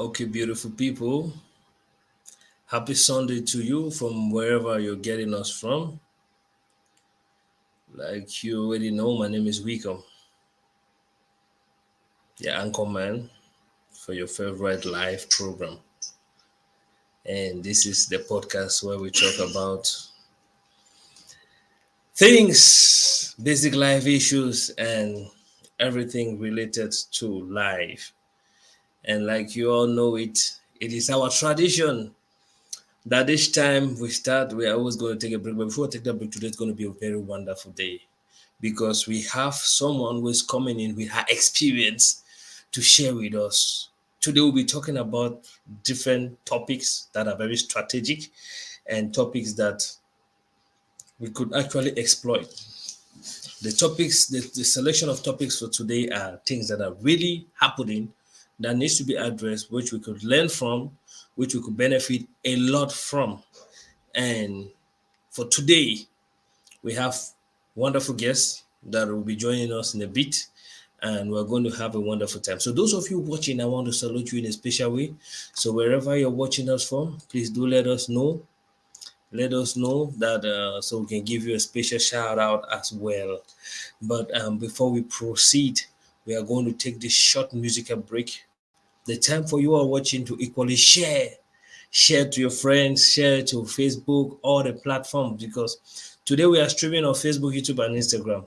Okay, beautiful people. Happy Sunday to you from wherever you're getting us from. Like you already know, my name is Wicom, the anchor man for your favorite live program. And this is the podcast where we talk about things, basic life issues, and everything related to life. And like you all know it is our tradition that each time we start, we're always going to take a break. But before we take that break, today is going to be a very wonderful day because we have someone who is coming in with her experience to share with us. Today, we'll be talking about different topics that are very strategic and topics that we could actually exploit. The selection of topics for today are things that are really happening that needs to be addressed, which we could learn from, which we could benefit a lot from. And for today, we have wonderful guests that will be joining us in a bit, and we're going to have a wonderful time. So those of you watching, I want to salute you in a special way. So wherever you're watching us from, please do let us know. Let us know that so we can give you a special shout out as well. But before we proceed, we are going to take this short musical break. The time for you are watching to equally share to your friends, share to Facebook, all the platforms, because today we are streaming on Facebook, YouTube, and Instagram.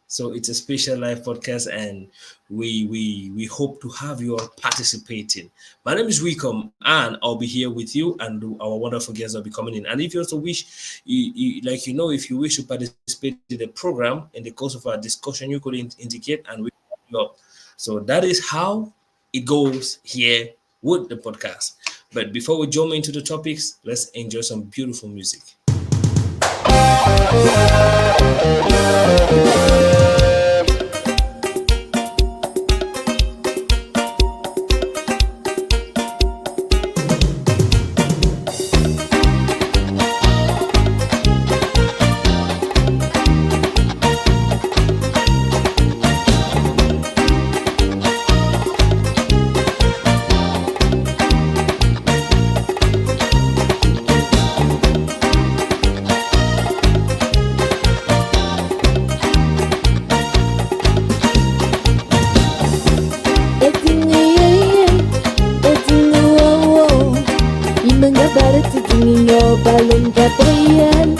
So it's a special live podcast, and we hope to have you all participating. My name is Wicom, and I'll be here with you, and our wonderful guests will be coming in. And if you also wish, if you wish to participate in the program in the course of our discussion, you could indicate, and we will you up. So that is how it goes here with the podcast. But before we jump into the topics, let's enjoy some beautiful music. Balon Gabriel,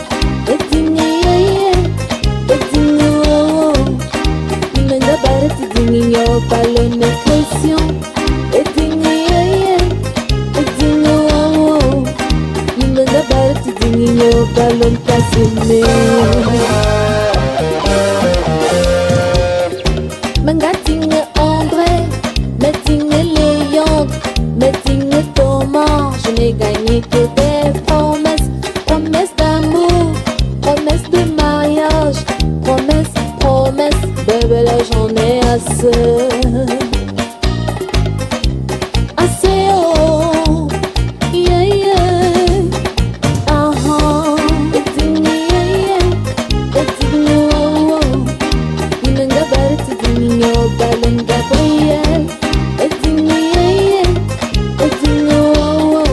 balon pression, balon passionné. Mangating André, meeting Léandre, meeting Thomas, je n'ai gagné que des promesses, promesses d'amour, promesses de mariage, promesses, bébé là j'en ai assez. Assez oh, yeah yeah, eting oh oh, inanga barat eting oh balon Gabriel, eting oh oh,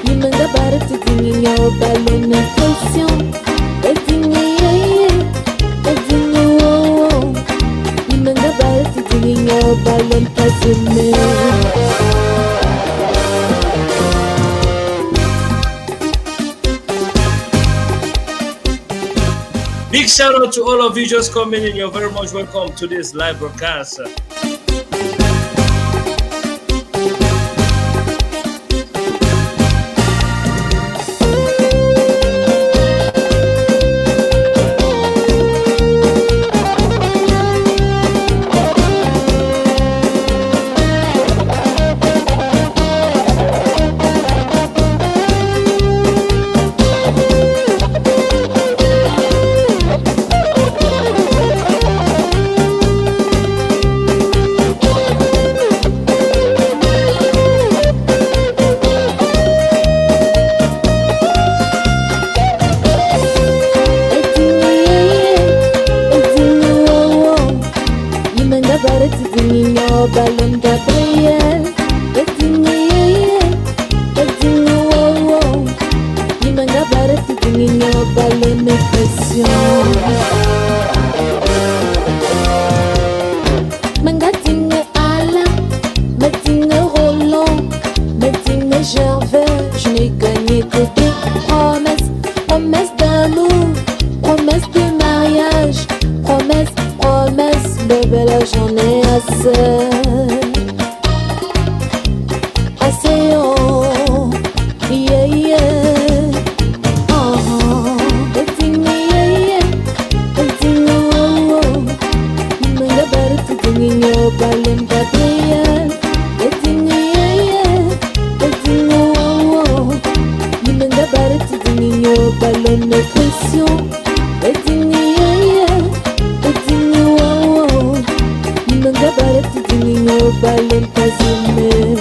inanga barat eting oh balon pression, eting oh oh, inanga barat eting oh balon passionné. Big shout out to all of you just coming in. You're very much welcome to this live broadcast. ballon de pression. Mangating Ala, Mating Roland, Mating Gervais, je n'ai gagné que des promesses, promesses d'amour, promesses de mariage, promesses, promesses, bébé là j'en ai assez. Assez oh, yeah yeah, oh, everything yeah yeah, everything oh oh. Manga baratu dingo balem Gabriel, everything yeah yeah, everything oh oh. Manga baratu dingo balem de pression, everything yeah yeah, everything oh oh. Manga baratu dingo balem Casimir.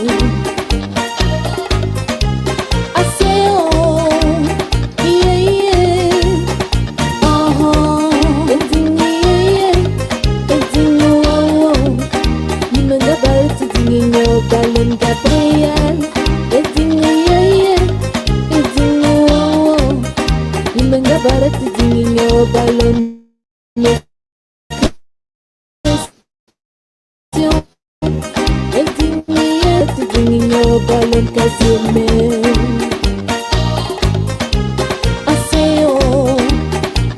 Balon Gabriel, everything yeah yeah, everything oh oh. Imanga barat dingo balon question, everything yeah, dingo balon Casimir. I say oh,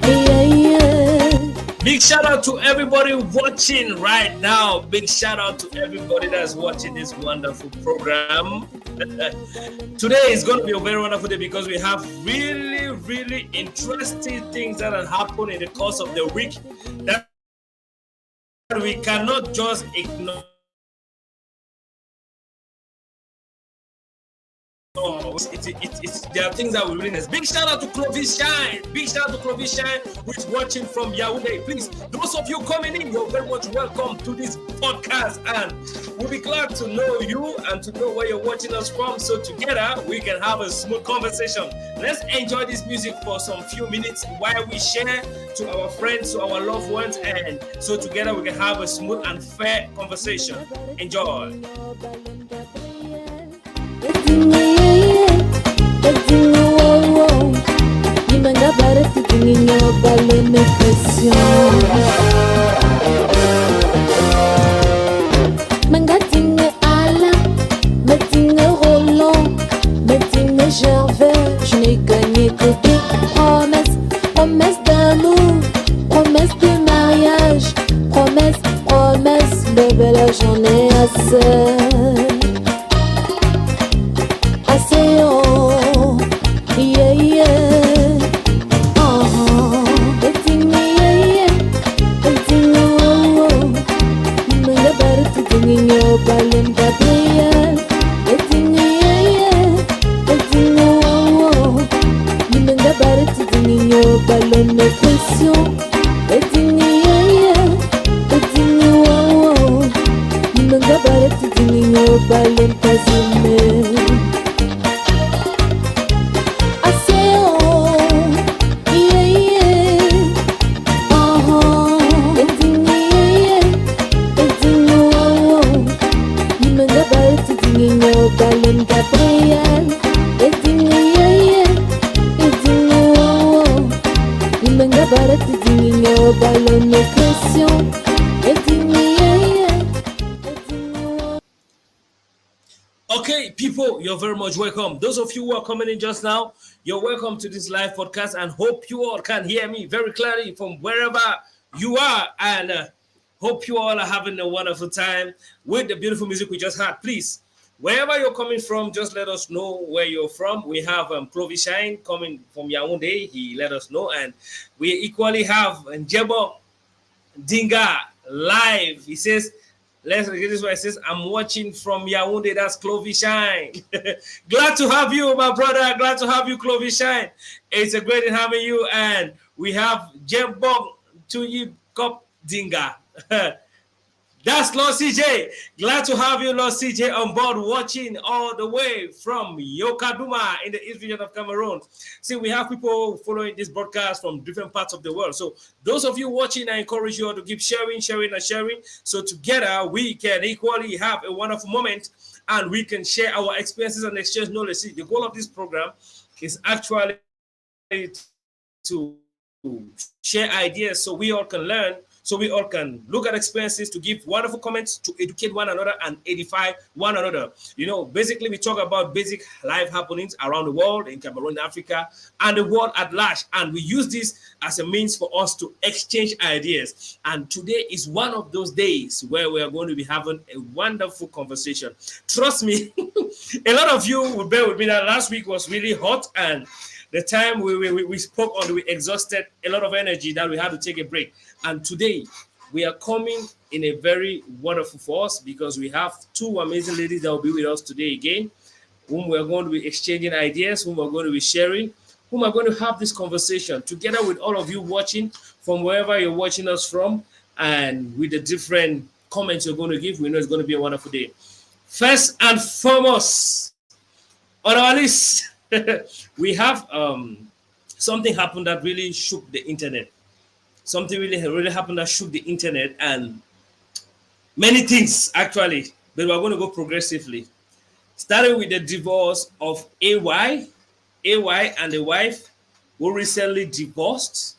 yeah yeah. Big shout out to everybody watching right now. Big shout out to everybody that's watching this wonderful program. Today is going to be a very wonderful day because we have really, really interesting things that have happened in the course of the week that we cannot just ignore. There are things that we really need. Big shout out to Clovis Shine. Big shout out to Clovis Shine, who is watching from Yaoundé. Please, those of you coming in, you're very much welcome to this podcast, and we'll be glad to know you and to know where you're watching us from. So together we can have a smooth conversation. Let's enjoy this music for some few minutes while we share to our friends, to our loved ones, and so together we can have a smooth and fair conversation. Enjoy. Imanga barat dingo balon de pression. Mangating Ala, Mating Roland, Mating Gervais, je n'ai gagné que des promesses, promesses d'amour, promesses de mariage, promesses, promesses, bébé là j'en ai assez. Assez oh, yeah yeah, oh, everything yeah yeah, everything oh oh. Manga baratu dingo balem Gabriel, everything yeah yeah, everything oh oh. Manga baratu dingo balem de pression, everything yeah yeah, everything oh oh. Manga baratu dingo balem Casimir. Balon Gabriel, everything yeah yeah, everything oh oh. Imanga barat dingo balon de pression, everything yeah yeah, everything oh. Okay, people, you're very much welcome. Those of you who are coming in just now, you're welcome to this live podcast, and hope you all can hear me very clearly from wherever you are, and hope you all are having a wonderful time with the beautiful music we just had. Please, wherever you're coming from, just let us know where you're from. We have Clovis Shine coming from Yaoundé. He let us know. And we equally have Njebo Dinga live. He says, let's get this way. It says, I'm watching from Yaoundé. That's Clovis Shine. Glad to have you, my brother. Glad to have you, Clovis Shine. It's a great having you. And we have Njebo Tuyi Kop Dinga. That's Lord CJ. Glad to have you, Lord CJ, on board watching all the way from Yokaduma in the East region of Cameroon. See, we have people following this broadcast from different parts of the world. So those of you watching, I encourage you all to keep sharing. So together we can equally have a wonderful moment and we can share our experiences and exchange knowledge. See, the goal of this program is actually to share ideas so we all can learn, so we all can look at experiences, to give wonderful comments, to educate one another and edify one another. Basically, we talk about basic life happenings around the world, in Cameroon, Africa, and the world at large. And we use this as a means for us to exchange ideas. And today is one of those days where we are going to be having a wonderful conversation. Trust me, a lot of you will bear with me that last week was really hot, and the time we spoke on, we exhausted a lot of energy that we had to take a break. And today we are coming in a very wonderful force, because we have two amazing ladies that will be with us today again, whom we're going to be exchanging ideas, whom we're going to be sharing, whom are going to have this conversation together with all of you watching from wherever you're watching us from, and with the different comments you're going to give. We know it's going to be a wonderful day. First and foremost on our list, we have something happened that really shook the internet. Something really happened that shook the internet, and many things actually, but we're going to go progressively. Starting with the divorce of AY and the wife who recently divorced.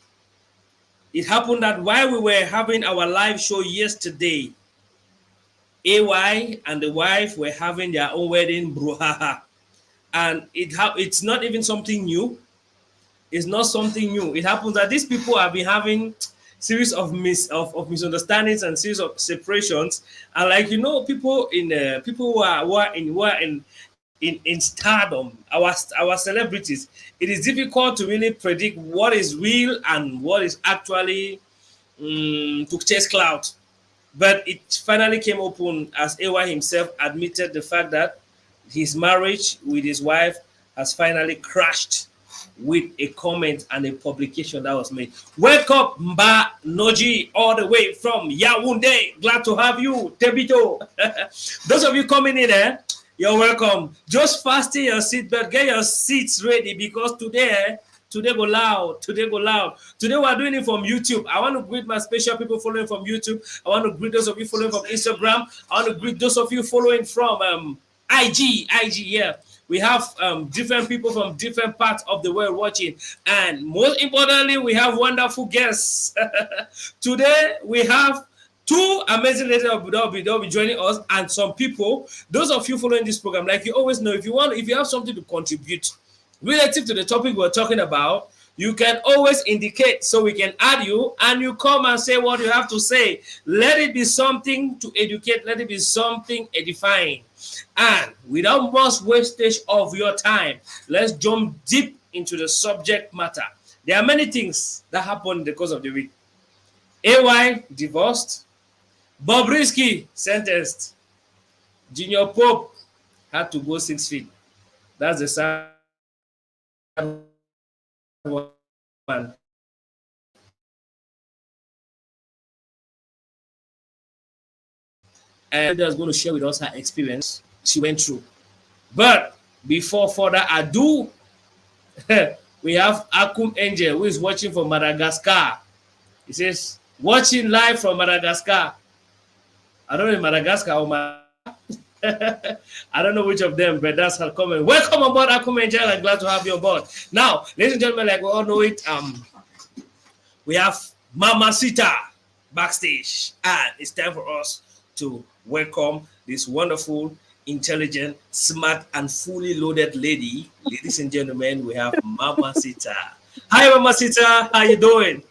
It happened that while we were having our live show yesterday, AY and the wife were having their own wedding brouhaha. And it's not even something new. It's not something new. It happens that these people have been having series of misunderstandings and series of separations. And people who are in stardom, our celebrities, it is difficult to really predict what is real and what is actually to chase clout. But it finally came open as AY himself admitted the fact that his marriage with his wife has finally crashed with a comment and a publication that was made. Welcome, Mba Noji, all the way from Yaoundé. Glad to have you, Tebito. Those of you coming in, you're welcome. Just fasten your seatbelt, get your seats ready, because today go loud. Today we are doing it from YouTube. I want to greet my special people following from YouTube. I want to greet those of you following from Instagram. I want to greet those of you following from IG, yeah. We have different people from different parts of the world watching. And most importantly, we have wonderful guests. Today, we have two amazing ladies that will be joining us, and some people, those of you following this program, like you always know, if you have something to contribute relative to the topic we're talking about, you can always indicate so we can add you, and you come and say what you have to say. Let it be something to educate. Let it be something edifying. And without much wastage of your time, let's jump deep into the subject matter. There are many things that happened in the course of the week. AY divorced. Bobrisky sentenced. Junior Pope had to go 6 feet. That's the sad one. And that's going to share with us her experience she went through. But before further ado, we have Akum Angel, who is watching from Madagascar. He says, watching live from Madagascar. I don't know if Madagascar or I don't know which of them, but that's her comment. Welcome aboard, Akum Angel. I'm glad to have you on board. Now, ladies and gentlemen, like we all know it, we have Mamacita backstage, and it's time for us to welcome this wonderful, intelligent, smart, and fully loaded lady. Ladies and gentlemen, we have Mamacita. Hi, Mamacita. How you doing?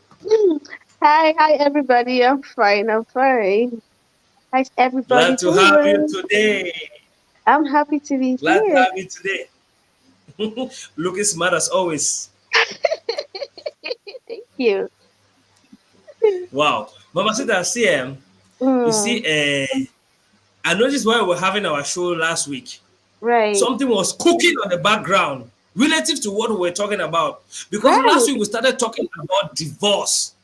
Hi, everybody. I'm fine. How's everybody Glad to have you today. I'm happy to be Glad here. to have you today. Looking smart as always. Thank you. Wow. Mamacita, CM, you see, I noticed while we were having our show last week, Right. something was cooking on the background relative to what we were talking about. Because last week we started talking about divorce,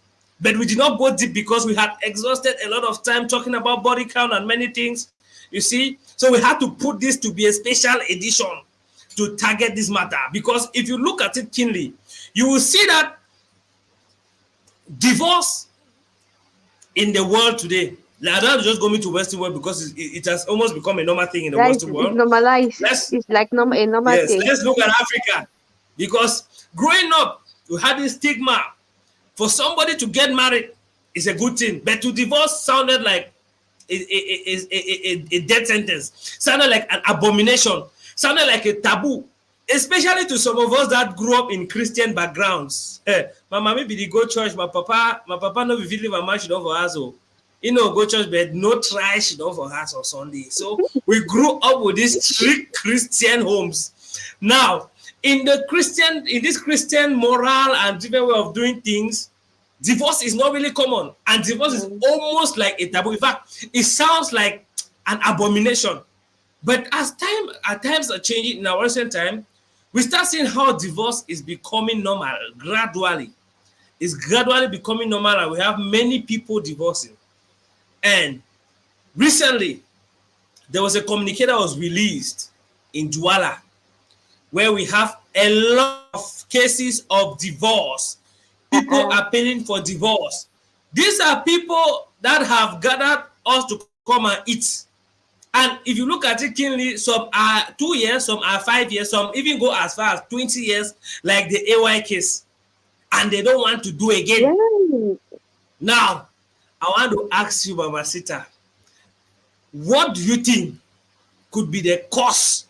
but we did not go deep because we had exhausted a lot of time talking about body count and many things, you see. So we had to put this to be a special edition to target this matter. Because if you look at it keenly, you will see that divorce in the world today, I don't just go into Western world because it has almost become a normal thing in the Western world. It's normalized. It's like a normal Yes, thing. let's look at Africa, because growing up, We had this stigma. For somebody to get married is a good thing, but to divorce sounded like a death sentence, sounded like an abomination, sounded like a taboo, especially to some of us that grew up in Christian backgrounds. My mommy be the go church, my papa no be fit leave my man she don for house. You know, go church, but no try she don for house on Sunday. So we grew up with these strict Christian homes. Now, in this Christian moral and different way of doing things, divorce is not really common, and divorce is almost like a taboo. In fact, it sounds like an abomination. But as times are changing in our recent time, we start seeing how divorce is becoming normal gradually. It's gradually becoming normal, and we have many people divorcing. And recently, there was a communique that was released in Douala, where we have a lot of cases of divorce. People appealing for divorce. These are people that have gathered us to come and eat. And if you look at it keenly, some are 2 years, some are 5 years, some even go as far as 20 years, like the AY case. And they don't want to do again. Right. Now, I want to ask you, Mama Sita, what do you think could be the cause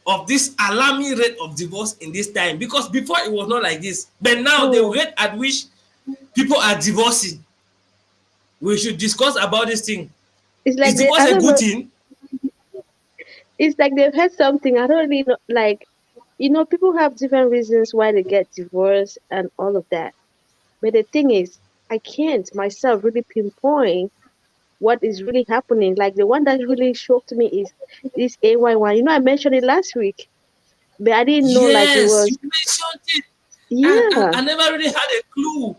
of this alarming rate of divorce in this time? Because before it was not like this, but now the rate at which people are divorcing, we should discuss about this thing. It's like Is divorce a good thing? it's like they've heard something. I don't really know. Like, people have different reasons why they get divorced and all of that. But the thing is, I can't myself really pinpoint what is really happening. Like the one that really shocked me is this AY one. I mentioned it last week, but I didn't know like it Yes, was. you mentioned it. Yeah, I never really had a clue.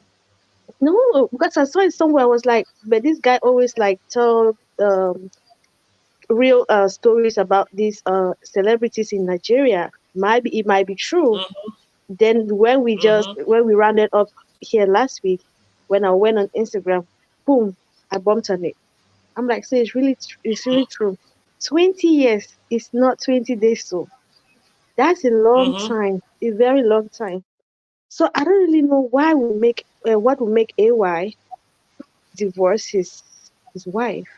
no, because I saw it somewhere. I was like, but this guy always like tell real stories about these celebrities in Nigeria. It might be true. Then when we rounded up here last week, when I went on Instagram, boom, I bumped on it. I'm like, so it's really true. 20 years is not 20 days, so that's a long time, a very long time. So I don't really know what will make AY divorce his wife,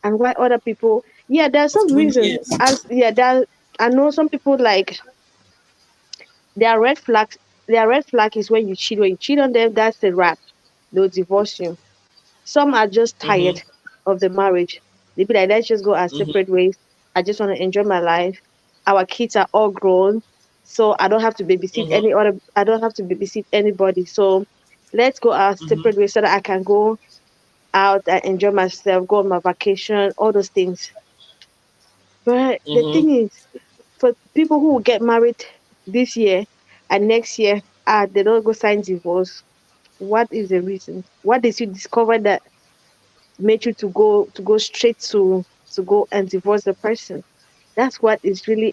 and why other people. Yeah, there's some 20 reasons. years. I know some people like their red flags. Their red flag is when you cheat. When you cheat on them, that's the wrap. They'll divorce you. Some are just tired of the marriage. They be like, let's just go our separate ways. I just want to enjoy my life. Our kids are all grown, so I don't have to babysit I don't have to babysit anybody. So let's go our separate ways so that I can go out and enjoy myself, go on my vacation, all those things. But the thing is, for people who will get married this year and next year, they don't go sign divorce. What is the reason? What did you discover that made you to go straight to go and divorce the person? That's what is really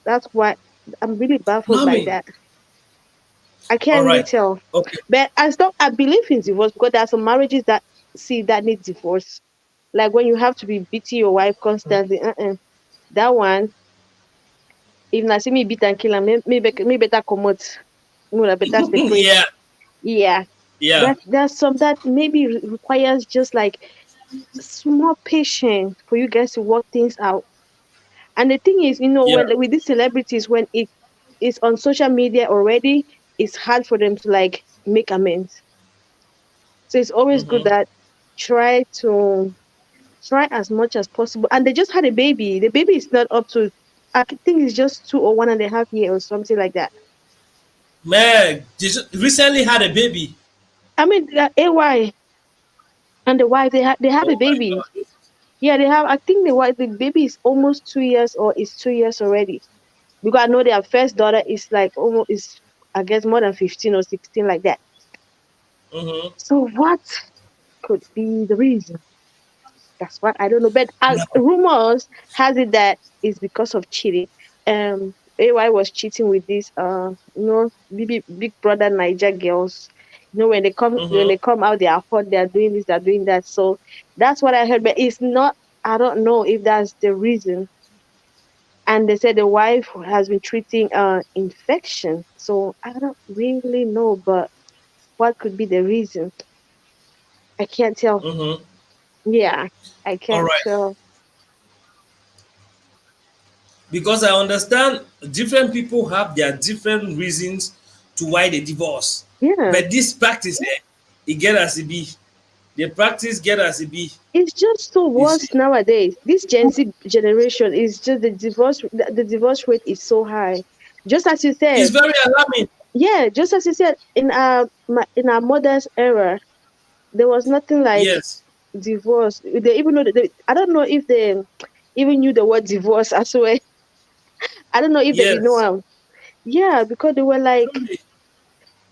that's what I'm really baffled by Mommy, that. I all can't really right. tell. Okay. But I believe in divorce because there are some marriages that need divorce. Like when you have to be beating your wife constantly. That one, if I see me beat and kill her, me better come out. Me better separate. Yeah, Yeah. yeah. There's some that maybe requires just like small patience for you guys to work things out. And the thing is, Yeah. when with these celebrities, when it is on social media already, it's hard for them to like make amends. So it's always good that try to try as much as possible. And they just had a baby. The baby is not up to, I think it's just 2 or 1.5 years or something like that. Man, just recently had a baby. I mean, AY and the wife, they have a Oh my baby. God. Yeah, they have. I think the baby is almost 2 years or is 2 years already. Because I know their first daughter is like almost is, I guess, more than 15 or 16 like that. Mm-hmm. So what could be the reason? That's what I don't know. But No. rumors has it that it's because of cheating. AY was cheating with this big brother Niger girls. When Mm-hmm. they come out, they are hot, they are doing this, they are doing that. So that's what I heard. But it's not, I don't know if that's the reason. and they said the wife has been treating infection. So I don't really know, but what could be the reason? I can't tell. Mm-hmm. Yeah, I All can't right. tell. Because I understand different people have their different reasons to why they divorce. Yeah, But this practice, it get as it be. The practice get as it be. it's just so You see, worse nowadays. This Gen Z generation is just the divorce rate is so high. Just as you it's said, very alarming. yeah, just as you said, in our mother's era, there was nothing like Yes, divorce. They even know that I don't know if they even knew the word divorce as well. I don't know if they be know yes. yeah, because they were like Somebody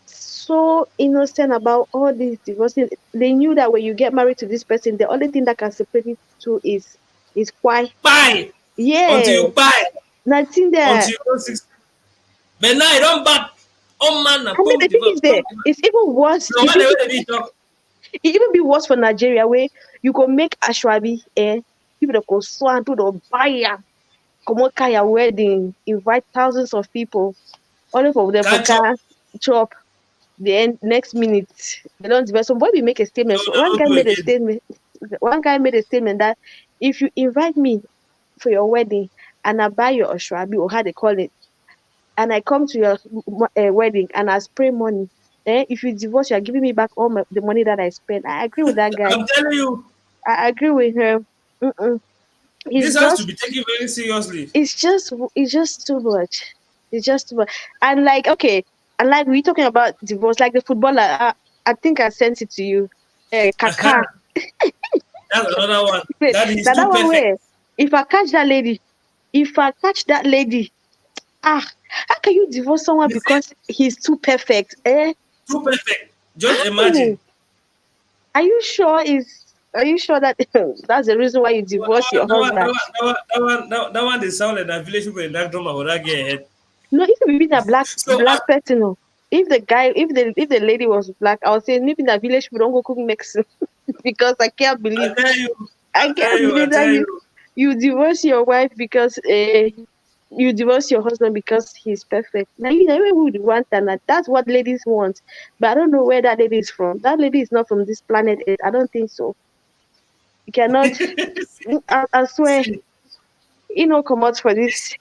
so innocent about all these divorces. They knew that when you get married to this person, the only thing that can separate you two is why. buy until Yeah, you buy nothing there. until you don't six. But now you don't back. Oh man, I mean, come the thing is divorce, there. come divorce. It's even worse. No one ever be talk. It even be worse for Nigeria, where you go make ashwabi, people that go swan to the buyer, come on, kaya wedding, invite thousands of people, only for them for Catch up. car chop. The end next minute they don't divorce. Some boy will make a statement. No, So they one don't guy do made a again. statement. One guy made a statement that if you invite me for your wedding and I buy your ashwabi or how they call it, and I come to your wedding and I spray money, if you divorce, you're giving me back the money that I spent. I agree with that guy. I'm telling you, I agree with her. Mm-mm. It's this has to just, be taken very seriously. it's just too much. It's just too much. And like, okay, and like we talking about divorce, like the footballer. I think I sent it to you. Kaka. That's another one. Wait, That is now that too one perfect. where if I catch that lady, if I catch that lady, ah, how can you divorce someone You see, because he's too perfect? Eh? too perfect. Just How? imagine. Are you sure? Are you sure that that's the reason why you divorce your husband? That one, they sound like that village people in that drama would that get ahead. No, if it be a So, black person, no. If the guy, if the lady was black, I would say maybe in that village we don't go cook Mexican because I tell you, I can't I believe that tell you. you divorce your wife because you divorce your husband because he's perfect. Now you know we would want that. That's what ladies want, but I don't know where that lady is from. That lady is not from this planet Earth. I don't think so. You cannot. I swear, See, you know, come out for this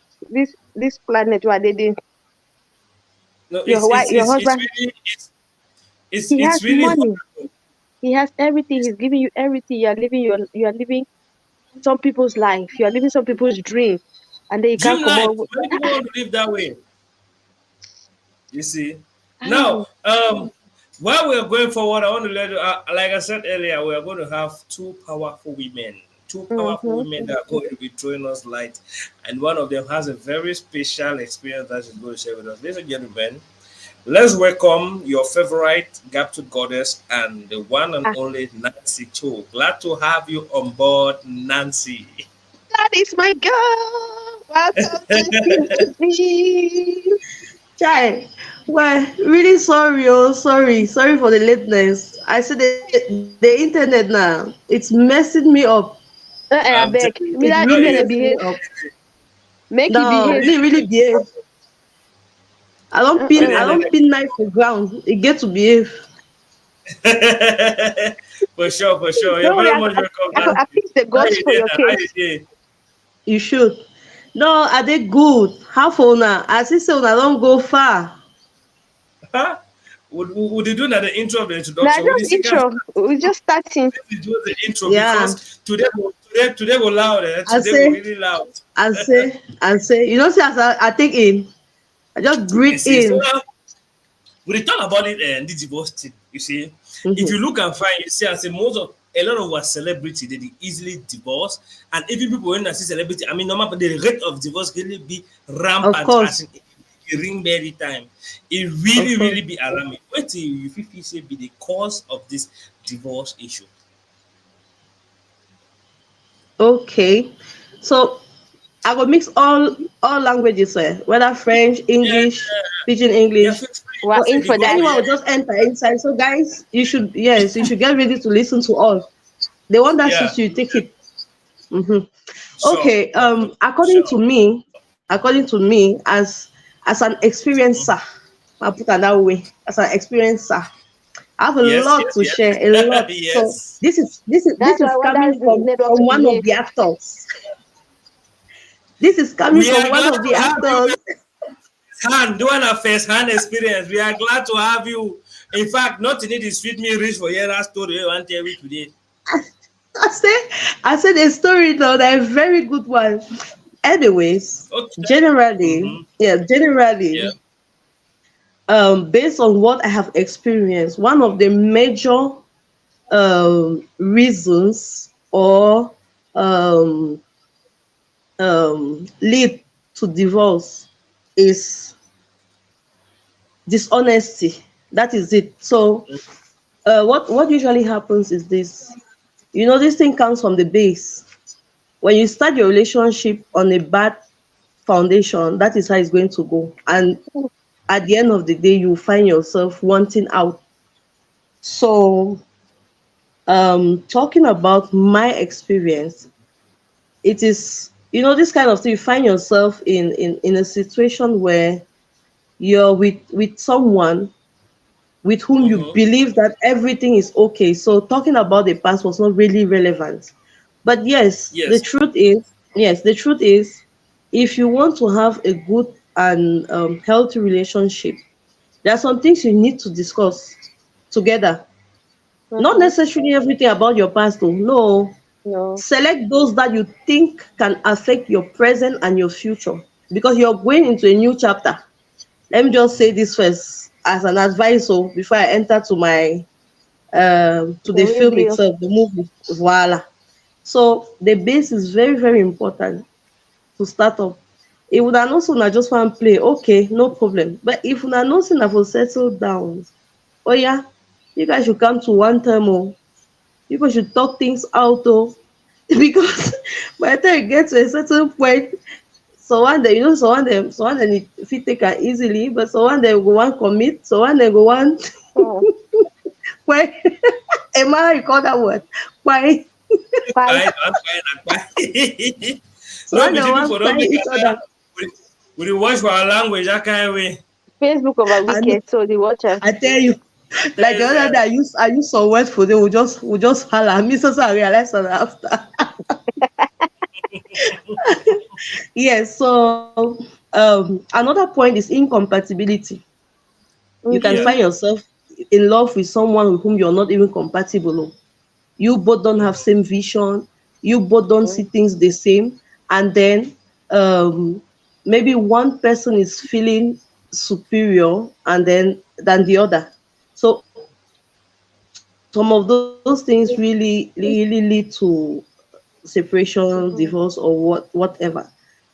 planet. What they did. no, Your wife, your it's husband, really he has it's really money. horrible. He has everything. He's giving you everything. You are living some people's life. You are living some people's dream, and then you can't Dream come life. out. Many people want to live that way. You see. Aye. Now, while we're going forward, I want to let you, like I said earlier, we are going to have two powerful Mm-hmm. women that are going to be throwing us light, and one of them has a very special experience that she's going to share with us. Ladies and gentlemen, let's welcome your favorite Gap to Goddess and the one and Ah, only Nancy Cho. Glad to have you on board, Nancy. that is my girl. Welcome to Queen. Chai, well, really sorry, sorry for the lateness. I said the internet now, it's messing me up. I I'm telling beg. you, It Me that really no, you better it, messing me behave. up. Make you No, behave. really behave. I Uh-uh. don't pin knife for ground. It get to behave. for sure, for sure. You're Don't worry. very much welcome, I Nancy. fix the How gods you for doing your now? How you case. doing? You should. No, are they good? How for now? As I say, una don't go far. Huh? Would you do that the intro of the Now introduction? Would you just see guys intro. We just starting. do the intro Yeah. because today go loud, I today go say, really loud. You know, see, as I take in, I just You breathe see, so in. we talk about it and the divorce thing. You see, if Mhm. you look and find, you see, I say most of a lot of our celebrity they easily divorce, and even people when I see celebrity, I mean, normal the rate of divorce really be Of rampant as course, in a ring every time. It of really, course. really be alarming. What do you feel say be the cause of this divorce issue? Okay. So I will mix all languages, whether French, Yeah, English, pidgin yeah, English. feel free. We're So Just say in the for go that. for anyone yeah. will just enter inside. So guys, you should get ready to listen to all. The one that Yeah, suits you, take it. Hmm. sure, Okay. sure. According to me, according to me, as an experiencer. I put it that way. As an experiencer, I have a Yes, lot yes, to yes. share. A lot. So Yes. this That's why is when coming that network from one of behave, the actors. This is coming We from are one glad of the to have you, actors. Han, doing a first-hand experience. We are glad to have you. In fact, nothing need is sweet me rich for hearing that story we want to tell you today. I said, I said a story though that a very good one. Anyways, Okay. generally, Mm-hmm. yeah, Yeah. generally, based on what I have experienced, one of the major reasons or um, lead to divorce is dishonesty. That is it. So, what usually happens is this. This thing comes from the base. When you start your relationship on a bad foundation, that is how it's going to go. And at the end of the day, you find yourself wanting out. So, talking about my experience, it is, this kind of thing. You find yourself in a situation where you're with someone with whom you Mm-hmm. believe that everything is okay. So talking about the past was not really relevant. But Yes. yes, the truth is, if you want to have a good and healthy relationship, there are some things you need to discuss together. Not mm-hmm. necessarily everything about your past, though. No, No. select those that you think can affect your present and your future because you're going into a new chapter. Let me just say this first as an advice, so before I enter to The the real film deal. itself, the movie. Voila. So the base is very, very important to start up. If una know say una just wan play, okay, no problem. But if una know say una for settle down, oh yeah, you guys should come to one term. Oh, people should talk things out. Oh, because by the time you get to a certain point, so one day, so one dem fit take am easily, but so one dem go wan commit, so one dem go wan Hmm. why Emma you call that word? Why? Bye. Quiet, I'm quiet, I'm quiet. So No, one be dem the wan people don't kpai make each other. we dey watch for our language that kind of way. Facebook over And wicked, so the watcher. I tell you, like the Yes, other day, I used some words for them. We just holler. Me so I realized that after. Yes. So another point is incompatibility. You can yeah. Mm-hmm. find yourself in love with someone with whom you're not even compatible. Oh. You both don't have same vision. You both don't see things the same, and then um, maybe one person is feeling superior and then than the other. So some of those things really lead to separation, Mm-hmm. divorce, or whatever.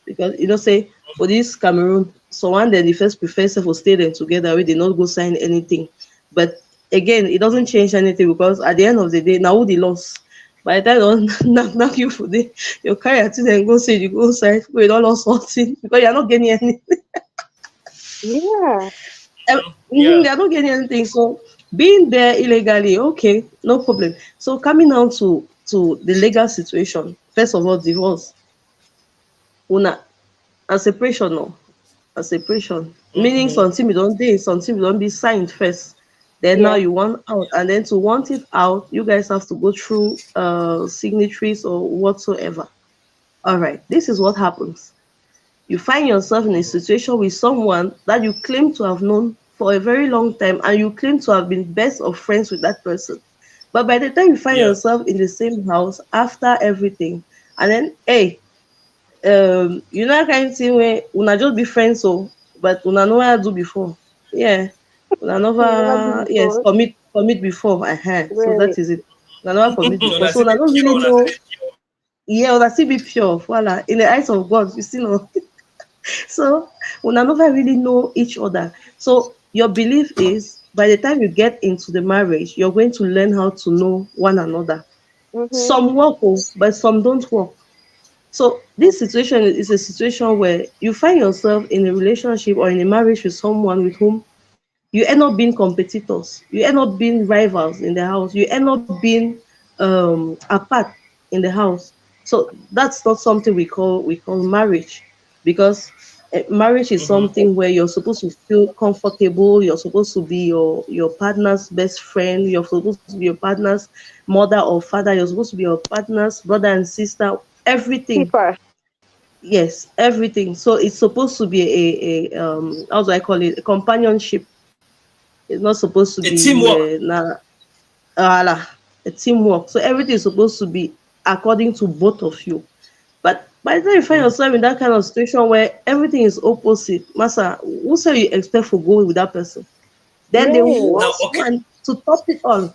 Because say for this Cameroon, so one then the first prefer say for stay them together where they not go sign anything. But again, it doesn't change anything because at the end of the day, now who the loss. By the time don't knock you for the your carry to then go say you go sign, we don't lost something because you're not getting anything. Yeah. Yeah. They're not getting anything. So being there illegally, okay, no problem. So coming down to the legal situation, first of all, divorce, una a separation, no, a separation. Meaning Mm-hmm. something we don't date, something we don't be signed first. Then now Yeah. you want out, and then to want it out, you guys have to go through signatories or whatsoever. All right, this is what happens. You find yourself in a situation with someone that you claim to have known for a very long time and you claim to have been best of friends with that person. But by the time you find Yeah. yourself in the same house after everything, and then hey, that kind of thing where una just be friends, so but una never do before. Yeah. Una You never do never yes, before. commit before. So that Right. is it. Una never commit before. Una So still una dey don't pure, really una still know. dey pure. Yeah, una still be pure. Voila. In the eyes of God, you still know. So una never really know each other. So your belief is by the time you get into the marriage, you're going to learn how to know one another. Mm-hmm. Some work, oh, but some don't work. So this situation is a situation where you find yourself in a relationship or in a marriage with someone with whom you end up being competitors, you end up being rivals in the house, you end up being apart in the house. So that's not something we call marriage because Marriage is something where you're supposed to feel comfortable. You're supposed to be your partner's best friend. You're supposed to be your partner's mother or father. You're supposed to be your partner's brother and sister. Everything. Keeper. Yes, everything. So it's supposed to be how do I call it? A companionship. It's not supposed to A be teamwork. a teamwork. So everything is supposed to be according to both of you. But by the time you find yourself in that kind of situation where everything is opposite, Masa, who say you expect for go with that person? Then the Yes. Now, worst okay. one to top it all,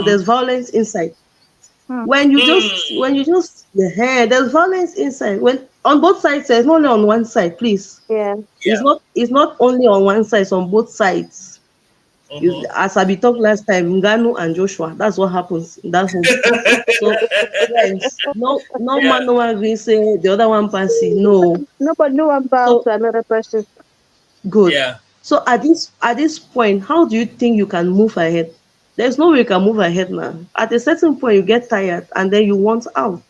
there's violence inside. Hmm. When you just there's violence inside. When on both sides, there's not only on one side, please. Yeah. It's Yeah. not only on one side, it's on both sides. Mhm. As I be talked last time, Nganu and Joshua, that's what happens in that home. So yes, no Yeah. man, no one will say the other one passy. No. Nobody no one bows So to another person. good. Yeah. So at this point, how do you think you can move ahead? There's no way you can move ahead now. At a certain point, you get tired and then you want out.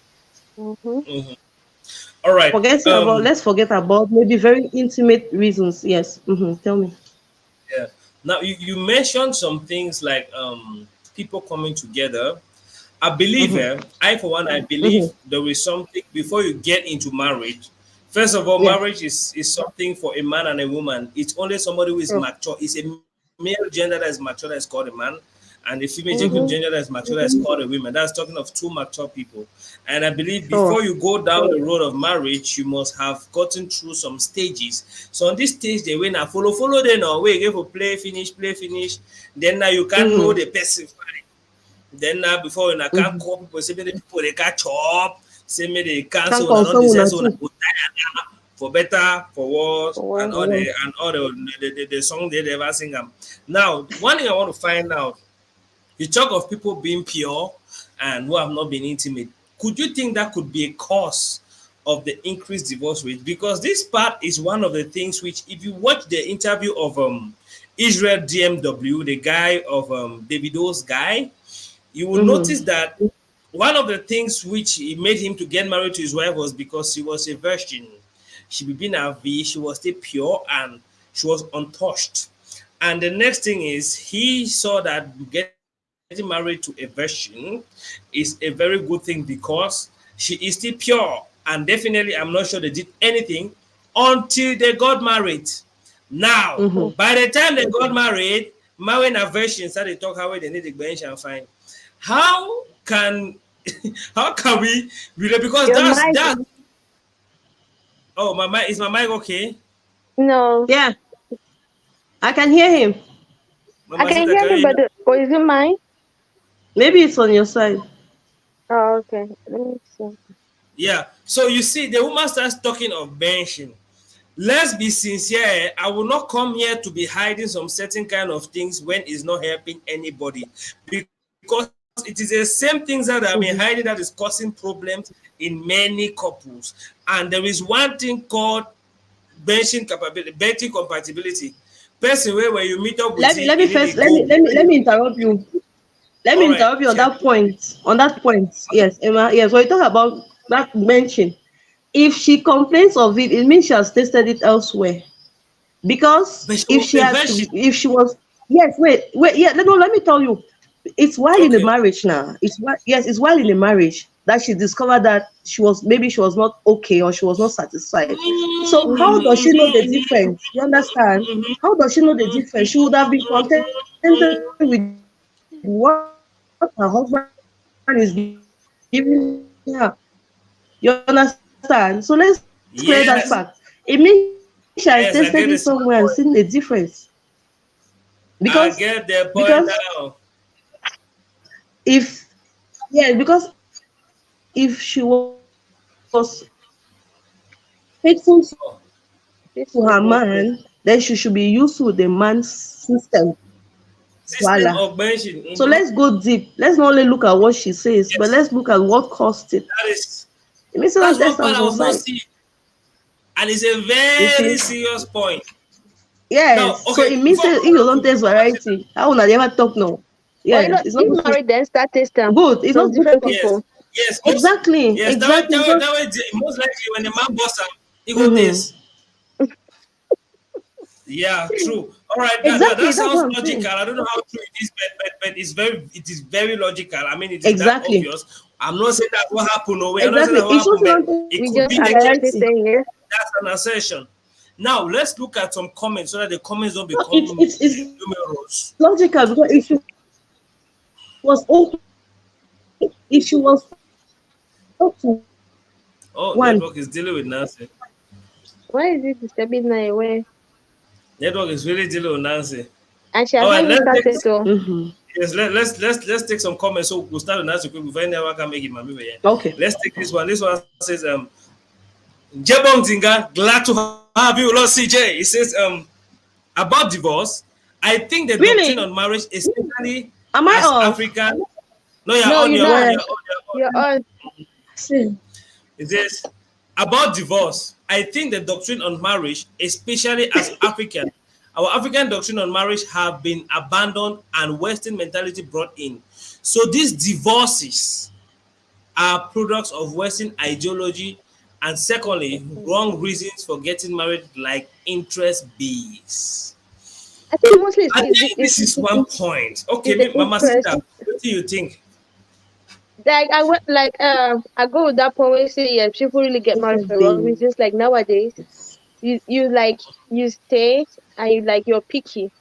Mm-hmm. Mhm. All right. Let's forget about maybe very intimate reasons. Yes. Tell me. Yeah. Now you mentioned some things like people coming together. I believe, Mm-hmm. I for one, I Mm-hmm. believe there is something before you get into marriage. First of all, Yeah. marriage is something for a man and a woman. It's only somebody who is True. mature. It's a male gender that is mature that is called a man, and the female Mm-hmm. gender that is mature that is called a woman. That's talking of two mature people. And I believe Sure. before you go down the road of marriage, you must have gotten through some stages. So on this stage, they win and follow them now. Wait, go for play finish. Then now you can't know Mm-hmm. the person. Then now before when I can't Mm-hmm. call people, say me the people they catch up, say me they Can't cancel, and not confirm deserve una so too. for better, for worse, For and what? all For the what? the song they ever sing them. Now, one thing I want to find out, you talk of people being pure and who have not been intimate. Could you think that could be a cause of the increased divorce rate? Because this part is one of the things which, if you watch the interview of Israel DMW, the guy of Davido's guy, you will notice Mm-hmm. that one of the things which made him to get married to his wife was because she was a virgin. She been a V, she was still pure and she was untouched. And the next thing is he saw that getting married to a virgin is a very good thing because she is still pure. And definitely, I'm not sure they did anything until they got married. Now, Mm-hmm. by the time they got married, marrying a virgin started to talk how they need the bench and fine. How can how can we relate? Because Your that's mic. that. Oh, my mic is my mic okay? No. Yeah, I can hear him. My I mic can sister, hear can him, you hear but me? or is it mine? Maybe it's on your side. Oh, okay. Let me see. Yeah. So you see, the woman starts talking of benching. Let's be sincere. I will not come here to be hiding some certain kind of things when it's not helping anybody. Because it is the same things that I've been Mm-hmm. hiding that is causing problems in many couples. And there is one thing called benching compatibility. Person where when you meet up with Let me it, let me you need first to go. let me interrupt you. Let me All right, interrupt you on check. that point. On that point, yes, Emma. Yes, when you talk about that mention, if she complains of it, it means she has tasted it elsewhere. Because But she was a virgin. if she was, yes, wait, yeah, no, let me tell you, it's while in the Okay. marriage now. It's while in the marriage that she discovered that she was not okay or she was not satisfied. So how does she know the difference? You understand? How does she know the difference? She would have been contented with what her husband is giving her. You understand? So let's clear that fact. It means she has tasted it somewhere and seen the Yes. difference. Yes, I get the small point. Because I get the point because now. if yeah, because if she was faithful Oh, This to her network. man, then she should be used to the man's system. system Voila. of benching. So let's go deep. Let's not only look at what she says, but Yes, let's look at what caused it. that is It means someone that's one test them part I for was not side. seeing, and it's a You very see? serious point. Now, Yes. So okay, it means before say if you don't test variety, how would I ever talk no? But you Yes, know, it's not if supposed married then start testing. good. It's So not it's different supposed yes, people. yes, most exactly, yes, exactly. Because that way most likely when the man boss up, he go mm-hmm, taste. Yeah, true. All right, Exactly, that that's sounds what I'm logical. saying. I don't know how true it is, but it is very logical. I mean, it is that Exactly. obvious. I'm not saying that what happened. No, we are not saying Exactly. that what It's happened, also but not it We could just be the accept case. it reality. saying it. That's an assertion. Now let's look at some comments so that the comments don't No, become it's numerous. logical because if she was okay, if she was to Oh, one, network is dealing with Nancy. Why is it disturbing now? Where Network is really dealing with Nancy. and she All has not right, even let's take started to. mm-hmm. yes, let's take some comments. So we'll start with Nancy quick before anyone can make it. Okay. Let's take this one. This one says Jebong Zinga, glad to have you, Lord CJ. He says, about divorce, I think the doctrine Really? on marriage, especially Am I as off? African. No, you're No, on, you're you're on, not. Yeah. you're on, you're You're on. on. See. It says, about divorce, I think the doctrine on marriage, especially as African, our African doctrine on marriage have been abandoned and Western mentality brought in. So these divorces are products of Western ideology, and secondly, wrong reasons for getting married, like interest base. I think mostly I think this is one point. Okay, it's the Mama interest. Sita, what do you think? Like I went like I go with that point where you say yeah, people really get married for Interest the wrong being. reasons. Like nowadays, you like you stay and you like you're picky.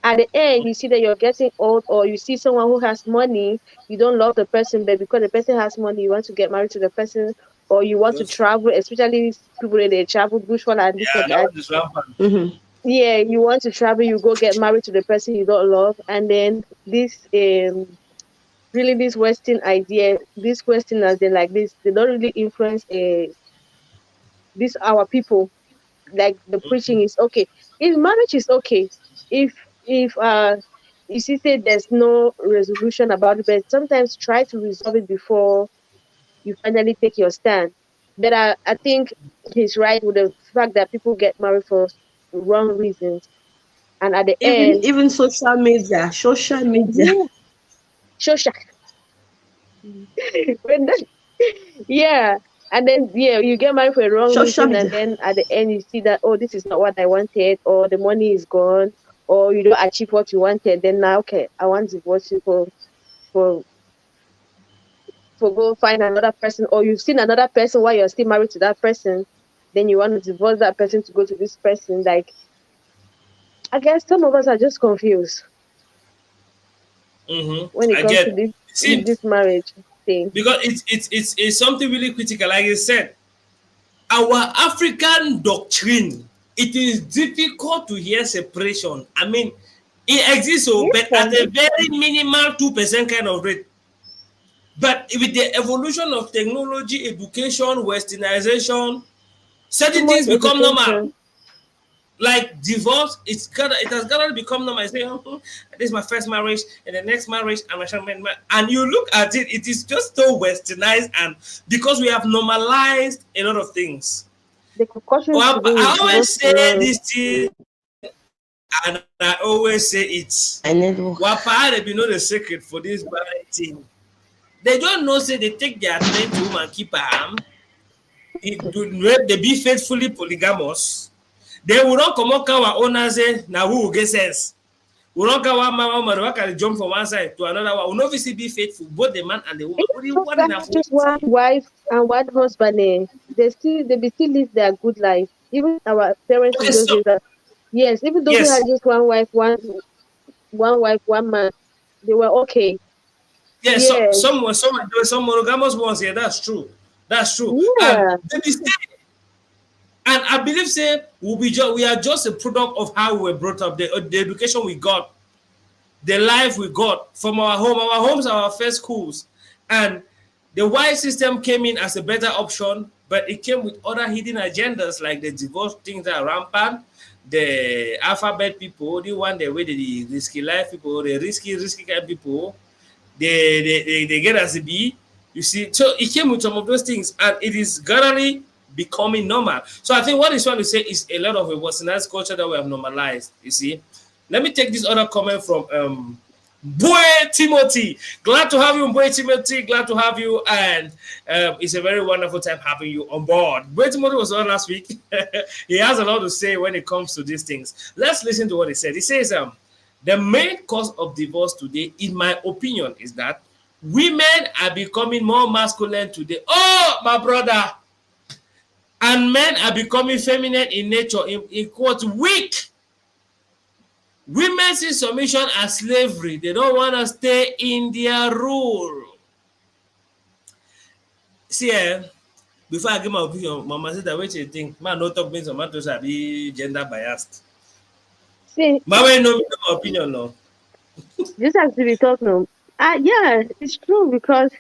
At the end, you see that you're getting old, or you see someone who has money, you don't love the person, but because the person has money, you want to get married to the person, or you want to Yes. travel, especially these people that they travel bush one and this Yeah, and that that. one is rampant. Mm-hmm. Yeah, you want to travel, you go get married to the person you don't love, and then this really this Western idea, these Westerners they like this, they don't really influence this our people. Like the preaching is okay. If marriage is okay, if if you see say there's no resolution about it, but sometimes try to resolve it before you finally take your stand. But I think he's right with the fact that people get married for wrong reasons, and at the Even end, even social media. yeah, social. When that, yeah, and then yeah, you get married for a wrong Social reason, and media. then at the end you see that oh, this is not what I wanted, or the money is gone, or you don't achieve what you wanted. Then now, okay, I want to divorce you for for go find another person, or you've seen another person while you're still married to that person. Then you want to divorce that person to go to this person. Like I guess some of us are just confused when it I comes to get. this See, this marriage thing. because it's something really critical. Like I said, our African doctrine, it is difficult to hear separation. I mean, it exists, so but Yeah, at a very minimal 2% kind of rate. But with the evolution of technology, education, westernization, too certain much things become normal. education. Like divorce, it has gotta become normal. I say, oh, this is my first marriage, and the next marriage, and you look at it, it is just so westernized, and because we have normalized a lot of things. The concussions Well, to do I with always divorce say alone. this thing, and I always say it. My network. What part of you know the secret for this bad thing? They don't know, say they take their time to woman keep her arm. They be faithfully polygamous. They will not come up our owner say, now who will get sense? We don't go one man, one can jump from one side to another one. We obviously be faithful, both the man and the woman. Even Only those one that in a have just one wife and one husband, they be still live their good life. Even our parents in okay, those so days, yes, even those who yes, had just one wife, one wife, one man, they were okay. yes, Yes, there were some monogamous ones here. That's true. That's true. And yeah, the mistake, and I believe say we are just a product of how we were brought up, the education we got, the life we got from our home. Our homes are our first schools, and the white system came in as a better option, but it came with other hidden agendas like the divorce things that are rampant, the alphabet people, the one the way the risky life people, the risky kind of people, they get as a B. You see, so it came with some of those things, and it is gradually becoming normal. So I think what he's trying to say is a lot of a westernized culture that we have normalized. You see, let me take this other comment from Boy Timothy, glad to have you, Boy Timothy. Glad to have you, and it's a very wonderful time having you on board. Boy Timothy was on last week. He has a lot to say when it comes to these things. Let's listen to what he said. He says, the main cause of divorce today, in my opinion, is that women are becoming more masculine today. Oh, my brother. And men are becoming feminine in nature, in quote, weak. Women see submission as slavery. They don't want to stay in their role. See, before I give my opinion, Mama said that what you think, man, no talk means man to be gender biased. See, Mama, no my opinion, no. just have to be talking. Yeah, it's true because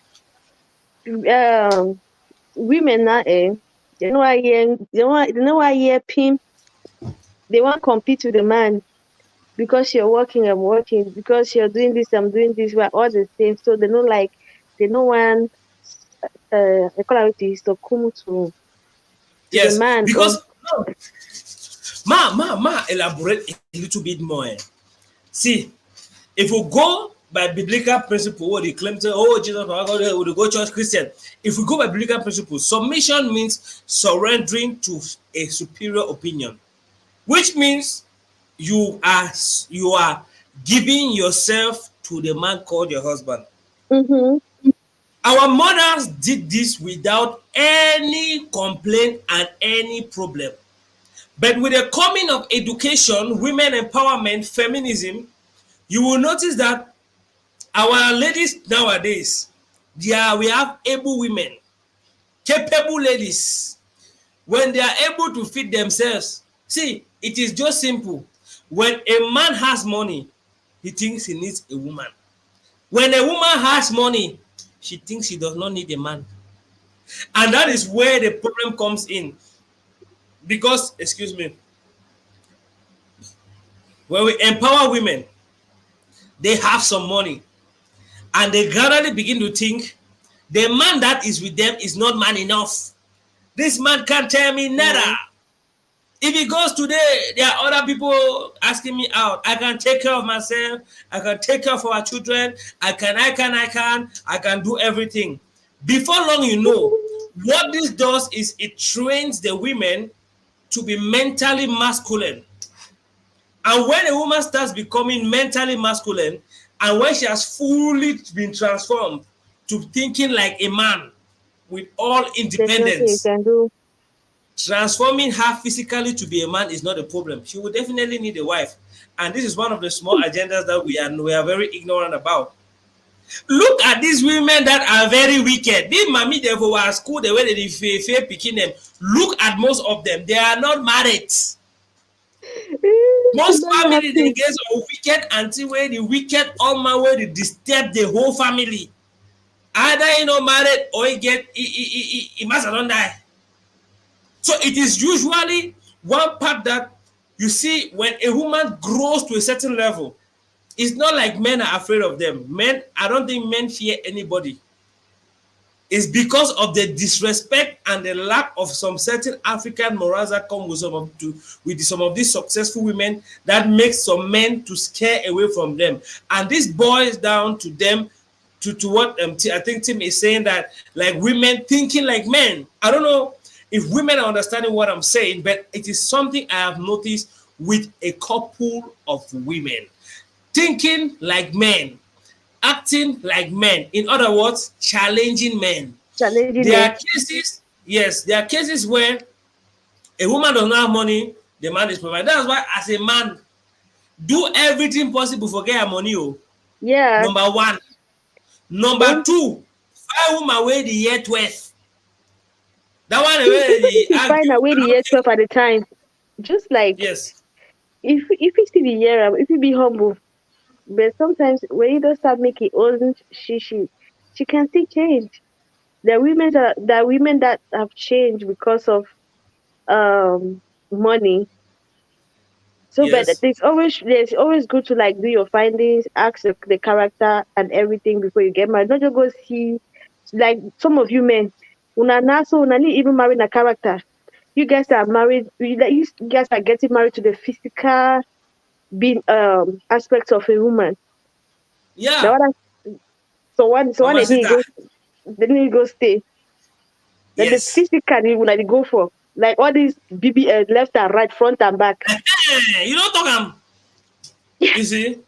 women now, they know why pimp. They want to compete with the man because you're working, I'm working, because you're doing this, I'm doing this. We're all the same. So they know one equality to come to the Yes, man. because no. Ma, elaborate a little bit more. See, if we go by biblical principle, what they claim to, oh, Jesus, we go church Christian. If we go by biblical principle, submission means surrendering to a superior opinion, which means you are giving yourself to the man called your husband. Mm-hmm. Our mothers did this without any complaint and any problem. But with the coming of education, women empowerment, feminism, you will notice that our ladies nowadays, we have able women, capable ladies. When they are able to feed themselves, see, it is just simple. When a man has money, he thinks he needs a woman. When a woman has money, she thinks she does not need a man. And that is where the problem comes in. Because, excuse me, when we empower women, they have some money. And they gradually begin to think the man that is with them is not man enough. This man can't tell me nada. If he goes today, there are other people asking me out. I can take care of myself. I can take care of our children. I can do everything. Before long, you know, what this does is it trains the women to be mentally masculine. And when a woman starts becoming mentally masculine, and when she has fully been transformed to thinking like a man with all independence, transforming her physically to be a man is not a problem. She will definitely need a wife. And this is one of the small agendas that we are very ignorant about. Look at these women that are very wicked. These mommy therefore were at school, the way they fear picking them. Look at most of them. They are not married. Most families they get a wicked until where the wicked all man where they disturb the whole family. Either you know married or he must not die. So it is usually one part that you see when a woman grows to a certain level. It's not like men are afraid of them. Men, I don't think men fear anybody. It's because of the disrespect and the lack of some certain African morals that come with some of these successful women that makes some men to scare away from them. And this boils down to them to what I think Tim is saying, that like women thinking like men. I don't know if women are understanding what I'm saying, but it is something I have noticed with a couple of women. Thinking like men, acting like men. In other words, challenging men. There are cases, yes, there are cases where a woman does not have money, the man is providing. That's why, as a man, do everything possible for get her money. Oh. Yeah. Number one. Number two, find woman where the year 12. That one where the find a way the year 12 at the time. Just like, yes. If you see the year, if you be humble. But sometimes when you don't start making own she can still change. There are women that have changed because of money. So yes. But there's always good to like do your findings, ask the character and everything before you get married. Not just go see like some of you men. Una need even marrying a character. You guys are married, you guys are getting married to the physical being aspects of a woman. The Yeah. other, so one Mamacita. they didn't go stay. Then the Yes. physically when they go for like all these BBL left and right, front and back. You don't talk you see.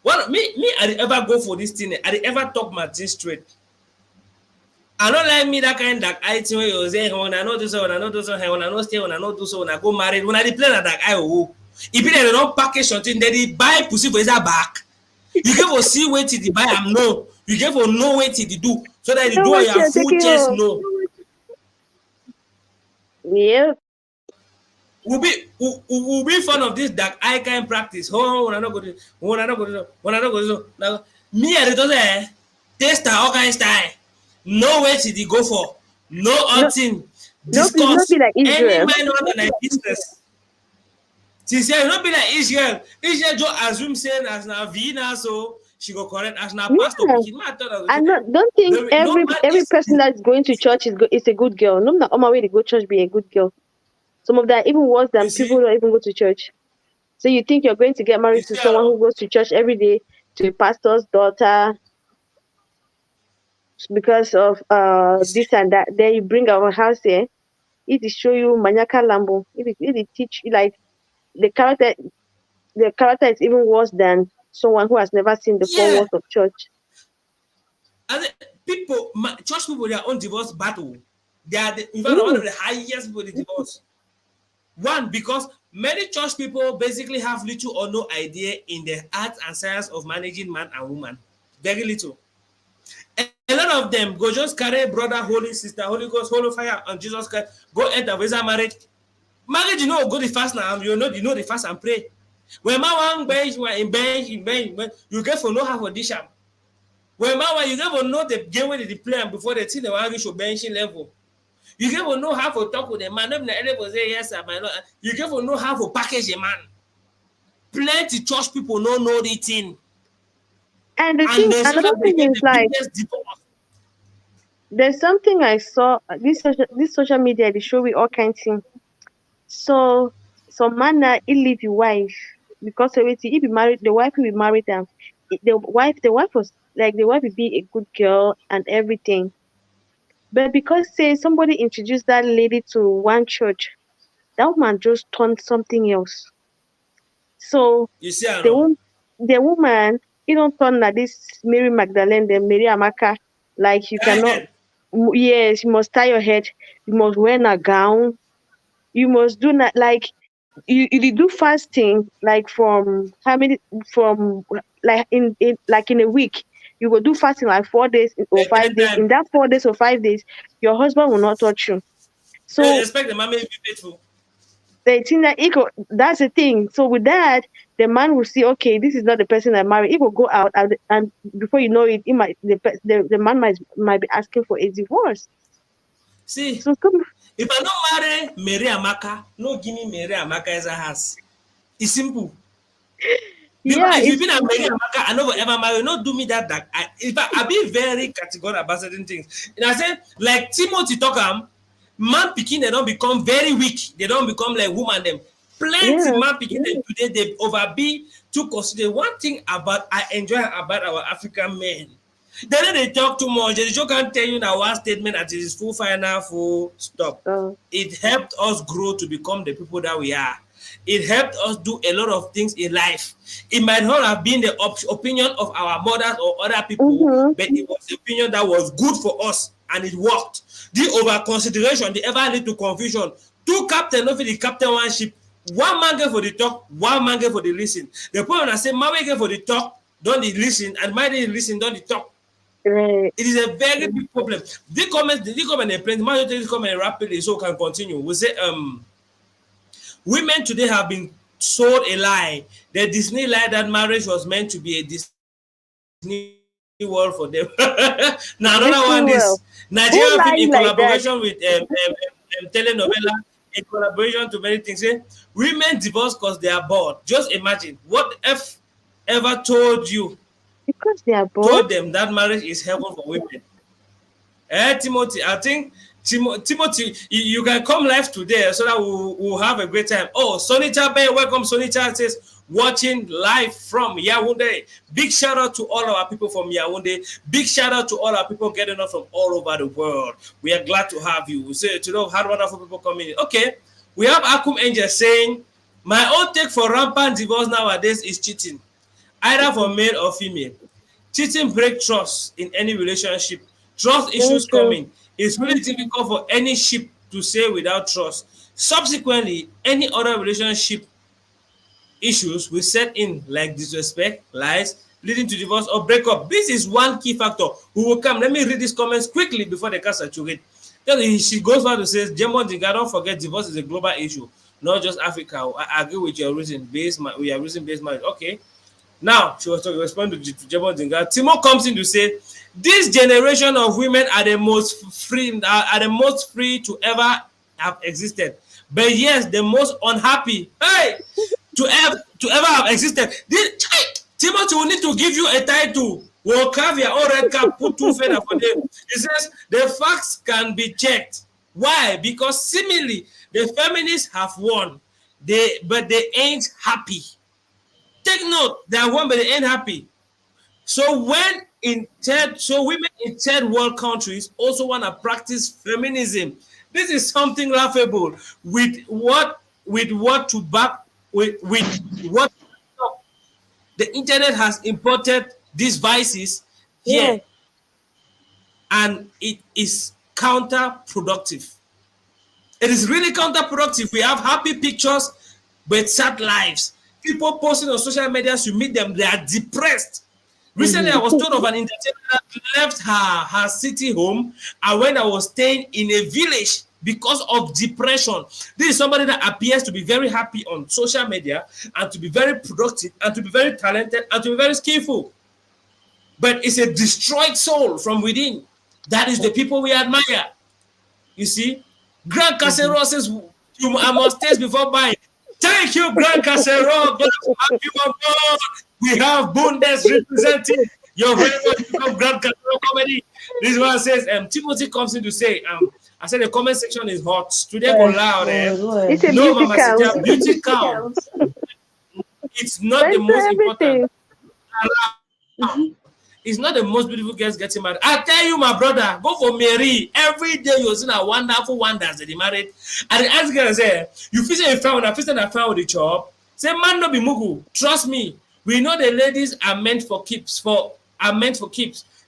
Well, me, I dey ever go for this thing. I dey ever talk my thing straight. I don't like me that kind that I thing where you say, when I know do so, when I know do so, when I know stay, when I know do so, when I go married, when I dey play like that I oh. If they don't package something, they dey buy pussy for his back. You get for see wait till the buy am no. You get for know wait till the do. So that the So do what your you're full taking chest home? no. Yeah. We'll be fun of this dark eye kind practice. Oh, when I not go to when I not go to when I not go to now me at the say taste all kind style. No way to the go for. No No, outing. no, Discuss be like any Israel. minor than a business. Since not be like Israel. Israel just assume saying as now Vina so she go correct as now pastor Yeah. picking. I thought I was And don't think no man every is person that's going to church is a good girl. No, not on my way to go church be a good girl. Some of that even worse you than people see who don't even go to church. So you think you're going to get you married to see someone who goes to church every day, to a pastor's daughter, because of you see this and that. Then you bring our house here. It will show you maniacal lambo. It will teach you like the character. The character is even worse than someone who has never seen the four yeah. walls of church. And people, church people, their own divorce battle. They are in fact one Mm, of the highest people in divorce. One, because many church people basically have little or no idea in the art and science of managing man and woman. Very little. A lot of them go just carry brother, holy sister, Holy Ghost, Holy Fire, and Jesus Christ. Go enter visa marriage. Marriage, go the fast now. You know the fast and pray. When man one bench, bench, you get for know how for dish am. When man you get for know the game where they play am before the thing they want reach your benching level. You get to know how to talk with a man. Not everybody say yes, I might not. You get to know how to package a man. Plenty church people don't know the thing, and the and thing, they another sometimes they thing get is the like biggest divorce. there's something I saw this social media they show me all kinds of things. So some man na he leave his wife because of it. He be married. The wife will be married them. The wife was like the wife will be a good girl and everything. But because say somebody introduced that lady to one church, that woman just turned something else. So You see, I the know. woman, the woman, he don't turn like this Mary Magdalene, the Mary Amaka. Like you cannot. Ahead. Yes, you must tie your head. You must wear a gown. You must do not like you do fasting like from how many from like in a week. You will do fasting like 4 days or 5 days. In Time. that 4 days or 5 days, your husband will not touch you. So Expect the man may be faithful. the thing that that's the thing. So with that, the man will see, okay, this is not the person I married. He will go out and before you know it, he might the man might be asking for a divorce. See, So some if I don't marry Mary Amaka, no give me Mary Amaka as a house. It's simple. Because yeah, if you it's been a Mary Amaka, I never ever marry. No do me that. In fact, I be very categorical about certain things. And I say, like Timothy Tokam, man picking they don't become very weak. They don't become like woman them. Plenty yeah. man picking them today they over be to consider one thing about I enjoy about our African men. They talk too much. They just can't tell you that one statement that is full final full stop. Uh, It helped us grow to become the people that we are. It helped us do a lot of things in life. It might not have been the opinion of our mothers or other people, mm-hmm. but it was the opinion that was good for us and it worked. The over consideration, the ever lead to confusion. Two captain, not the captain one ship. One man get for the talk, one man get for the listen. The point I say, man get for the talk, don't the listen, and man didn't listen, don't the talk. Right. It is a very big problem. The comment and plenty, man, this comment rapidly so can continue. We say women today have been sold a lie. The Disney lie that marriage was meant to be a Disney world for them. Now another Disney one well. is Who Nigerian film lies in like that? collaboration with telenovela, in collaboration to many things. Say women divorce because they are bored. Just imagine what if ever Because they are bored. told them that marriage is heaven for women. Timothy, I think Timothy, you can come live today so that we'll have a great time. Oh, Sonita Bay, welcome. Sonita says, watching live from Yaoundé. Big shout out to all our people from Yaoundé. Big shout out to all our people getting us from all over the world. We are glad to have you. We say to know how wonderful people coming in. Okay, we have Akum Angel saying, my own take for rampant divorce nowadays is cheating, either for male or female. Cheating breaks trust in any relationship. Trust issues coming. It's really difficult for any ship to sail without trust. Subsequently, any other relationship issues will set in, like disrespect, lies, leading to divorce or breakup. This is one key factor. We will come. Let me read these comments quickly before the cast actually. She goes further to say, Jemon Dinga, don't forget divorce is a global issue, not just Africa. I agree with your reason-based we are reason-based marriage. Okay. Now, she was talking, responding to Jemon Dinga. Timo comes in to say, this generation of women are the most free to ever have existed. But yes, the most unhappy. Hey! to ever have existed. Timothy will need to give you a title. We'll carve your own red cap, put two feathers for them. He says the facts can be checked. Why? Because seemingly the feminists have won. But they ain't happy. Take note, they have won, but they ain't happy. So women in third world countries also want to practice feminism. This is something laughable with what the internet has imported these vices here, and it is counterproductive. It is really counterproductive. We have happy pictures but sad lives. People posting on social media, you meet them, they are depressed. Recently, I was told of an entertainer that left her city home and when I was staying in a village because of depression. This is somebody that appears to be very happy on social media and to be very productive and to be very talented and to be very skillful. But it's a destroyed soul from within. That is the people we admire. You see? Grand Casero says, I must taste before buying. Thank you, Grand Casero. God happy on board. We have Bundes representing your very much Grand Casero comedy. This one says, Timothy comes in to say, I said the comment section is hot. Today go loud. It's a no, beauty Mama count. Sitia, beauty count. It's not the most important. It's not the most beautiful girls getting married. I tell you, my brother, go for Mary. Every day you're seeing a wonderful wonders that they married. And the ask girl say, you feel a friend, I feel a friend with the job. Say, man, no be mugu. Trust me. We know the ladies are meant for keeps.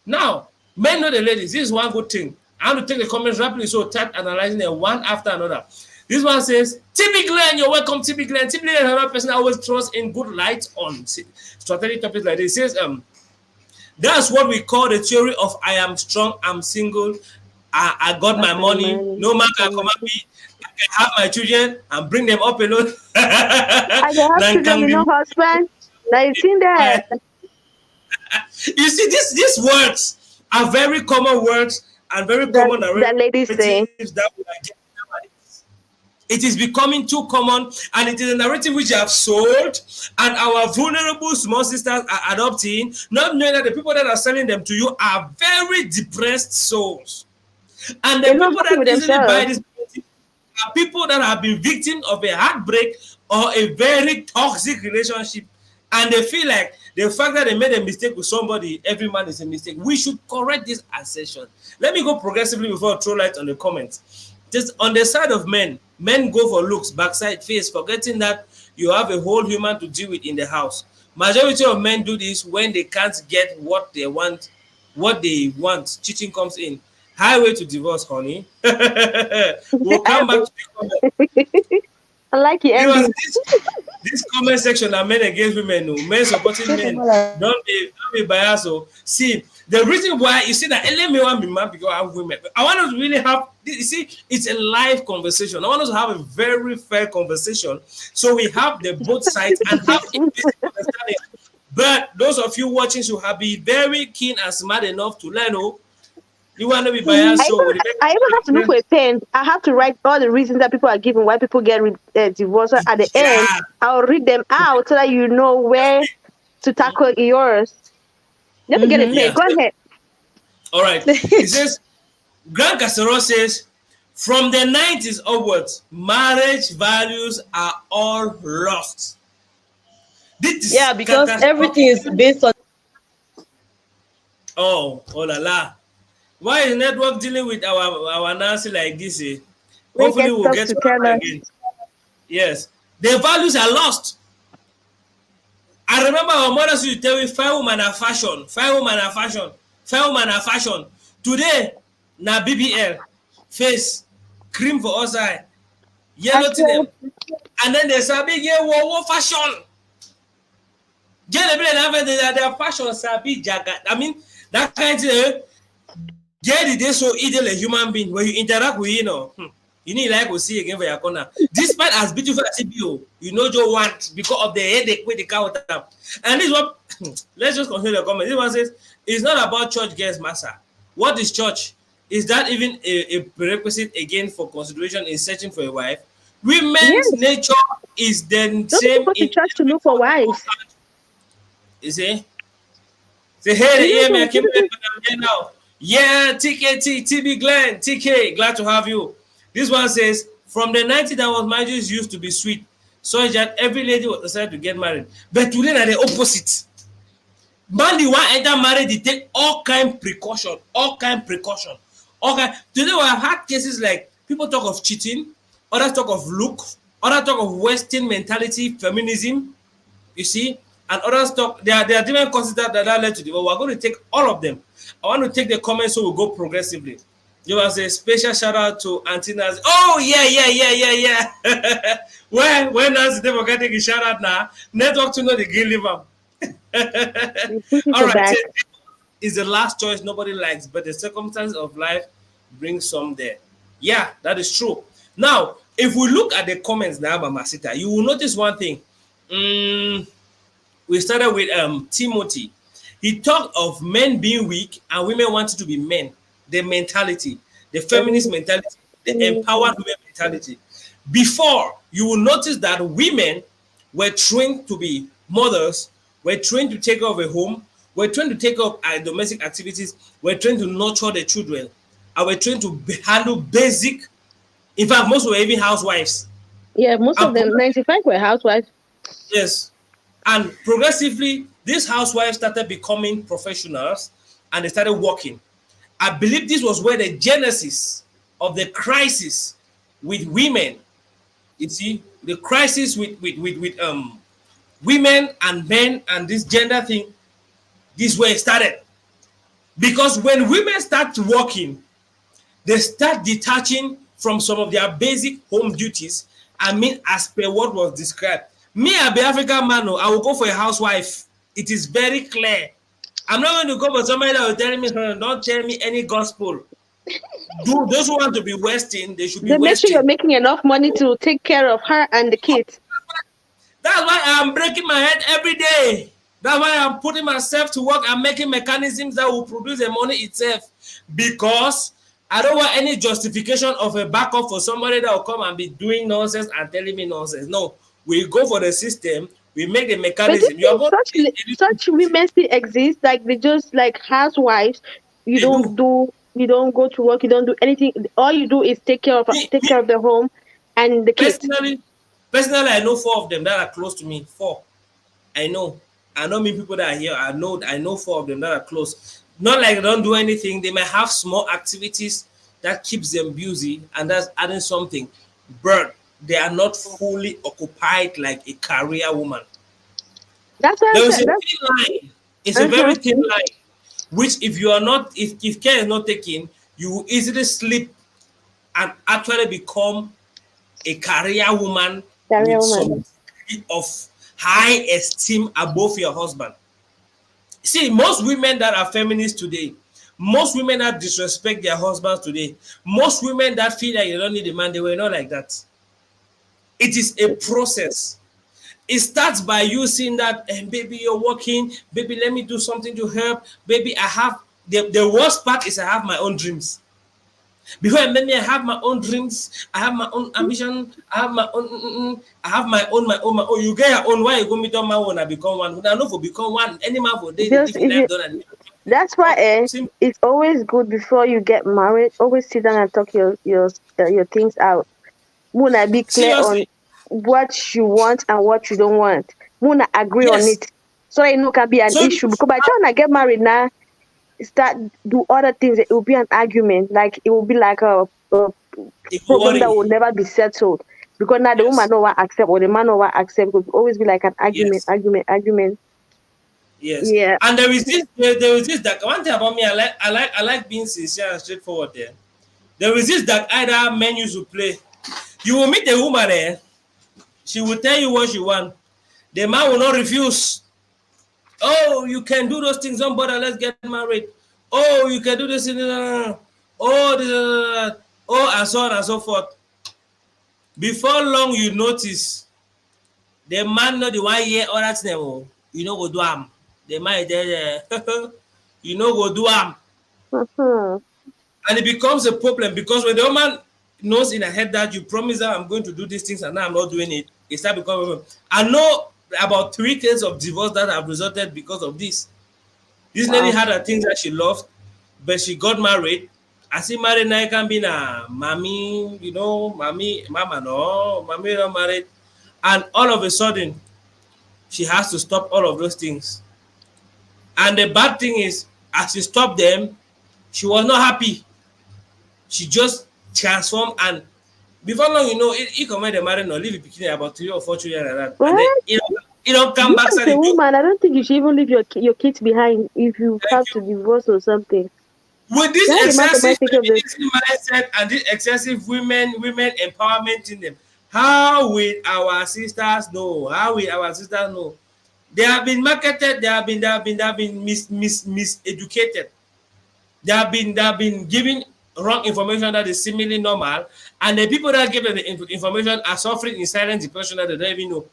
Now, men know the ladies. This is one good thing. I want to take the comments rapidly, so start analyzing them one after another. This one says, TB Glenn, you're welcome, TB Glenn. TB Glenn is another person I always trust in good light on strategic topics like this. It says, that's what we call the theory of I am strong, I'm single, I got my money, no man can come at me, I can have my children and bring them up alone. I can have children with no husband. Now you seen that. You see, these words are very common words and very common that ladies say. That we are getting nowadays. It is becoming too common, and it is a narrative which you have sold, and our vulnerable small sisters are adopting, not knowing that the people that are selling them to you are very depressed souls. And the people that easily buy this are people that have been victims of a heartbreak or a very toxic relationship, and they feel like the fact that they made a mistake with somebody, every man is a mistake. We should correct this assertion. Let me go progressively before I throw light on the comments. Just on the side of men go for looks, backside, face, forgetting that you have a whole human to deal with in the house. Majority of men do this when they can't get what they want. Cheating comes in. Highway to divorce, honey. We'll come back to the comment. I like it. This comment section are men against women. No. Men supporting men. Don't be biased. So, see, the reason why you see that LMA want me man because I have women. I want us to really have. You see, it's a live conversation. I want us to have a very fair conversation, so we have the both sides and have implicit understanding. But those of you watching should have be very keen and smart enough to learn. Oh, you want to be biased. I even have to look for a pen. I have to write all the reasons that people are giving why people get divorced. At the end, I'll read them out so that you know where to tackle yours. You have to get a pen. Go ahead. All right. It says, Grand Casero says, from the 90s onwards, marriage values are all lost. This is Yeah, because catastrophic. everything is based on. Oh, oh la la. Why is network dealing with our Nancy like this? Eh? They Hopefully get we'll stuff get to to tell her us. again. Yes. The values are lost. I remember our mothers used to tell me fine woman are fashion, fine woman are fashion, fine woman are fashion. Today, na BBL, face, cream for us eye, yellow to Actually, them. And then there's a big wo fashion. Their fashion sabi jaga. I mean, that kind of thing. Get they so ideal a human being when you interact with you need like we see again for your corner. Despite as beautiful as it be, you know you want because of the headache with the cow tap. And this is what let's just continue the comment. This one says it's not about church girls master. What is church? Is that even a prerequisite again for consideration in searching for a wife? Women's yes. nature is the Don't you same go to in church to every look for wives? you see? Say, hey, You yeah, me, I don't came back, but I'm here now. Yeah, TKT, TB Glenn, TK, glad to have you. This one says, from the 90s that was marriages used to be sweet, so that every lady was decided to get married. But today, are the opposite. Man, the one enter married, they take all kind precaution, all kind precaution. All kind. Today, we have had cases like people talk of cheating, others talk of look, others talk of Western mentality, feminism, you see, and others talk. There are different causes that led to the. But we're going to take all of them. I want to take the comments so we'll go progressively. There was a special shout out to Auntie Nancy. Oh yeah. when Nancy they were getting a shout out now, network to know the game liver. you put it All to right, back. is the last choice nobody likes, but the circumstances of life bring some there. Yeah, that is true. Now, if we look at the comments now, Masita, you will notice one thing. We started with Timothy. He talked of men being weak and women wanting to be men. The mentality, the feminist mentality, the empowered women mentality. Before, you will notice that women were trained to be mothers, were trained to take care of a home, were trained to take care of domestic activities, were trained to nurture the children, and were trained to handle basic. In fact, most were even housewives. Yeah, most of And them, 95 were housewives. yes. And progressively, these housewives started becoming professionals and they started working. I believe this was where the genesis of the crisis with women, you see, the crisis with women and men and this gender thing, this way it started. Because when women start working, they start detaching from some of their basic home duties. I mean, as per what was described. Me, I be African man, I will go for a housewife. It is very clear. I'm not going to go for somebody that will tell me, don't tell me any gospel. Do those who want to be Western, they should be They make sure you're Western. making enough money to take care of her and the kids. That's why I'm breaking my head every day. That's why I'm putting myself to work and making mechanisms that will produce the money itself. Because I don't want any justification of a backup for somebody that will come and be doing nonsense and telling me nonsense. No, we go for the system. We make the But mechanism. You are you going think such women still exist? Like they just like housewives. You they don't do. do. You don't go to work. You don't do anything. All you do is take care of the home and the kids. Personally, I know 4 of them that are close to me. 4. I know. I know me people that are here. I know 4 of them that are close. Not like they don't do anything. They might have small activities that keeps them busy and that's adding something. But they are not fully occupied like a career woman. That's why I There is said a that's. thin line. It's a very thin line, which if you are not, if care is not taken, you will easily slip and actually become a career woman Career with woman. some degree of high esteem above your husband. See, most women that are feminists today, most women that disrespect their husbands today, most women that feel like they don't need a man, they were not like that. It is a process. It starts by you seeing that, baby, you're working, baby, let me do something to help, baby, I have, the worst part is I have my own dreams. Before I met me, I have my own dreams. I have my own ambition. I have my own. I have my own. You get your own. Why you go meet on my own? I become one. I know for become one. Any man for day they Just live in if life you. done and That's why simple. it's always good before you get married. Always sit down and talk your things out. Muna, be clear on Seriously, what you want and what you don't want. Muna agree on Yes. it. So it no can be an So issue. Because by the time I get married now, start do other things, it will be an argument. Like it will be like a it will problem that worry. will never be settled. Because now the woman Yes. no one accept or the man no one accept. It will always be like an argument, Yes. argument. Yes. Yeah. And there is this that one thing about me, I like being sincere and straightforward there. There is this that either men used to play. You will meet a woman there, she will tell you what she want. The man will not refuse. Oh, you can do those things, don't bother, let's get married. Oh, you can do this, oh, this, oh, and so on and so forth. Before long, you notice the man not the one year or that's them. You know go do am. The man is there, you know go do am. Mhm. And it becomes a problem because when the woman knows in her head that you promise her I'm going to do these things and now I'm not doing it, it starts becoming a problem. I know about 3 cases of divorce that have resulted because of this. This lady Wow. had her things that she loved, but she got married. I see married now can be na mommy, mommy, mama no, mommy not married. And all of a sudden, she has to stop all of those things. And the bad thing is, as she stopped them, she was not happy. She just transformed and before long, he come when they marry or leave it about 3 or 4 children like that. And then What? you don't come You back as a starting to woman, I don't think you should even leave your kids behind if you thank have you. to divorce or something. With this That's the excessive mathematics of this. feminism mindset and this excessive women empowerment in them, how will our sisters know? How will our sisters know? They have been marketed, they have been miseducated. They have been given wrong information that is seemingly normal, and the people that give them the information are suffering in silent depression that they don't even know.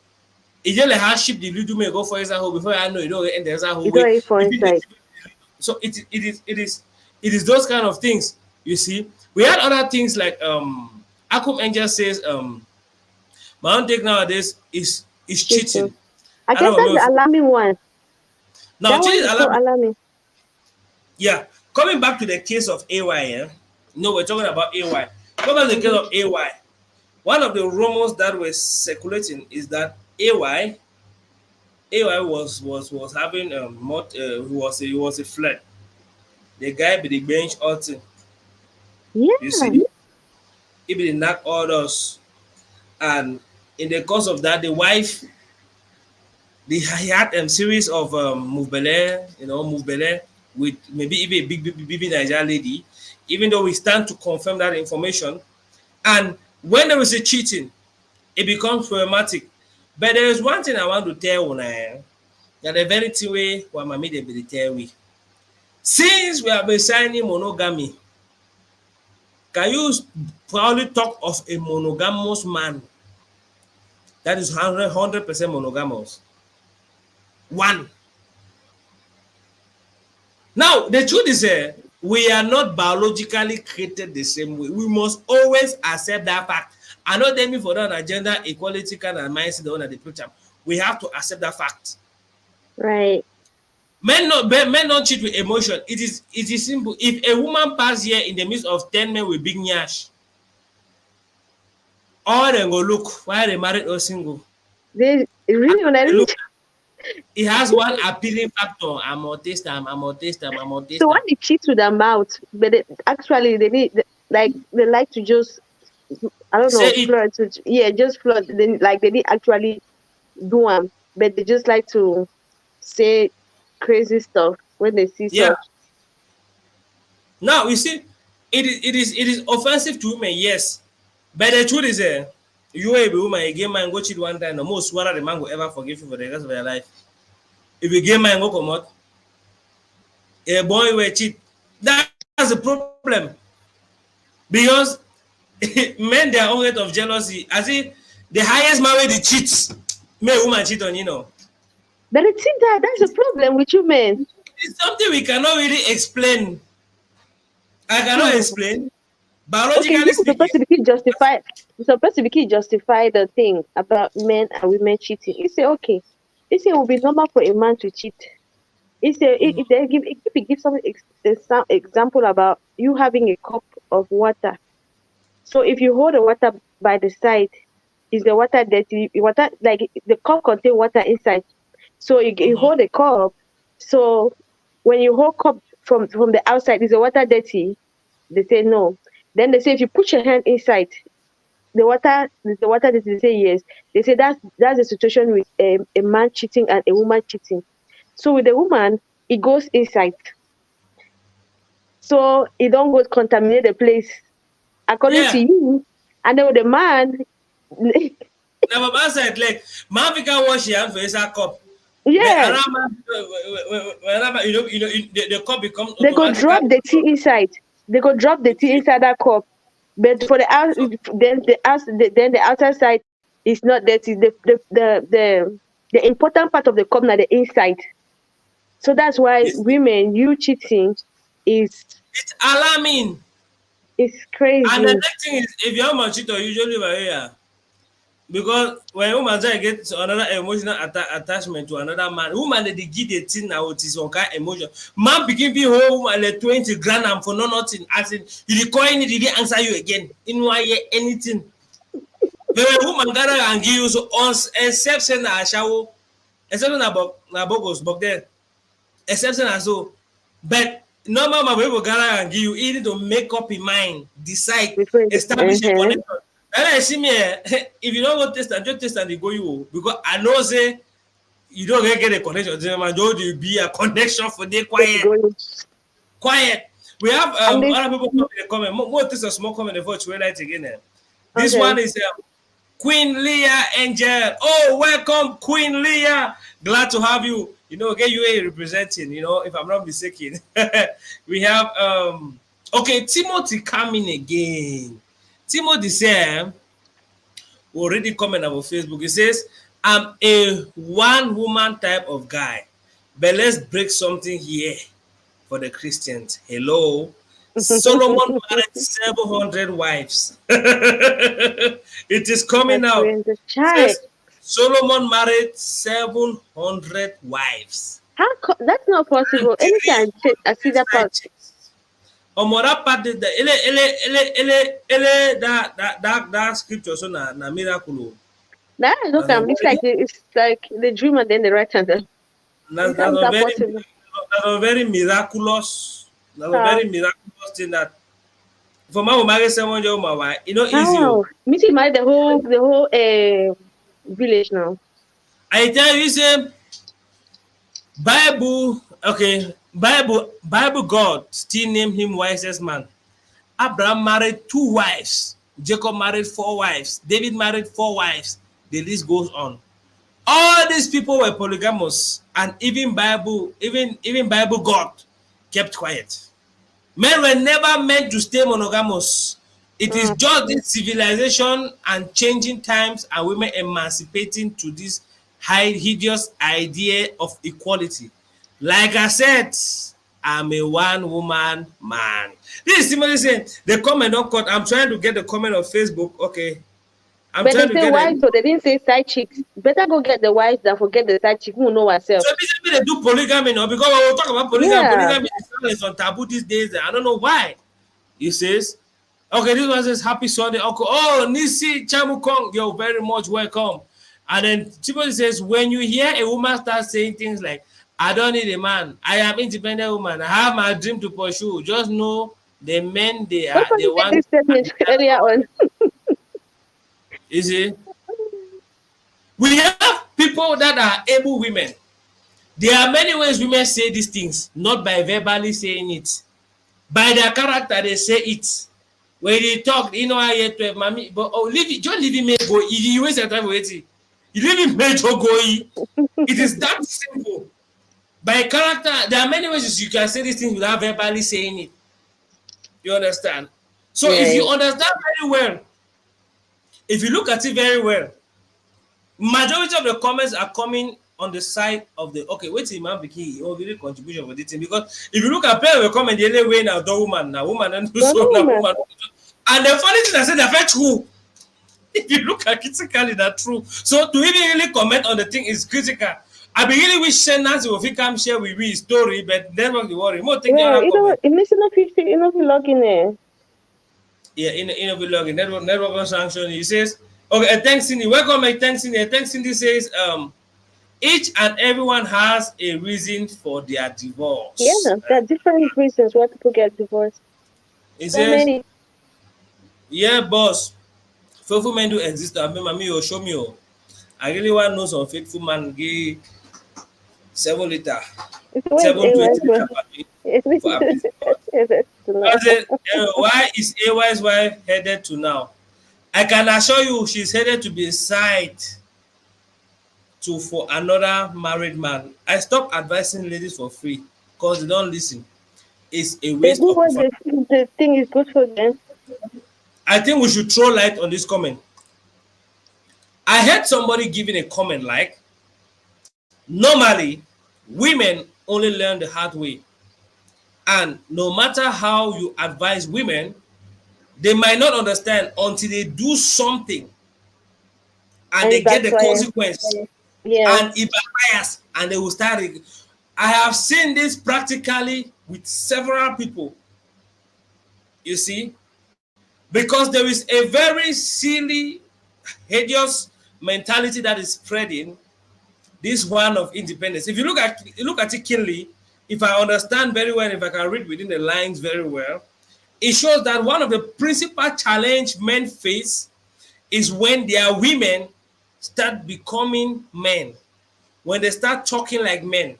It's just like how sheep the little may go for inside hole before I know you don't end the inside hole You way. don't for If it inside. is so it is those kind of things. You see, we had other things like Akum Angel says my own take nowadays is Cheating. cheating. I I guess don't that's know the if alarming one. now That cheating one is is so alarming. alarming. Yeah, coming back to the case of AY, no, we're talking about AY. Coming back to the case Mm-hmm. of AY, one of the rumors that were circulating is that AY was having he was a flirt. The guy be the bench outing. You Yeah. see, he be the knock orders, and in the course of that, the wife he had a series of move belle with maybe even a big Nigerian lady. Even though we stand to confirm that information, and when there is a cheating, it becomes problematic. But there is one thing I want to tell una that the very thing wey wa mami dey be tell we. Since we have been signing monogamy, can you proudly talk of a monogamous man that is 100% monogamous? One. Now, the truth is, we are not biologically created the same way. We must always accept that fact. I know them for that gender equality kind of mindset, the one that they preach. We have to accept that fact. Right. Men not cheat with emotion. It is simple. If a woman pass here in the midst of 10 men with big nyash, all them go look why they married or single. They really on They that. look, it has one appealing factor. I'm gonna taste them. I'm gonna taste them. I'm gonna taste So when them. they cheat with their mouth, but actually they need like they like to just I don't Say know it. flirt. Yeah, just flirt. Then like they didn't actually do them, but they just like to say crazy stuff when they see Yeah. such. Now you see, it is offensive to women, yes. But the truth is, you will be woman, a gay man go cheat one time, the most what the man will ever forgive you for the rest of your life. If a gay man go come out, a boy will cheat. That's the problem. Because men their own rate of jealousy. As if the highest man wey dey cheat, make woman cheat on But it seems that that's a problem with you men. It's something we cannot really explain. I cannot Hmm. explain. Okay, Biologically this is speaking, supposed to be justify. It's supposed to be justify the thing about men and women cheating. You say okay. You say it will be normal for a man to cheat. You say if they give if you give some example about you having a cup of water. So if you hold the water by the side is the water dirty? Water, like the cup contain water inside. So you hold the cup. So when you hold cup from the outside, is the water dirty? They say no. Then they say if you put your hand inside the water dirty. They say yes. They say that's the situation with a man cheating and a woman cheating. So with the woman, it goes inside. So it don't go contaminate the place according to Yeah. you. And then with the man, Now, my side, like, man, we can wash your hand for inside cup. But yeah, around the cup becomes they go drop the tea automatically. inside. They go drop the tea inside that cup. But for the out, then the outer side is not dirty. The important part of the cup, now the inside. So that's why It's, women, you cheating is it's alarming. And the crazy. next thing is, if you're a cheater, usually by here. Because when woman try get another emotional attachment to another man, woman they give the thing now it is some kind emotion. Man begin be whole woman like 20 grand and for no nothing. As in you dey call it, did he answer you again? In why anything. But when woman gather and give you so on except say na ashawo, except na bogos, but then except say na so. But normal man will gather and give you, you need to make up your mind, decide, Before establish a connection. And I see me, if you don't go test and just test and they go you, because I know say you don't get a connection. There be a connection for the quiet. We have other people come in the comment. More test a small comment before you light again. This one is Queen Leah Angel. Oh, welcome, Queen Leah. Glad to have you. You know, get UA representing. You know, if I'm not mistaken, we have okay, Timothy coming again. Timothy said, already comment about Facebook. He says, I'm a one woman type of guy, but let's break something here for the Christians. Hello. Solomon married 700 wives. It is coming out. It says, Solomon married 700 wives. That's not possible. Anytime I see that part. That part that scripture so na miracle. That is okay. It's like the dream and then the right hand. That's a very miraculous. That's a very miraculous thing that for my marry someone you know easy. Meeting marry the whole village now. I tell you say Bible God still name him wisest man. Abraham married 2 wives. Jacob married 4 wives. David married 4 wives. The list goes on. All these people were polygamous, and even Bible God kept quiet. Men were never meant to stay monogamous. It is just this civilization and changing times and women emancipating to this hideous idea of equality. Like I said, I'm a one woman man. This is Timothy saying the comment don't cut. I'm trying to get the comment on Facebook. Okay. But they say wives, so they didn't say side chicks. Better go get the wives than forget the side chick. Who know ourselves. So basically they do polygamy now because when we talk about polygamy, polygamy is on taboo these days. I don't know why. He says, okay, this one says happy Sunday, Uncle. Oh, Nisi Chamukong, you're very much welcome. And then Timothy says, when you hear a woman start saying things like, I don't need a man, I am independent woman, I have my dream to pursue, just know the men they are the ones earlier on. You see, we have people that are able women. There are many ways women say these things, not by verbally saying it. By their character, they say it. When they talk, you know, I hear 12, mommy, but leave it, just leave it, make go. You waste your time waiting. You leave it, make go. It is that simple. By character, there are many ways you can say these things without verbally saying it. You understand? So if you understand very well, if you look at it very well, majority of the comments are coming on the side of the wait till man became really contribution for this thing, because if you look at people will comment the only way now the woman and do so now woman. And the funny thing I said they're very true. If you look at critically, that's true. So to even really comment on the thing is critical. I be really wish Nancy will come share with me story, but never be worry. More thing it makes enough 50, enough log in there. Yeah, in a vlog, network sanction. He says Okay, thanks Cindy. Welcome, thanks Cindy. Thanks Cindy says each and everyone has a reason for their Yeah, divorce. there are different reasons why people get divorced. It So says, many. yeah, boss, faithful men do exist. I mean, mommy, you show me. Oh. I really want to know some faithful man. Give 7 liter, It's always 7 to 8 liter per day for it's abusing God. to know. I said, why is AY's wife headed to now? I can assure you she's headed to be side to for another married man. I stop advising ladies for free because they don't listen. It's a They waste do of what effort. the thing is good for them. I think we should throw light on this comment. I heard somebody giving a comment like, normally, women only learn the hard way. And no matter how you advise women, they might not understand until they do something and And they it get the backfires. consequence Yeah. and it backfires and they will start. I have seen this practically with several people, you see, because there is a very silly, hideous mentality that is spreading. This one of independence. If you look at it keenly, if I understand very well, if I can read within the lines very well, it shows that one of the principal challenge men face is when their women start becoming men, when they start talking like men,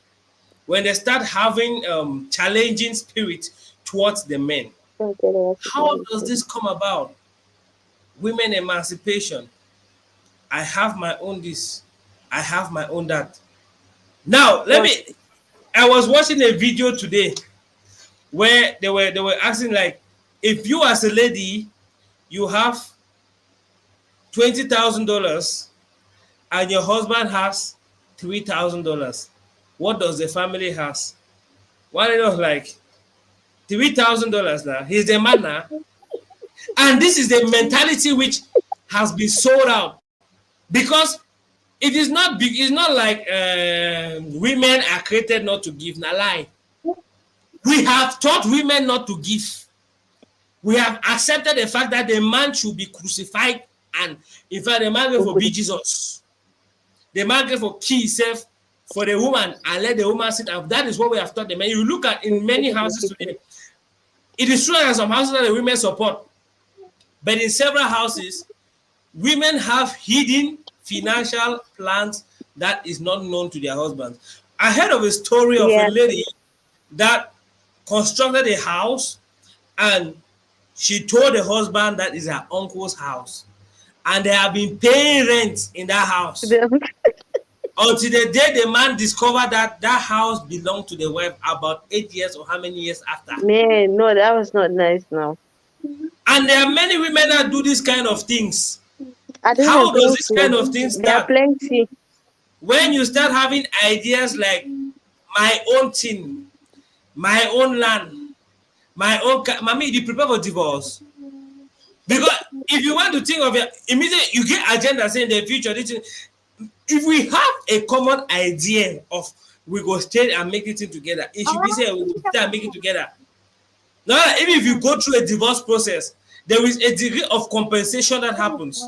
when they start having challenging spirit towards the men. Okay, How does this come about? Women emancipation. I have my own this. I have my own that. Now, let what? me. I was watching a video today where they were asking like, if you as a lady, you have $20,000 and your husband has $3,000, what does the family has? One of like $3,000 now. He's the man now, and this is the mentality which has been sold out because it is not big. It's not like women are created not to give. Na lie. We have taught women not to give. We have accepted the fact that the man should be crucified, and in fact, the man go for be Jesus. The man go for kill himself for the woman and let the woman sit up. That is what we have taught the men. You look at in many houses today. It is true that some houses that the women support, but in several houses, women have hidden financial plans that is not known to their husbands. I heard of a story of Yeah. a lady that constructed a house and she told the husband that is her uncle's house and they have been paying rent in that house until the day the man discovered that that house belonged to the wife about 8 years or how many years after. Man, no, that was not nice now. And there are many women that do these kind of things. I don't How have does this kind of plenty. thing There are start? plenty. When you start having ideas like my own thing, my own land, my own mommy, you prepare for divorce. Because if you want to think of it, immediately you get agenda saying the future. If we have a common idea of we go stay and make it together, it should be said we go stay and make it together. Now, even if you go through a divorce process, there is a degree of compensation that happens.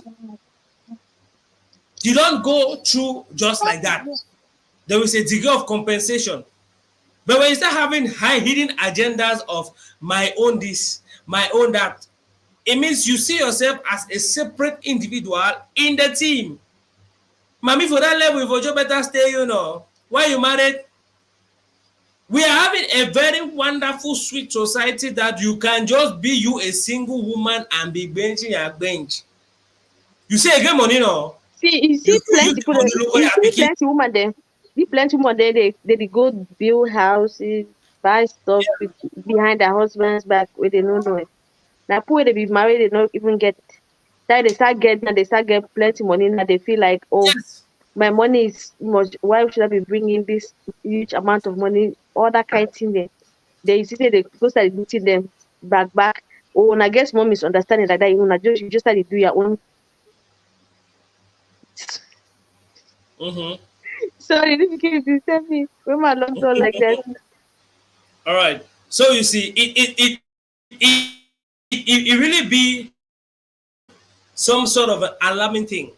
You don't go through just like that. There is a degree of compensation. But when you start having high hidden agendas of my own this, my own that, it means you see yourself as a separate individual in the team. Mommy, for that level, if you better stay, you know. Why you married? We are having a very wonderful, sweet society that you can just be you a single woman and be benching your bench. You say again money, no? See, you see plenty people. You see plenty women there. See plenty women there. They go build houses, buy stuff behind their husbands' back where they don't know it. Now, people they be married, they don't even get. That they start getting plenty money. Now they feel like, oh, Yes. my money is much. Why should I be bringing this huge amount of money? All that kind of thing. They see they go start beating them back. Oh, and I guess mom is understanding like that. You just start to do your own. Mm-hmm. Sorry, this became disturbing. When my love done like that. All right. So you see, it really be some sort of an alarming thing.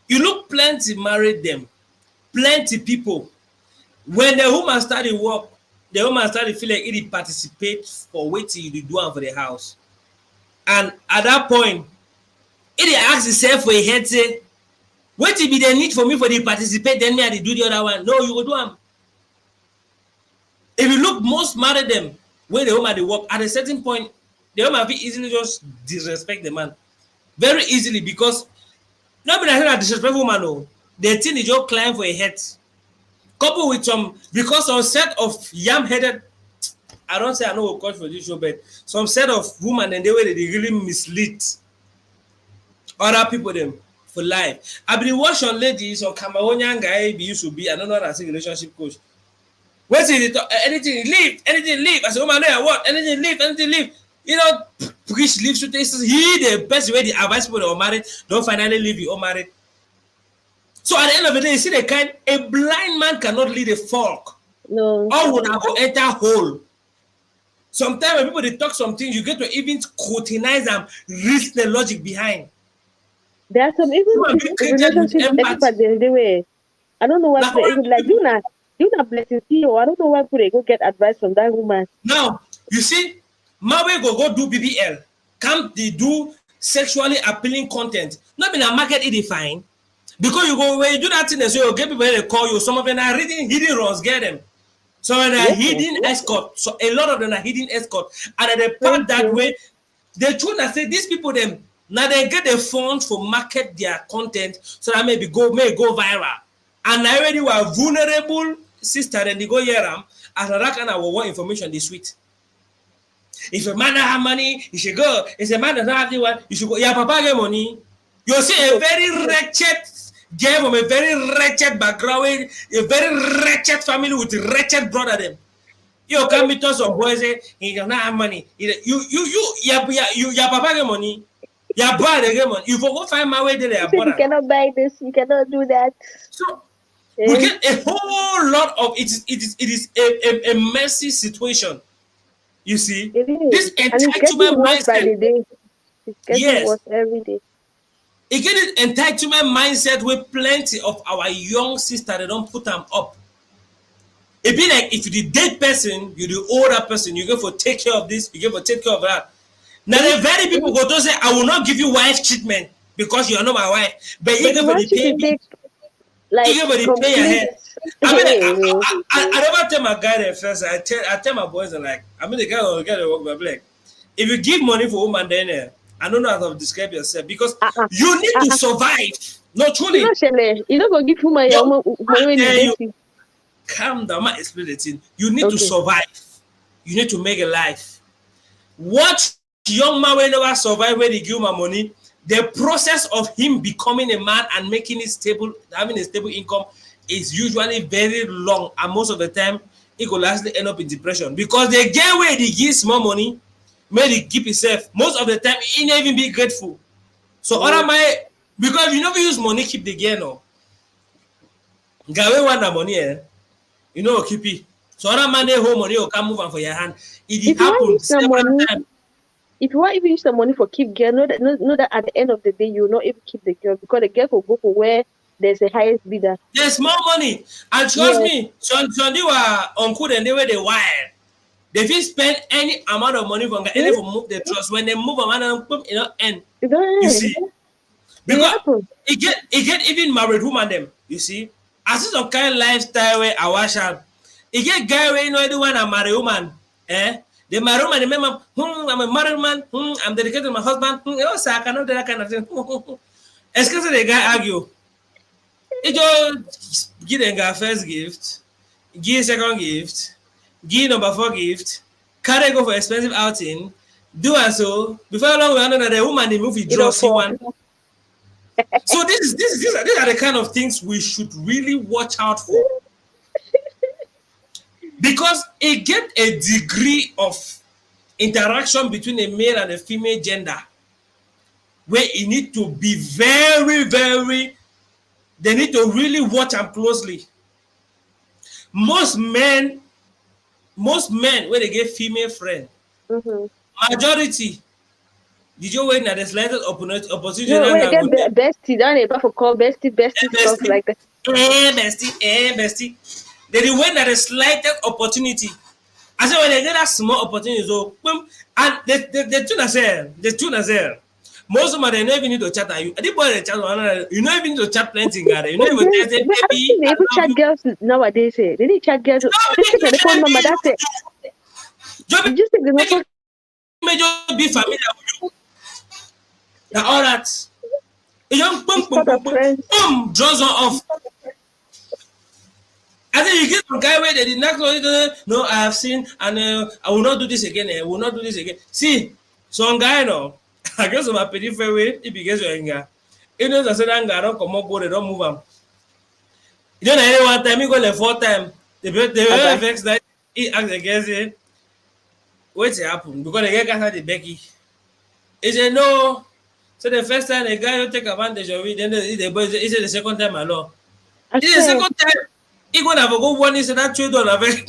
You look plenty married them, plenty people. When the woman started work, the woman started feel like it participate for waiting you do for the house. And at that point, it asks itself for a head say, what will be the need for me for the participate, then me I do the other one. No, you will do them. If you look, most married them when the woman they work, at a certain point, the woman will easily just disrespect the man. Very easily, because nobody has a disrespectful woman, no. The thing is just climb for a head. Coupled with some, because some set of yam-headed, I don't say I know what coach for this show, but some set of women and they way they really mislead other people them for life. I've been watching ladies or Cameroonian guy be used to be, I don't know as a relationship coach. Where say anything leave, I say, oh my God, what? Anything leave. You know, preach leave to taste. He the best way the advice people that are married, don't finally leave you all married. So at the end of the day, you see the kind, a blind man cannot lead a folk. No. All would have to enter whole. Sometimes when people they talk something, you get to even scrutinize them, read the logic behind. There are some even relationships everybody the way. I don't know why they even like you not blessing CEO. I don't know why they go get advice from that woman. Now, you see, Mawe go do BBL. Come they do sexually appealing content. Not in a market it fine. Because you go when you do that thing, so you get people they call you. Some of them are reading hidden runs, get them. So when they're hidden escort, so a lot of them are hidden escort, and at the part that way, the truth I say these people them now they get the funds for market their content so that may go viral. And I already were vulnerable sister and they go here as a rack and I will want information this sweet. If a man have money, you should go. If a man doesn't have the one, you should go. Yeah, papa get money. You see a very wretched girl from a very wretched background, a very wretched family with a wretched brother them. You can meet us some boys say he does not have money. Your papa get money. Your brother get money. You go find my way there. You cannot buy this. You cannot do that. So we get a whole lot of it is a messy situation. You see, this entitlement mindset. It's getting worse every day. It get an entitlement mindset with plenty of our young sisters they don't put them up. It be like if you the dead person, you the older person, you go for take care of this, you go for take care of that. Now the very people go to say, I will not give you wife treatment because you are not my wife, but you go for the pay me. Like you go for the pay your head. I mean, I never tell my guy there first. I tell my boys like, I mean the guy will get to work my black. If you give money for woman, then I don't know how to describe yourself because you need to survive. No, truly. You don't go give money. Calm down, my explain the thing. You need to survive. You need to make a life. What young man will never survive when he give my money? The process of him becoming a man and making it stable, having a stable income is usually very long, and most of the time it will lastly end up in depression because the guy where he gives more money, may he keep himself. Most of the time he never even be grateful. So other my because you never use money keep the gear no. Guy want the money, you know keep it. So other man they hold money or can move on for your hand. It happens several times. If you want even use the money for keep girl, know that at the end of the day you will not even keep the girl because the girl will go for where there's a highest bidder. There's more money. And trust me, some they were uncle and they were the wire. They will spend any amount of money from any for move the trust. When they move around, you know, and you see. Because it get even married woman them, you see. As some kind of lifestyle where I wash out. It get guy where you know the one a married woman. The married woman, remember, I'm a married man, I'm dedicated to my husband, also I cannot do that kind of thing. Excuse the guy argue. It just give them guy first gift, give second gift, give number 4 gift, carry go for expensive outing, do and so. Before long we know that the woman in the movie draws one. So these are the kind of things we should really watch out for. Because it get a degree of interaction between a male and a female gender where it need to be very, very, they need to really watch them closely. Most men when they get female friend, majority, Did you wait at the slightest opportunity? No, when I get Go there? bestie, don't ever for call bestie stuff Bestie, like that. bestie. They did wait at the slightest opportunity. I said when they get that small opportunity, so boom, and the tune as there. Most of them they don't even need to chat at you. The boy they chat you don't even need to chat plenty, guy. You know even Yes, say, but I don't baby, think they I even love chat you. girls nowadays. They need chat girls. No, Just take the phone number. That's it. You just take the make number. may just be familiar with you. Now all that. A young boom, It's boom, part boom, of boom, friends. boom, draws her off. I think you get some guy where they did not no, I have seen and I will not do this again. I will not do this again. See, some guy no, I guess my periphery way, if you get your anger. You know, the certain guy don't come up board, they don't move him. You don't know any one time, you go the fourth time. The very Bye-bye. vex that he asked against it. What's happen? Because they get cast the Becky. He said no. So the first time the guy don't take advantage of it, then the boy he said the second time alone. I This is the swear. second time. He gonna have a good one. He said that trade on a very.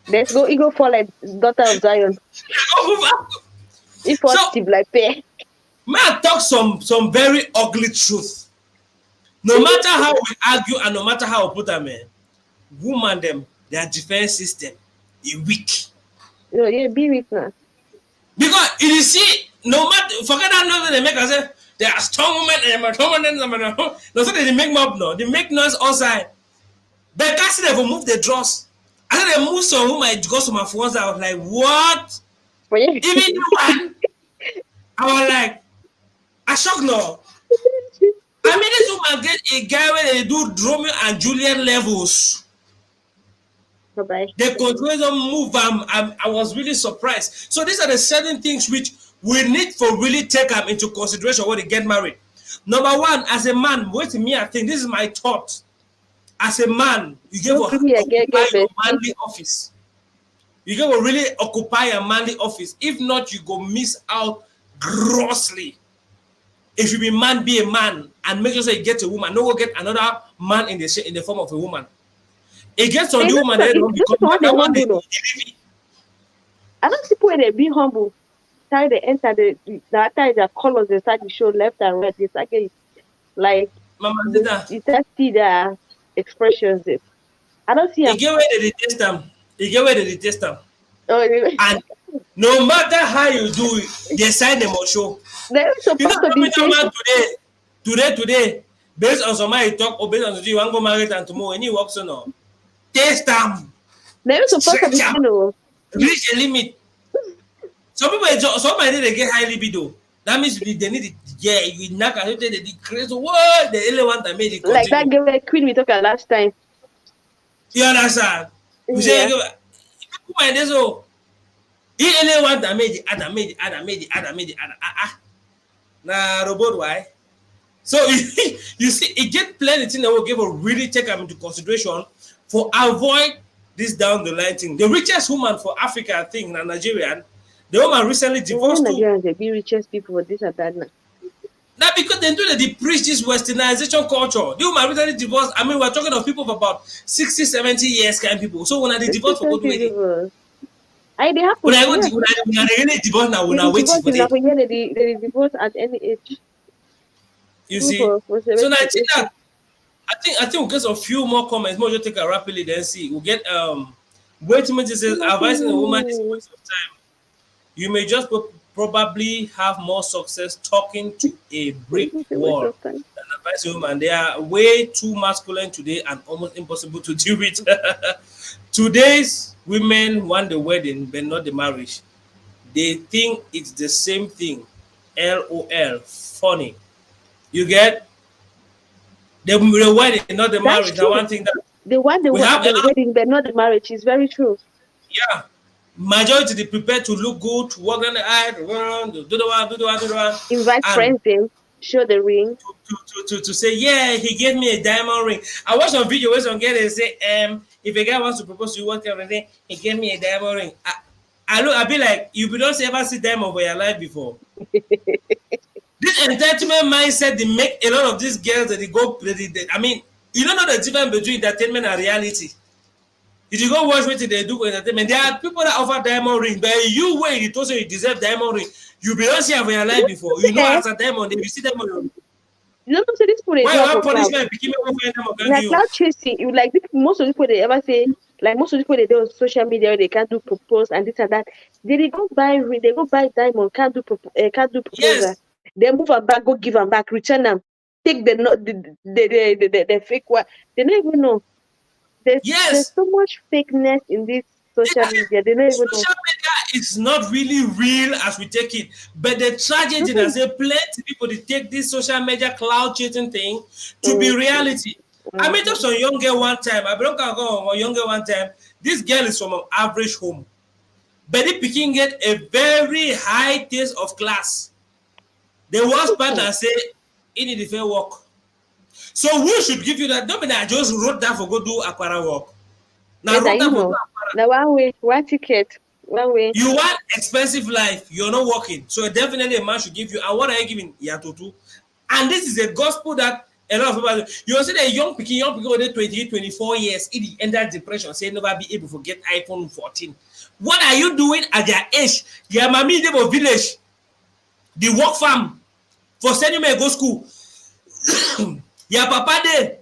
Let's go. He go for like daughter of Zion. He for So Steve like pear. may I talk some very ugly truth. No matter how we argue and no matter how we put them, woman them their defense system is weak. You know, yeah, be weak now. Because you see, no matter forget that noise they make us say they are strong women and I'm a strong woman. No, so they make mob no, they make noise outside. But can't see they will move the draws. I said they move some woman go to my phones. I was like, what? But yeah. Even you one? I was like, I shocked no. I mean, this woman get a guy where they do Romeo and Juliet levels. Bye-bye. The controls don't move. I was really surprised. So these are the certain things which we need for really take them into consideration when they get married. Number one, as a man, wait to me, I think this is my thought. As a man, you get Don't give me a get occupy your bestie. manly office. You get to really occupy a manly office. If not, you go miss out grossly. If you be man, be a man and make sure you get a woman. No go get another man in the form of a woman. It gets on Hey, the those woman, people, they don't those become people man. they That one humble they though. I don't see people when they be humble. Time they enter the time their colors they start to show left and right. They start getting like Mama you Zita, start see their expressions. I don't see you them. get where they detest them. You get where they detest them. Oh, And no matter how you do it, they sign them on show. they're You know, supposed to be every man patient. today, based on somebody talk or based on you want to go marry and tomorrow when you walk so now, taste them, They're supposed to stretch be, them, you know, reach a limit. Somebody they get high libido. That means they need it. Yeah, you knock and they decrease. What the only one that made it like that continue. girl queen we talked about last time. You understand? You say, Yeah. people mind this oh. He only one that made it, Nah, robot why? So you see, it get plenty things that will give a really take them into consideration for avoid this down the line thing. The richest woman for Africa, I think, na Nigerian, the woman recently divorced too. Nigerians they be richest people for this and that now. Now because they do they preach this westernization culture. The woman recently divorced. I mean, we're talking of people of about 60, 70 years kind of people. So when they divorce for good way, I they happen. when I Yeah. really divorce now, when I They wait divorce for in it. Africa, they divorce at any age. You People see, for so 70, now I think 80. that I think we'll get a few more comments. More just take a rapidly then see. We'll get wait a minute. It says advising a woman is a waste of time. You may just probably have more success talking to a brick It's a waste wall of time. than advising a woman. They are way too masculine today and almost impossible to deal with. Today's women want the wedding but not the marriage. They think it's the same thing. LOL. Funny. You get the wedding, not the That's marriage. Now true. one thing that They want we have the wedding, but not the marriage. It's very true. yeah. Majority they prepare to look good, to walk down the aisle, run, do the one, Invite and friends in, show the ring. to say, yeah, he gave me a diamond ring. I watched some video where some girl they say, if a guy wants to propose to you, what kind of thing? He gave me a diamond ring. I be like, you don't ever see diamond for your life before. This entitlement mindset, they make a lot of these girls that they go, I mean, you don't know the difference between entertainment and reality. If you go watch what they do for entertainment, there are people that offer diamond ring, but you wait, you told you deserve diamond ring. You be not see in your life before. You know as a diamond, if you see them on You know, so this people they why do you it want for cloud. punishment? Pick me up for them Like you. cloud chasing, you like most of the people they ever say, like most of the people they do on social media, they can't do propose and this and that. They go buy ring, they go buy diamond, can't do proposal. Yes, They move them back, go give them back, return them, take the fake one. They don't even know. There's yes. so much fakeness in this social media. They don't even know. Social media is not really real as we take it, but the tragedy Mhm. is that plenty people they take this social media cloud chasing thing to be Mhm. reality. I met up Mhm. some young girl one time. I broke out on young girl one time. This girl is from an average home, but the picking get a very high taste of class. The worst part I say, it need to fair work. So who should give you that? Don't be that I just wrote that for go do aquara work. Now I And wrote you that for do know, aquara. the one way, one ticket, one way. You want expensive life, you're not working. So definitely a man should give you. And what are you giving? Yatotu. And this is a gospel that a lot of people you see the young people over 28, 24 years, it enter depression, say never be able to get iPhone 14. What are you doing at their age? Your mommy live a village, the work farm for sending me go school. Your papa there,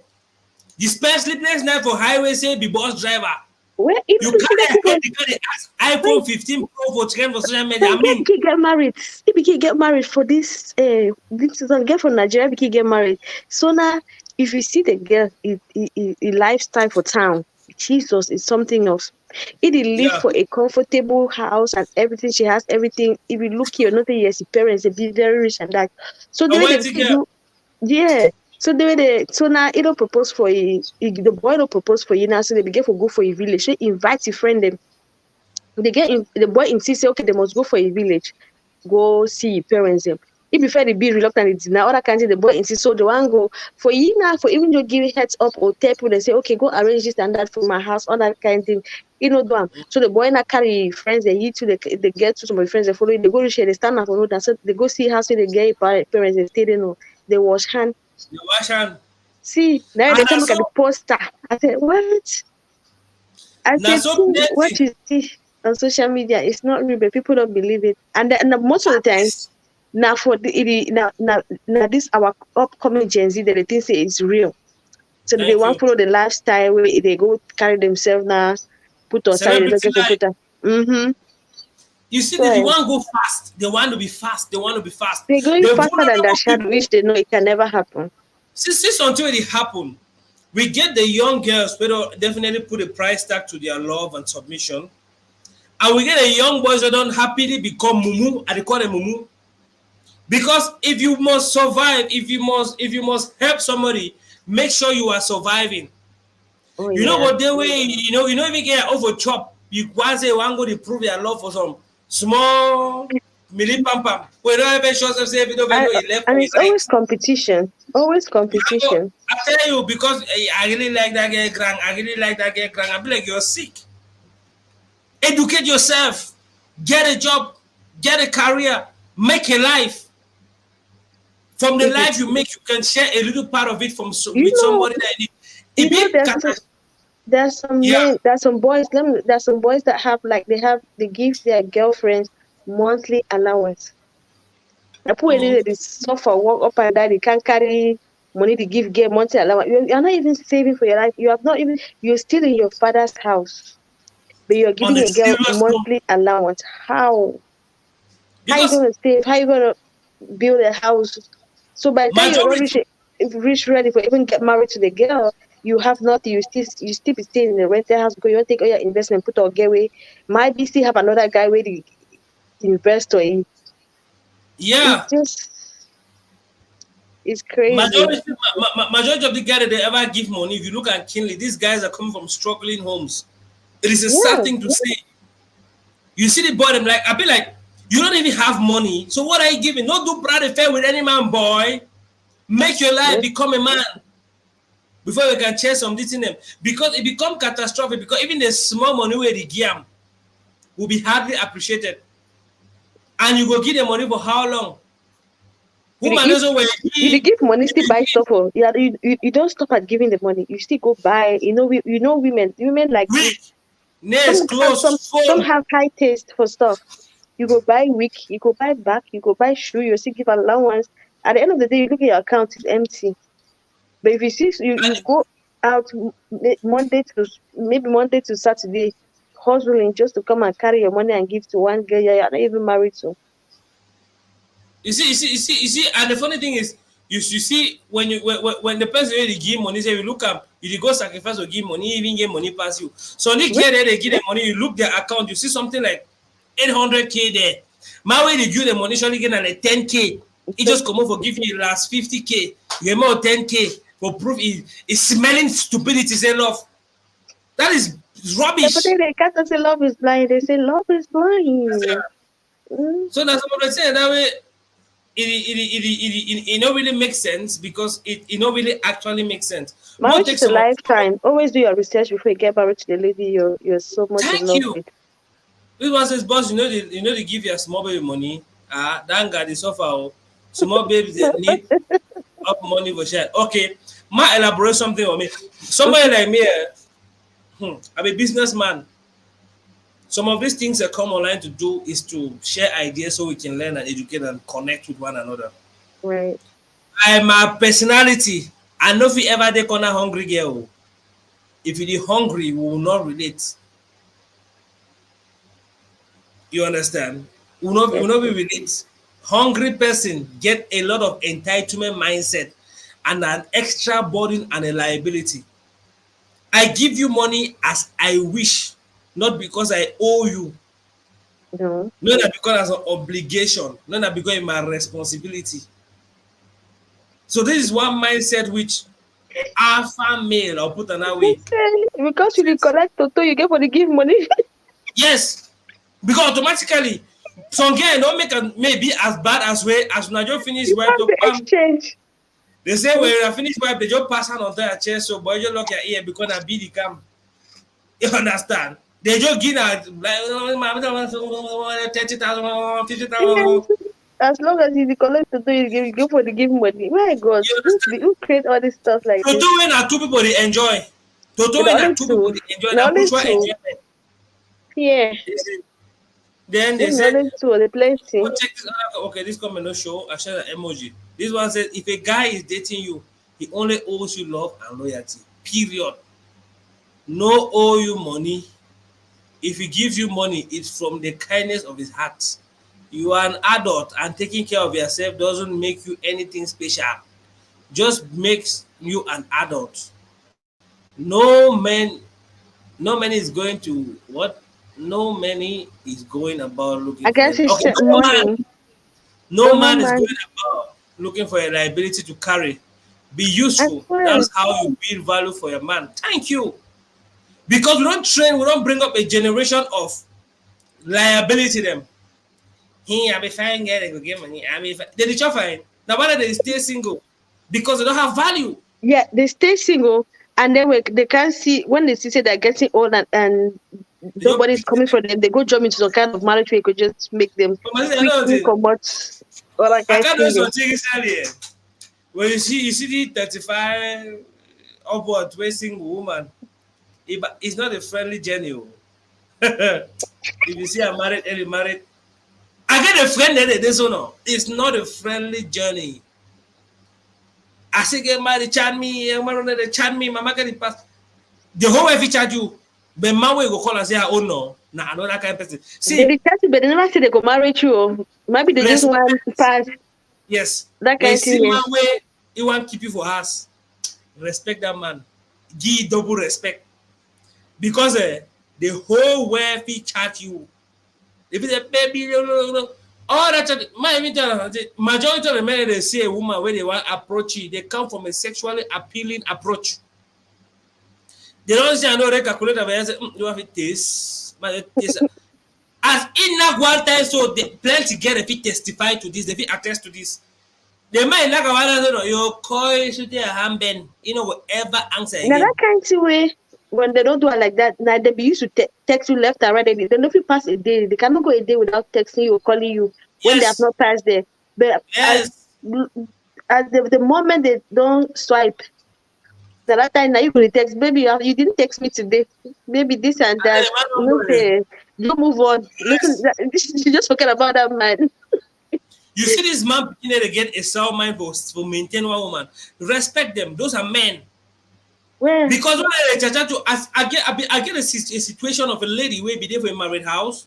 you spend sleepless night for highway, say be bus driver. Where even You if you can't get help the iPhone 15 Pro for trend for social media. I some mean, get married. If you get married for this girl from Nigeria, we can get married. So now, if you see the girl, a lifestyle for town, Jesus is something else. It live yeah. for a comfortable house and everything. She has everything. If you look here, nothing. Yes, parents they be very rich and that. So the A way they white girl. do, yeah. So the way so now it don't propose for you. The boy don't propose for you now. So they begin for go for a village. So invite your friend them. The boy insists, say, okay, they must go for a village, go see your parents. Them. If you find the be reluctant, it's now other kinds of the boy insists, so the one go for you now, for even though give heads up or tell people, they say, okay, go arrange this and that for my house, all that kind of thing. You know, do am. So the boy now carry friends, they eat to they get to some of the friends, they follow, they go to share, they stand up for road, and so they go see how so they get parents, they stay there, no, they wash hand. The wash hand. See, now they And come look at the poster. I said, what? I now said, so see, what plenty. you see on social media is not real, but people don't believe it. And most of the time, Yes. now for now this our upcoming Gen Z that they think say it's real. So they Thank want you. follow the lifestyle where they go carry themselves now, put on side, they don't Celebrity get for life. put on. Mm-hmm. You see, that they So want to go fast. They want to be fast. They want to be fast. they're going The faster than their vulnerable shadow, people, which they know it can never happen. since until it happen, we get the young girls who don't definitely put a price tag to their love and submission. And we get the young boys that don't happily become mumu, and they call them mumu. Because if you must survive, if you must help somebody, make sure you are surviving. Oh You know yeah. what they way, you know, even get over chop. You want say one go to prove your love for some small milli pam pam. We don't even show them say if you don't even I, know he left or and he it's right. always competition. Always You know, competition. I tell you because I really like that girl grand. I really like that girl grand. I be like you're sick. Educate yourself. Get a job. Get a career. Make a life. From the If you life you make, you can share a little part of it you with know somebody that need. you It know be there's some yeah. men, there's some boys, there's some boys that have like they give their girlfriends monthly allowance. The poor Mhm. lady they suffer, walk up and down, they can't carry money to give girl monthly allowance. You're not even saving for your life. You have not even you're still in your father's house, but you're On giving a a girl serious note, monthly allowance. How? How you because gonna save? How you gonna build a house? So by the time you're not majority rich ready for even get married to the girl, you have nothing. You still be staying in the rented house because you want to take all your investment, put or get away. Might be still have another guy where the investor in. It's yeah. just it's crazy. Majority of the guys that they ever give money, if you look at Kinley, these guys are coming from struggling homes. It is a sad Yeah. thing to see. You see the boy, them like, I be like, you don't even have money. So what are you giving? Don't do brother affair with any man, boy. Make your life Yes. become a man before you can chase some this in them. Because it become catastrophic. Because even the small money where they give them will be hardly appreciated. And you go give them money for how long? You dey Woman give also where you dey give money, you still buy stuff. You don't stop at giving the money. You still go buy. You know women like we this. Nails, clothes, Some phone. have high taste for stuff. You go buy wig, you go buy bag, you go buy shoe, you still give allowance. At the end of the day, you look at your account, it's empty. But if you see you go out Monday to Saturday, hustling just to come and carry your money and give to one girl you're not even married to. You see, and the funny thing is, you see when when the person really give money, say you look up, you go sacrifice or give money, even get money pass you. So they get there, they give them money, you look their account, you see something like 800K there. My way they give the money, surely get like 10K. He just come over for give you last 50K, you get more 10K for proof is smelling stupidity, say love. That is rubbish. But then they can't say love is blind. They say love is blind. So that's what I'm saying. That way, it don't really make sense because it don't really actually make sense. Marriage is a lifetime. Always do your research before you get married to the lady you're so much in love with. This one says, boss, you know they give your small baby money. That guy they suffer. Small babies they need up money for share. Okay, might elaborate something on me. Somebody like me, I'm a businessman. Some of these things that come online to do is to share ideas so we can learn and educate and connect with one another. Right. I'm a personality. I know if you ever take on a hungry girl, if you're hungry, we will not relate. You understand? We will not be relate. Hungry person get a lot of entitlement mindset and an extra burden and a liability. I give you money as I wish, not because I owe you. No. Not because as an obligation, not because it's my responsibility. So this is one mindset which alpha male, I'll put another way. Because you collect Toto, you get for the give money. Yes, because automatically some girl don't make a maybe as bad as way as when I just finish You wipe want the exchange. They say when I finish wipe, they just pass hand on their chest, so boy you look your ear because I be the cam. You understand? They just give like 30,000, 50,000. As long as you collect Toto, you go for the give money. My God, who create all this stuff like this? Toto when are two people they enjoy. Toto when are two people they enjoy. The bourgeois enjoyment. Yeah. Then they said, the plenty. oh, check this out. Okay, this comment no show. I share an emoji. This one says, if a guy is dating you, he only owes you love and loyalty. Period. No owe you money. If he gives you money, it's from the kindness of his heart. You are an adult and taking care of yourself doesn't make you anything special. Just makes you an adult. No man is going to what? No money is going about looking I guess it's okay, no man is going about looking for a liability to carry. Be useful. That's how you build value for your man. Thank you. Because we don't bring up a generation of liability them. I'll be fine, they go get money. They just fine. Now why do they stay single? Because they don't have value. Yeah, they stay single and then they can't see when they see they're getting old and nobody's coming for them. They go jump into some kind of marriage where you could just make them come out. Or like I can't do something earlier. When you see the 35 upward to a single woman, it's not a friendly journey. If you see a married, early married, I get a friend that this or no. It's not a friendly journey. I say get married, chat me, mama get it pass. The whole wife chat you. But man will go call and say, oh no, nah, another kind of person. See, they chat you, but they never say they go marry you. Maybe they just want to pass. Yes. That kind of thing. See one way he want to keep you for us. Respect that man. Give double respect. Because the whole world will chat you. If it's a baby, all that chat, majority of the men they see a woman where they want to approach you, they come from a sexually appealing approach. They don't say I know they calculate but say you have it this. As in that one time, so they plenty get if it testify to this, if it attest to this. They might like a you call should their hand bend, whatever answer. Now that kind of way, when they don't do it like that, now they be used to text you left and right. They don't know if you pass a day, they cannot go a day without texting you or calling you when they have not passed there. But yes. as the moment they don't swipe, The last time now you could text, baby, you didn't text me today. Maybe this and And then that. the man don't No, know it. say, don't move on. Listen, Yes. you just forget about that man. You see this man beginning to get a sour mind for maintain one woman. Respect them. Those are men. Where? Because when I chat to I get a situation of a lady where be there for a married house.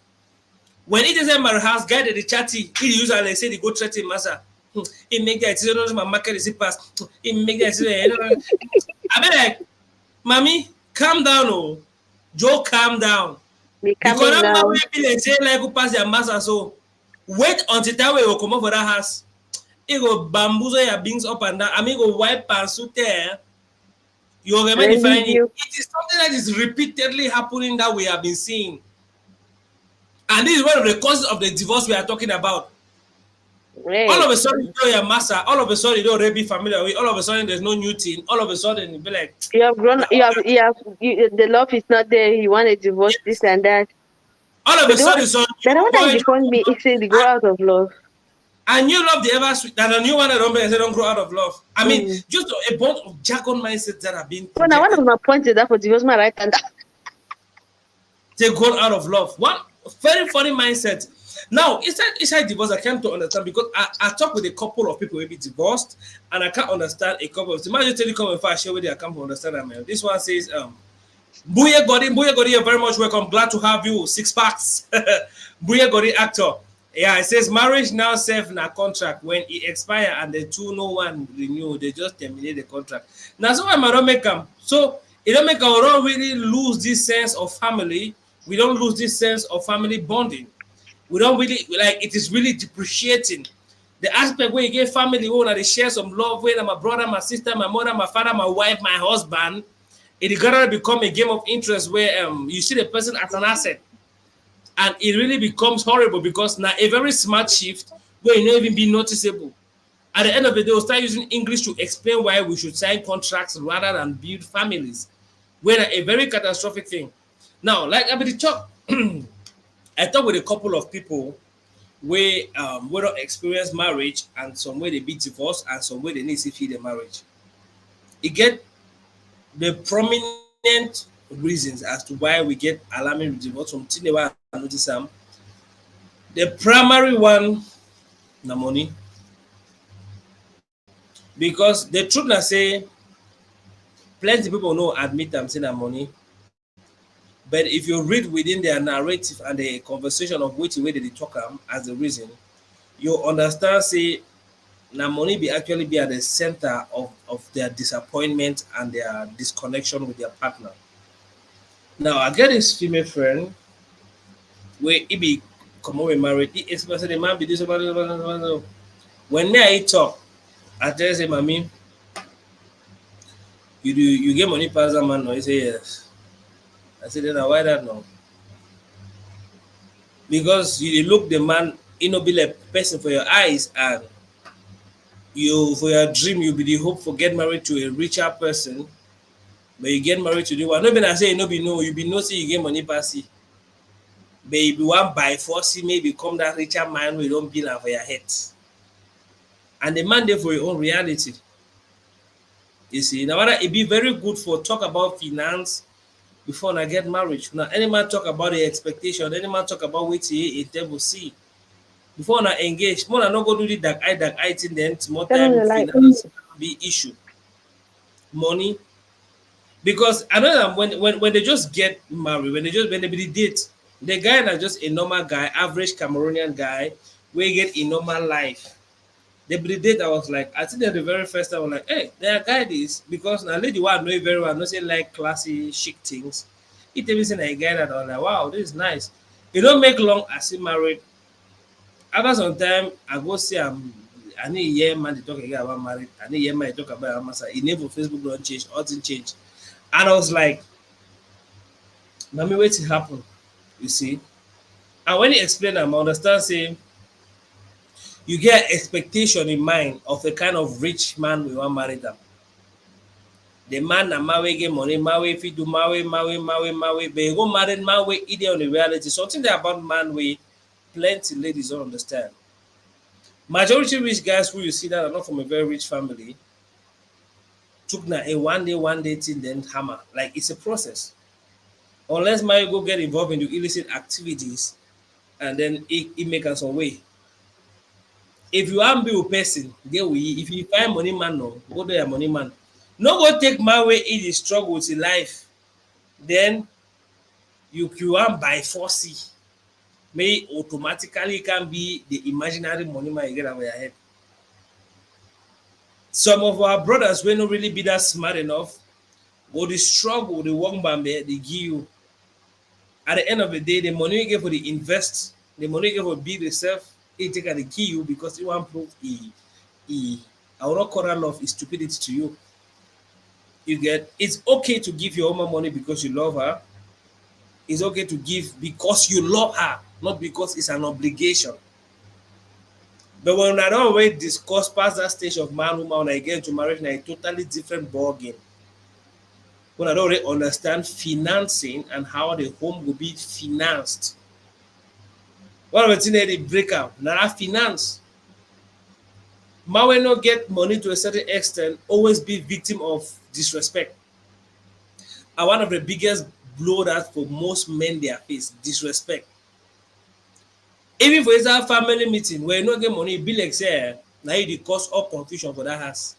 When it is a married house, guy that the chatty, he use and they say they go threaten massa. He make that decision, my market is pass. He make that decision. I be like, mommy, calm down, oh. Joe, calm down. Be Because coming that man now. will be like say like go pass their master so wait until that way will come up for that house. He go bamboozle your beings up and down. I mean go wipe and suit there. You already And find leave it. you. It is something that is repeatedly happening that we have been seeing. And this is one of the causes of the divorce we are talking about. All Where? of a sudden, you know your master. All of a sudden, you don't already be familiar with. All of a sudden, there's no new thing. All of a sudden, you be like, You have grown. The love is not there. You want a divorce, this yes. and that. All of But a sudden, so the you one that boy, is before me, it says they grow out of love. and new love the ever sweet, and a new one that don't say don't grow out of love. I mean, Mm. just a bunch of jargon mindsets that are being So now one projected. of my points is that for divorce, my right hand. They grow out of love. One very funny mindset. Now, inside divorce, I came to understand because I talk with a couple of people who be divorced, and I can't understand a couple of. Imagine tell you come and share with you, I come to understand that man. This one says, Booyah Godi, you're very much welcome. Glad to have you. Six packs. Booyah Godi actor. Yeah, it says marriage now serve na contract. When it expire and the two no one renew, they just terminate the contract. Now, so I don't make them. So it don't make our don't really lose this sense of family. We don't lose this sense of family bonding. We don't really like it is really depreciating. The aspect where you get family, where they share some love, where my brother, my sister, my mother, my father, my wife, my husband, it gotta become a game of interest where you see the person as an asset. And it really becomes horrible because now a very smart shift where it not even be noticeable. At the end of the day, we'll start using English to explain why we should sign contracts rather than build families. Where a very catastrophic thing. Now, like I mean, talk, I talked with a couple of people where we don't experience marriage and some way they be divorced and some way they need to feed the marriage. It get the prominent reasons as to why we get alarming divorce from Tinewa and notice the primary one na money. Because the truth na say plenty people know admit them saying that money. But if you read within their narrative and the conversation of which way they talk as the reason, you understand say now money be actually be at the center of their disappointment and their disconnection with their partner. Now I get this female friend where he be come over married, he express the man be this about it. When me I talk, I tell say, mommy, you get money pass that man? No, he say yes. I said, then why that no? Because you look the man, you know, be like person for your eyes, and you for your dream, you be the hope for get married to a richer person, but you get married to the one. No, be I say no be no, you be no say you get money pass it. But if you want by force, maybe become that richer man we don't be like for your head. And the man there for your own reality. You see, now it be very good for talk about finance before I get married. Now, any man talk about the expectation, any man talk about what he will see. Before I engage, more I not go do the dark eye thing, then more Tell them time the light. finance be issue. Money. Because I know that when they just get married, when they be the date, the guy is just a normal guy, average Cameroonian guy, we get a normal life. The date I was like, I think that the very first time I was like, hey, there are guy this because now lady one know it very well, not say like classy chic things. He tell me saying a guy that I was like, wow, this is nice. You don't make long as he married. After some time, I go see I need a year man to talk again about married. I need a year man to talk about massa. He never Facebook don't change, all things change. And I was like, let me wait to happen. You see? And when he explained them, I understand saying you get expectation in mind of a kind of rich man we want marry them. The man na marry get money, marry if you do marry, but you go marry marry either on the reality. Something that about man way plenty ladies don't understand. Majority rich guys who you see that are not from a very rich family, took na a one day till then hammer. Like it's a process. Unless my go get involved in the illicit activities and then it make us some way. If you want be a person, get we. If you find money man, no, go there money man. No go take my way in the struggle with life. Then you want by force. May automatically can be the imaginary money man you get over your head. Some of our brothers will not really be that smart enough, but the struggle, the work bambe, they give you. At the end of the day, the money you get for the invest, the money you get for build yourself, it take the key you because you want proof I will not call that love is stupidity to you. You get it's okay to give your woman money because you love her. It's okay to give because you love her, not because it's an obligation. But when I don't already discuss past that stage of man, woman, when I get into marriage, now a totally different ball game. When I don't already understand financing and how the home will be financed. One of the things they break out, now finance. Man will not get money to a certain extent, always be victim of disrespect. And one of the biggest blow that for most men they face, disrespect. Even for a family meeting where you no get money, be like say, now you cause all confusion for that house.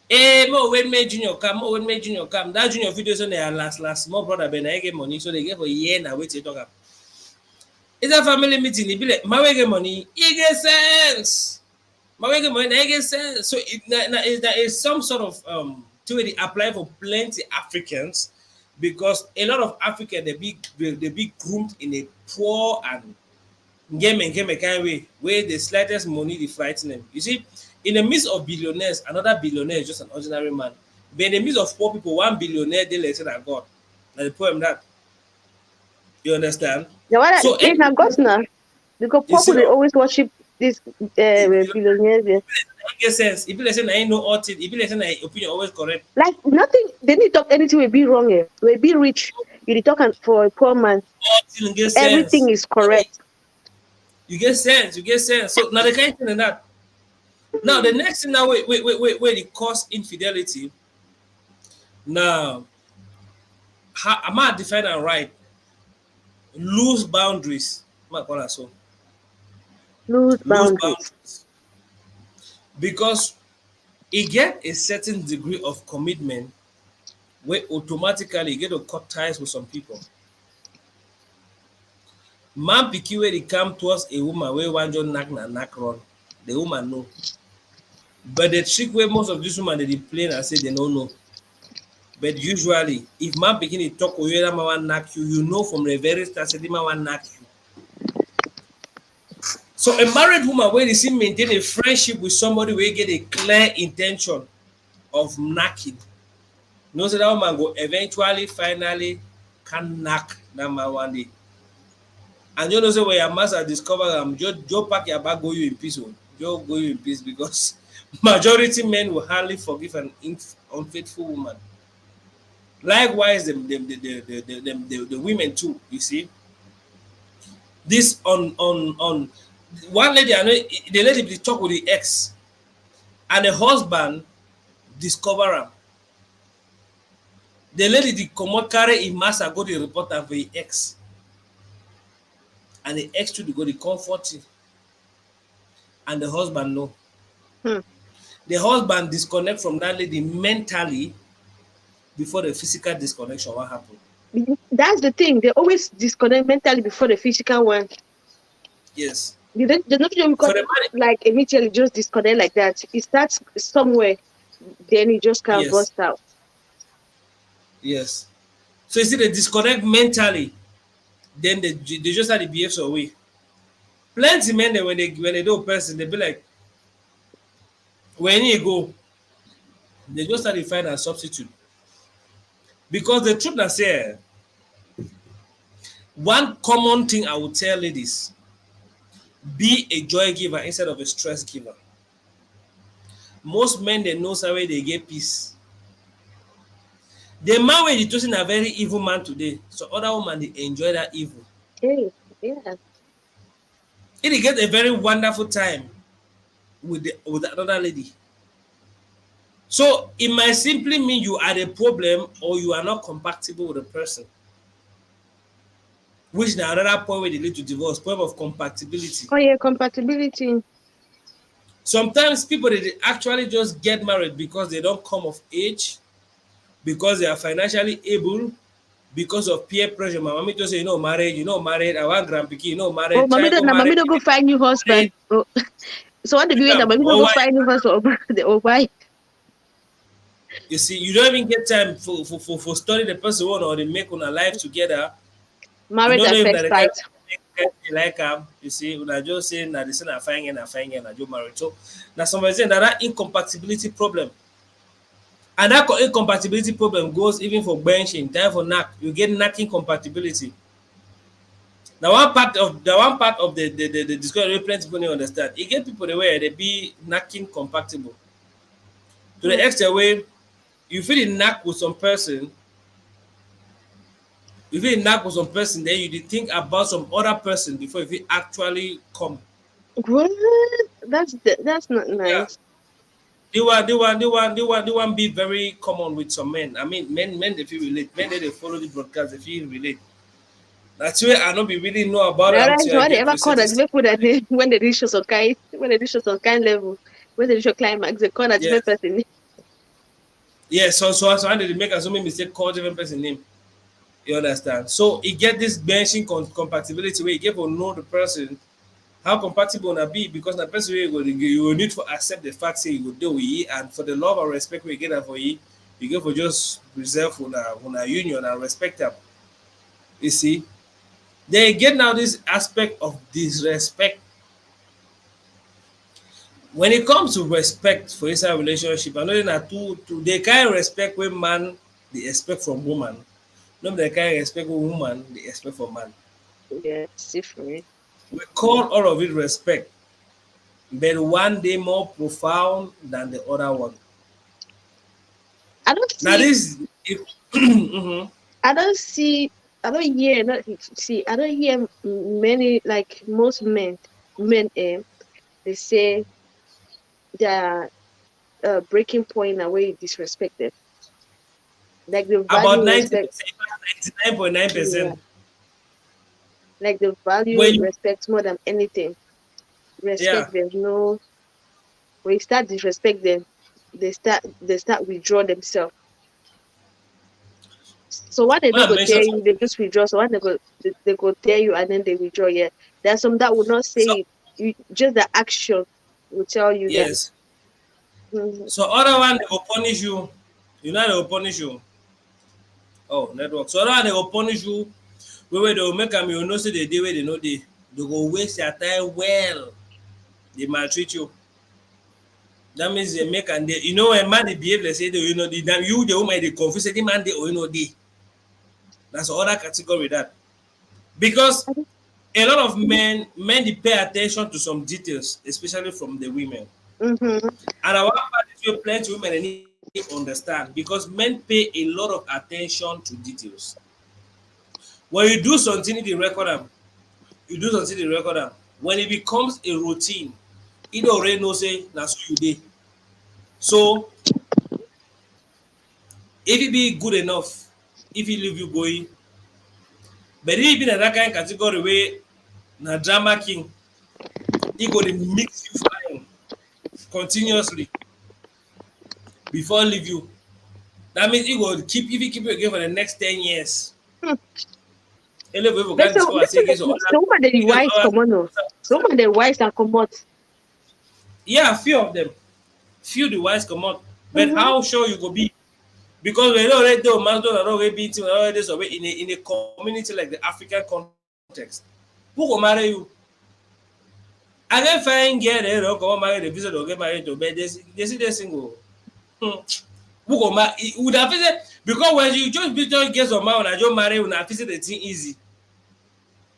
Hey, mo when me junior come, that junior video on their last small brother ben I get money, so they get for a year now wait to talk up. It's a family meeting, it be like my way get money, it get sense. My way get money, I get sense. So there is some sort of to apply for plenty Africans because a lot of Africans they be groomed in a poor and game kind of way where the slightest money they frighten them. You see, in the midst of billionaires, another billionaire is just an ordinary man. But in the midst of poor people, one billionaire they lesser than God. Now the poem that you understand. The one that So is not God now, because You see people they what- always worship these billionaires. it makes sense. If you listen, I know all things. If you listen, I opinion always correct. Like nothing, they need to talk anything will be wrong. Will be rich. You dey talk for a poor man. All things get sense. Everything is correct. You get sense. You get sense. So now the kind of thing in that. Now the next thing now where they cause infidelity. Now, how am I define and right? Lose boundaries. I'm call that so. Lose Lose boundaries. boundaries. Because it get a certain degree of commitment where automatically you get to cut ties with some people. Man picky where they come towards a woman where one just knock run. The woman know. But the trick where most of these women they play and say they don't know. But usually, if man begin to talk with you, that man want knock you, you know from the very start, that man want knock you. So a married woman where they see maintain a friendship with somebody where you get a clear intention of knocking, knows that that woman go eventually, finally, can knock that man one day. And you know, so when your master discover them, just pack your bag, go you in peace. Just go you in peace because majority men will hardly forgive an unfaithful woman. Likewise, the women too. You see, this on one lady, I know the lady be talk with the ex, and the husband discover her. The lady the come carry him master go to report am for the ex, and the ex too go to comfort him, and the husband know. The husband disconnect from that lady mentally before the physical disconnection. What happened? That's the thing. They always disconnect mentally before the physical one. Yes. There's nothing because like immediately just disconnect like that. It starts somewhere, then it just can't Yes. burst out. Yes. So you see, they disconnect mentally, then they just start to behave some way. Plenty men when they do a person, they be like, when you go, they just start to find a substitute. Because the truth I say, one common thing I would tell ladies, be a joy giver instead of a stress giver. Most men they know some way they get peace. The man when he's choosing a very evil man today, so other women they enjoy that evil. Hey, yeah. It get a very wonderful time with another lady. So it might simply mean you are the problem or you are not compatible with the person. Which is another point where they lead to divorce, point of compatibility. Oh yeah, compatibility. Sometimes people they actually just get married because they don't come of age, because they are financially able, because of peer pressure. My mommy just say, married, I want grandpiki, Oh, married, mommy try don't, go now mommy married, don't go find new husband. Oh. So what did you end up? Mommy don't or go why? find new husband. Oh, why? You see, you don't even get time for study the person one or they make on a life together. You Married don't know at if first that the kind sight. of like you see, when I just say that this na fine and I just married. So now somebody saying that incompatibility problem. And that incompatibility problem goes even for benching, time for knack. You get knacking compatibility. Now one part of the discussion wey plenty people no understand. E get people the way they be knacking compatible. To the extent where you fit dey knack with some person, you fit dey knack with some person, then you dey think about some other person before you fit actually come. What? That's not Yeah. nice. The one be very common with some men. I mean, men they feel relate. Men they follow the broadcast, they feel relate. That's why I don't be really know about Now, them right, till so I what they get to ever a call certain that stage. different food that they, when they reach some kind, when they reach some kind level, when they reach a climax, they call that different Yes. person. Yeah, so I did make assuming mistake call different person name. You understand? So he get this benching compatibility where you get to know the person, how compatible na be because the person wey you will need to accept the fact say you go deal with it and for the love and respect we get am for you get for just reserve una union and respect them. You see? They get now this aspect of disrespect. When it comes to respect for inside relationship, I know that two they kind respect when man they expect from woman. No be the kind respect wey woman dey expect from man. Yeah, it's different. We call all of it respect, but one day more profound than the other one. I don't Now see, this if mhm. I don't see, I don't hear, not see, I don't hear many, like most men, they say their breaking point na where you disrespect them. Like the About value 90%, respect, 99.9%. yeah, like the value When you respect more than anything. yeah, Respect, there's no, when you start disrespect them, they start withdraw themselves. So what they when no I go tell mention you, they something, just withdraw. So what they go tell you and then they withdraw. Yeah, there's some that will not so say it. You, just the action will tell you that. yes. Mhm. So other one they will punish you. You know they will punish you. Oh, network. So other one they will punish you. Where they will make them you know say they dey where they know they go waste their time well. They maltreat you. That means they make and they, you know when man they behave like say they you know the damn you the woman they confuse say the man they or you know they. That's another category that because a lot of men they pay attention to some details, especially from the women. Mhm. And our part is where plenty women they need to understand because men pay a lot of attention to details. When you do something, they record them. You do something, they record them. When it becomes a routine, it already know say that's who you did. So if it be good enough, if he leave you going, but if he be in that kind of category where na drama king, he go dey mix you fire continuously before leave you. That means he go keep if he keep you again for the next 10 years. Hmm. Ele go But can so, discover say so woman they wise come on, no. So woman they wise and come out. yeah, few of them. Few the wise come out. But Mhm. how sure you go be? Because we don't already do man don't already be already so in a community like the African context. Who go marry you? I get fine girl they don't come marry the visit or get married to bed. They see they single. Hmm. Who go marry? Would have visit because when you just get some man and just marry una visit the thing easy.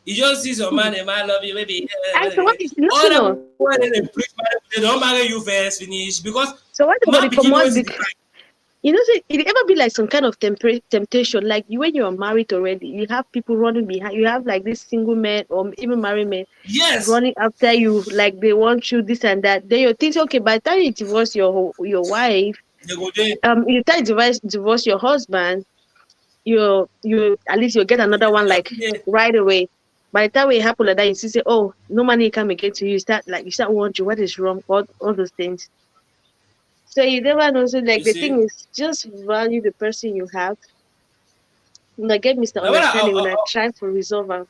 You just see some man, a man love you, maybe And so what is no all no that no. when they preach marriage, they don't marry you first finish because So what about man the picking commode always big? the time. You know, say it ever be like some kind of temptation, like you when you're married already, you have people running behind. You have like this single men or even married men Yes, running after you, like they want you this and that. Then you think, okay, by the time you divorce your wife, They go there. You try to divorce your husband, you at least you'll get another one like Yeah. right away. By the time it happen like that, you see say, oh, no money come again to you. You start wondering what is wrong, all those things. So you never know. So like You the see. thing is just value the person you have. When I get Now when misunderstanding, when I try to resolve them.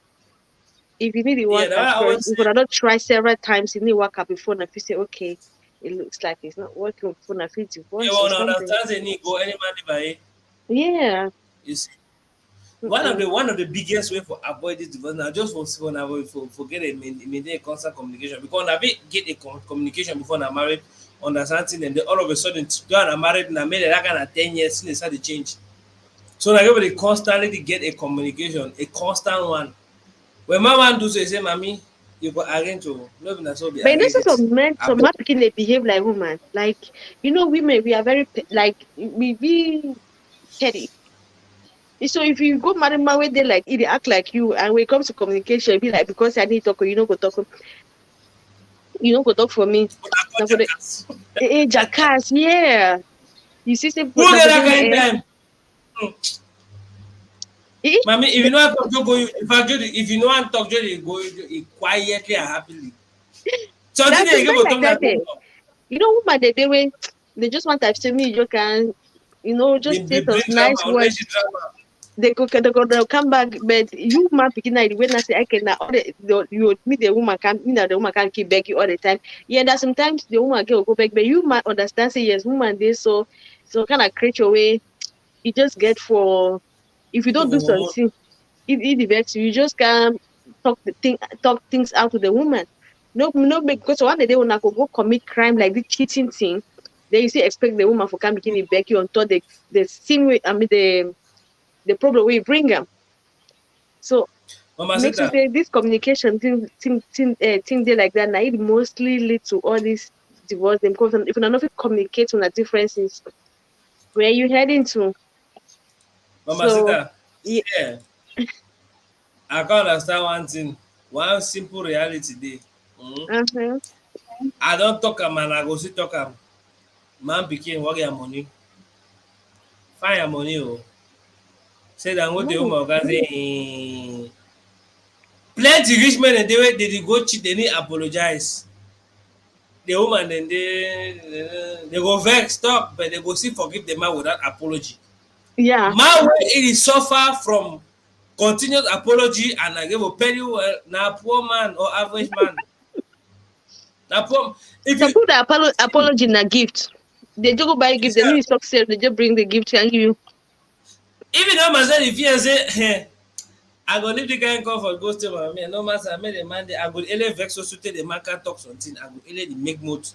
If you need to yeah, work now at I first, always if say you not try several times, you need to work up before and if you say, okay, it looks like it's not working before I feel you divorce or want to something. understand any go any man by it. Yeah. You see. Mm-mm. One of the biggest way for avoid this divorce now just for now for get a maintain a constant communication because now we get a communication before now married understanding and then all of a sudden two and married now made that kind of 10 years since they started change. So now everybody constantly get a communication, a constant one. When my man do so, he say, "Mommy, you go arrange to no be na so be But you know, arrange it." some Abo- men picking they behave like woman. Like, women, we are very, like, we be petty. So if you go marry man where they like, they act like you, and when it comes to communication, be like, because I need to talk, you don't go talk for me. Una go Now for the, jackass. jackass, yeah. You see, say, Who now get for that the, kind time? eh, Mommy, if you know how to talk, go. In fact, if you know how to talk, just go quietly and happily. Something that's that a you man go like talk that. that go. Woman, they way they just want to say me, you can, just say They those bring drama, nice unless words. you drama. They'll come back, but you man picking that when I say I can now all you meet the woman can't the woman can't keep begging all the time. Yeah, that sometimes the woman can go back, but you might understand say yes, woman this so kind of create your way. You just get for if you People don't go do hormone. something, if it vex you, you just can't talk things out to the woman. No, because one day when I go commit crime like the cheating thing, then you still expect the woman for come begin beg you on top the same way. I mean the problem we bring them. So Mama said makes you that. say this communication thing they like that. Now it mostly lead to all this divorce. Them because if you not communicate on the differences, where you heading to? Mama said So that. yeah, Yeah, I can't understand one thing. One simple reality day. uh-huh. I don't talk am and I go still talk am. Man pikin work your money. Find your money oh. Say that go the Money. woman can say plenty rich men dey wey dey dey go cheat dey need apologize. The woman then they go vex talk but they go still forgive the man without apology. Yeah. Man wey e dey suffer from continuous apology and I give a penny well na poor man or average man. Na poor if Some you people that apology na gift. They just go buy gift. They need success. They just bring the gift and give you. even though myself dey fear say I go leave the guy comfort go stay my man no matter make the man dey I go ele vex so tey the man can talk something I go ele dey make mood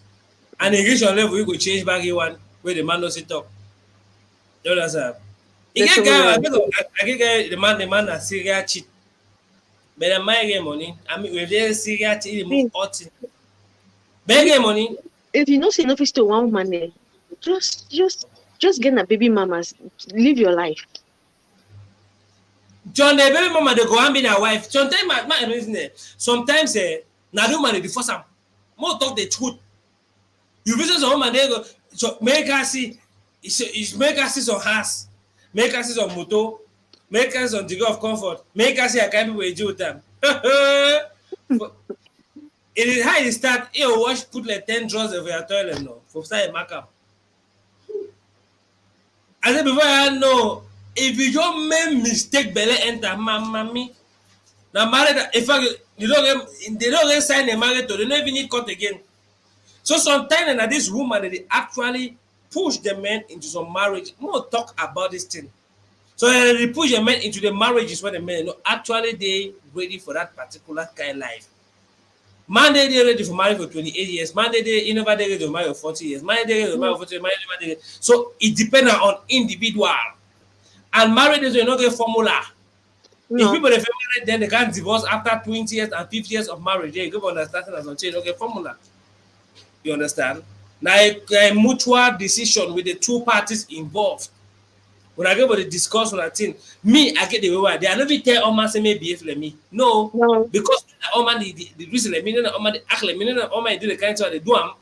and e reach your level you go change back e one wey the man no still talk. You understand? E There's get someone guy else. I get guy the man na serial cheat but the man get money I mean with the serial cheat e dey move See, hot thing but e get money. if you know say no fit stay one woman there, just get a baby mamas. Live your life. John the baby mama dey go wan be na wife sometimes my reason sometimes na the woman dey force am more talk the truth. You visit some woman dey go so make her see make her see some house make her see some motor make her see some degree of comfort make her see her kind people wey deal with am. It is how e start e go wash put like 10 drawers for your toilet no for start mark am. I say before I know if you just make mistake belle enter mammy na married in fact they don't get sign a marriage to they no even need court again. So sometimes na this woman dey actually push the men into some marriage. More talk about this thing. So they push the men into the marriages where the men no actually they ready for that particular kind of life. Man dey ready for marriage for 28 years. Man dey never dey ready to marry for 40 years. Man dey ready to marry for 40 years. Man dey ready. So it depends on individual. And marriage is not get formula. If No. people dey married then they can't divorce after 20 years and 50 years of marriage. They give understanding as on change. Okay, formula. You understand? Now a mutual decision with the two parties involved. When I get about the discuss on a thing, me I get the way why they are not even tell Oma say me behave like me. No, No. because Oma the reason like me, no Oma the act like me, no Oma do the kind of they do am.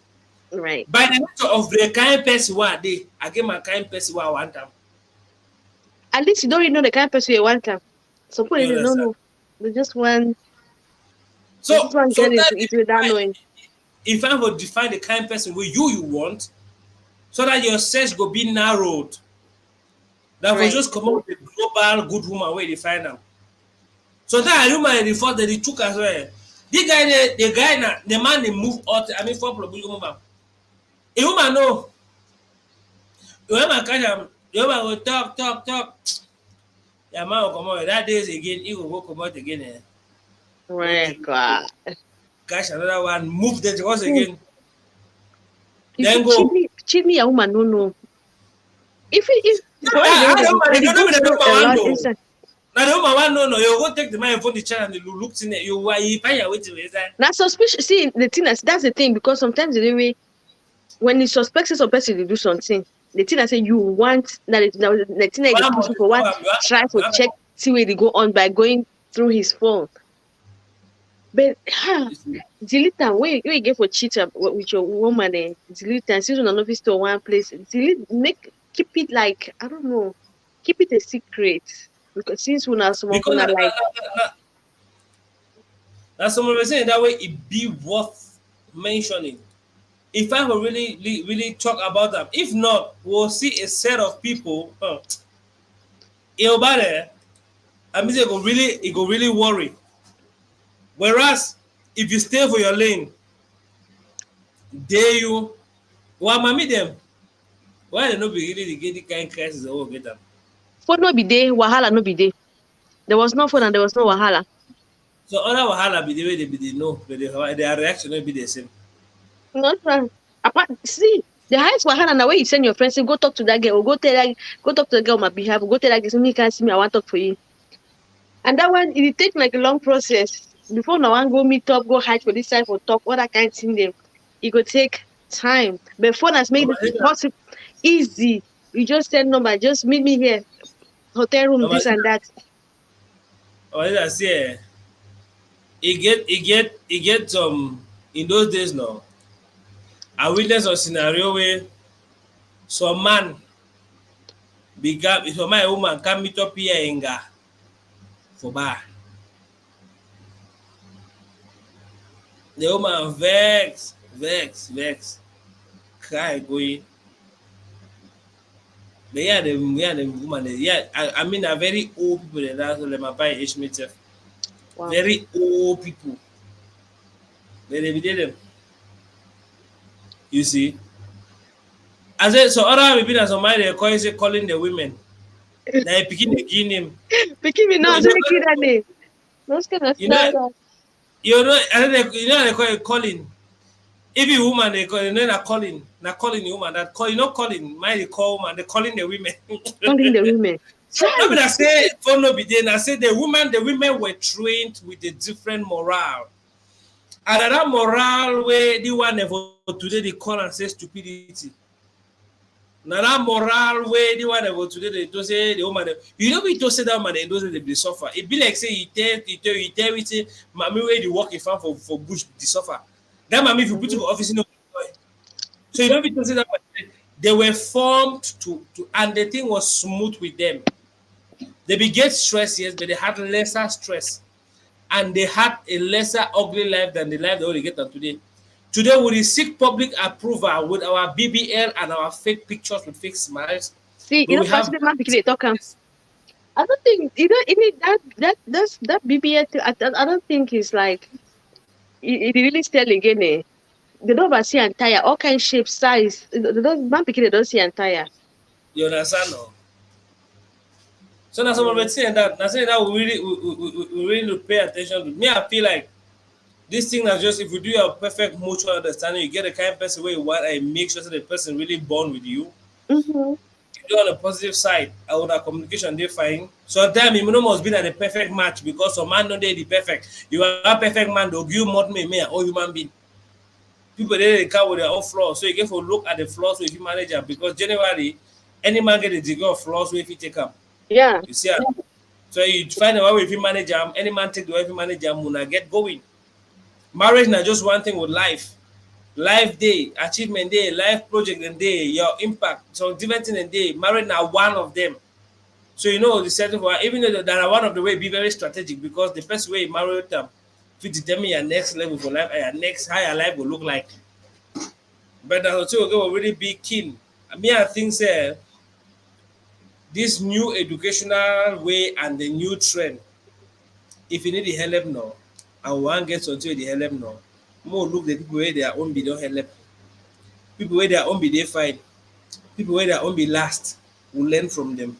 Right. By the nature of the kind person who are they, I get my kind person who I want them. At least you don't really know the kind of person you want to. Some people You they don't understand? know. They just want they just So want to get sometimes into it without knowing. if I would define the kind of person where you want, so that your search go be narrowed, that will Right. just come out with the global good woman where they find them. So that I remember the first that they took as well. The guy now, the man they move out. I mean, for problem, woman. A woman know. The woman catch him. The woman will talk. The man will come out. That days again, he will go come out again. Right. God. Catch another one, move the once Hmm. again. You Then see, go. cheat me, a woman, no, no. If for what I they don't they know. go The through a woman lot know. inside. Now the woman no. You go take the man from the chair and you look in it. You why you find your way to that. Now suspicious. See the thing that's the thing because sometimes the way when you suspect some person to do something, the thing I say you want that the thing that they push for one try to check see where they go on by going through his phone. But delete them. Where you get for cheat with your woman and delete them. Since you don't know if it's to one place, delete keep it like I don't know, keep it a secret because since we are someone who Because are like that's someone was saying that way it be worth mentioning. If I will really talk about them, if not, we'll see a set of people. It'll be there. I mean, it go really worry. Whereas if you stay for your lane, dare you, why mommy them? Why they not be really get the kind of crisis that will get them? phone no be there, wahala no be there. There was no phone and there was no wahala. So other wahala be the way they know, but their reaction will be the same. Not fun. Apart, see, the highest wahala na where you send your friends say go talk to that girl or go talk to the girl on my behalf or go tell that girl say me can't see me I want to talk for you. And that one it take like a long process before no one go meet up go hide for this side for talk all that kind of thing them. It go take time. But phone has made it possible easy. You just send number, just meet me here, hotel room, this and that. I say, it get in those days now. I witnessed a scenario where some man some my woman can meet up here in for bar. The woman vex, cry going. But yeah, the woman, yeah, I mean, are very old people that that's what my buy HMTF. Wow. Very old people. They be there them. You see? I said, so other people as somebody they say calling the women. Now picking the guinea name. Picking me now, No, say kid that day. Those kind of you know, stuff. you know, they call it calling. If a woman they call, calling the woman that call, calling, my they call woman, they calling the women. Calling the women. I mean, I say for no be then I say the women were trained with a different morale. And that morale where the one for today they call and say stupidity. Now that morale where the one for today they don't say the woman you know we don't say that man they don't say they suffer. It be like say you tell it say mommy where they work in farm for bush the suffer. That mommy if you put to the office no so you know we don't say that they were formed to and the thing was smooth with them. They began stress, yes, but they had lesser stress. And they had a lesser ugly life than the life they get on today. Today, we seek public approval with our BBL and our fake pictures with fake smiles. See, you know, first the man they talk. I don't think that BBL. I don't think it's like it really still again. They don't see entire all kind shape size. They don't man they don't see entire. You understand? No? So that's what we're saying that. That's saying that we really need to pay attention to. Me, I feel like this thing is just if you do a perfect mutual understanding, you get a kind of person where you want and make sure that the person really bond with you. Mm-hmm. You do on the positive side, our communication they fine. Sometimes you must be at the perfect match because some man don't they the perfect. You are a perfect man, they'll give you more me or human being. People they come with their own flaws. So you get to look at the flaws with you manager because generally any man get a degree of flaws if you take up. Yeah. You see, so you find a way if you manage them, any man take the way if you manage them, when I get going. Marriage is not just one thing with life. life day, achievement day, life project and day, your impact, so different thing and day, married now one of them. So you know the setting for even though that are one of the way be very strategic because the best way you marry them fit determine your next level for life and your next higher life will look like. But that's also will really be keen. I mean I think say this new educational way and the new trend, if you need the help now and one gets onto the help now, more look the people where their own be don't help. People where their own be they fight, people where their own be last will learn from them.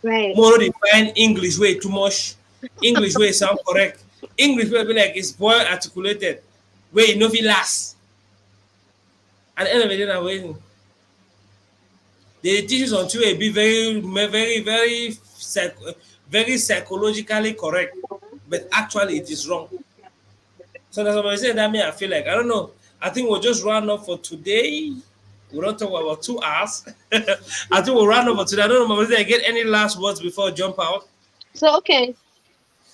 Right. More define English way too much. English way sound correct. English way be like it's well articulated. Way you know if it last. At the end of the day, now waiting. They teach us until it be very psychologically correct, but actually it is wrong. So that's what I say. That means I feel like I don't know. I think we'll just run up for today. We don't talk about 2 hours. I think we'll run up for today. I don't know, Mama, I get any last words before I jump out? So okay,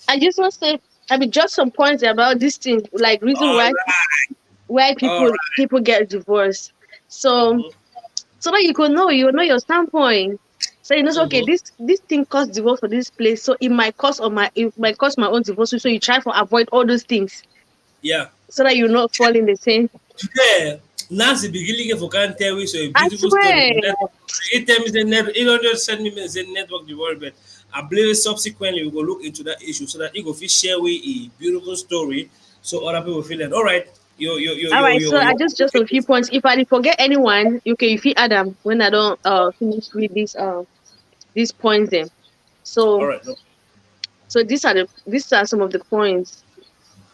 I just want to say, I mean, just some points about this thing, like reason All why right. people get divorced. So so that you know your standpoint. So you know, okay, Mhm. this thing caused divorce for this place, so it might cause my own divorce. So you try to avoid all those things Yeah. so that you not fall in the same. Today, Nancy beginning for can tell you so a I beautiful story. swear. It tell me the network. It don't just send me the network divorce, but I believe subsequently we will look into that issue so that you go share with a beautiful story, so other people feel that all right. All right, so I You. just a few points. If I did forget anyone, okay, if you add them when I don't finish with these points then. All So right. No. so these are some of the points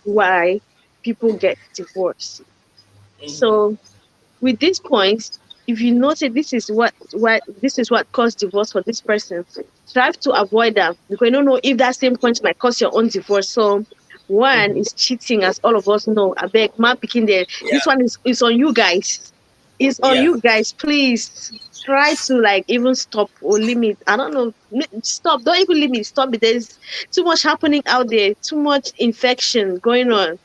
why people get divorced. Mhm. So with these points, if you notice this is what caused divorce for this person, try to avoid that because you don't know if that same point might cause your own divorce. So one Mhm. is cheating, as all of us know. I beg, man, picking there. This Yeah. one is on you guys. It's on Yeah. you guys. Please try to like even stop or limit. I don't know. Stop. Don't even limit. Stop it. There's too much happening out there. Too much infection going on.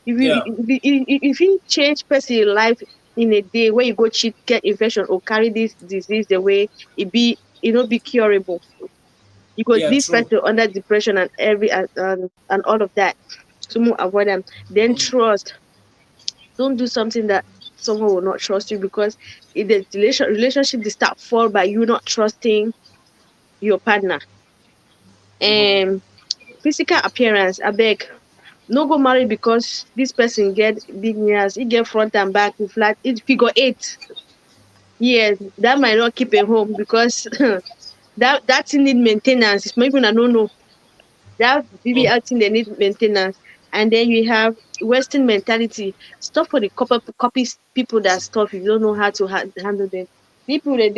Yeah. If you change person life in a day where you go cheat, get infection or carry this disease the way it not be curable. You could Yeah. leave True. person under depression and all of that. To more avoid them. Then trust. Don't do something that someone will not trust you because if the relationship they start fall by you not trusting your partner. Mhm. And physical appearance, I beg. No go marry because this person get big nails, he get front and back, he flat, it figure eight. Yes, that might not keep a home because that thing need maintenance. It's maybe I don't know. That Mhm. BBL thing they need maintenance. And then you have Western mentality. Stop for the copy people that stuff if you don't know how to handle them. People they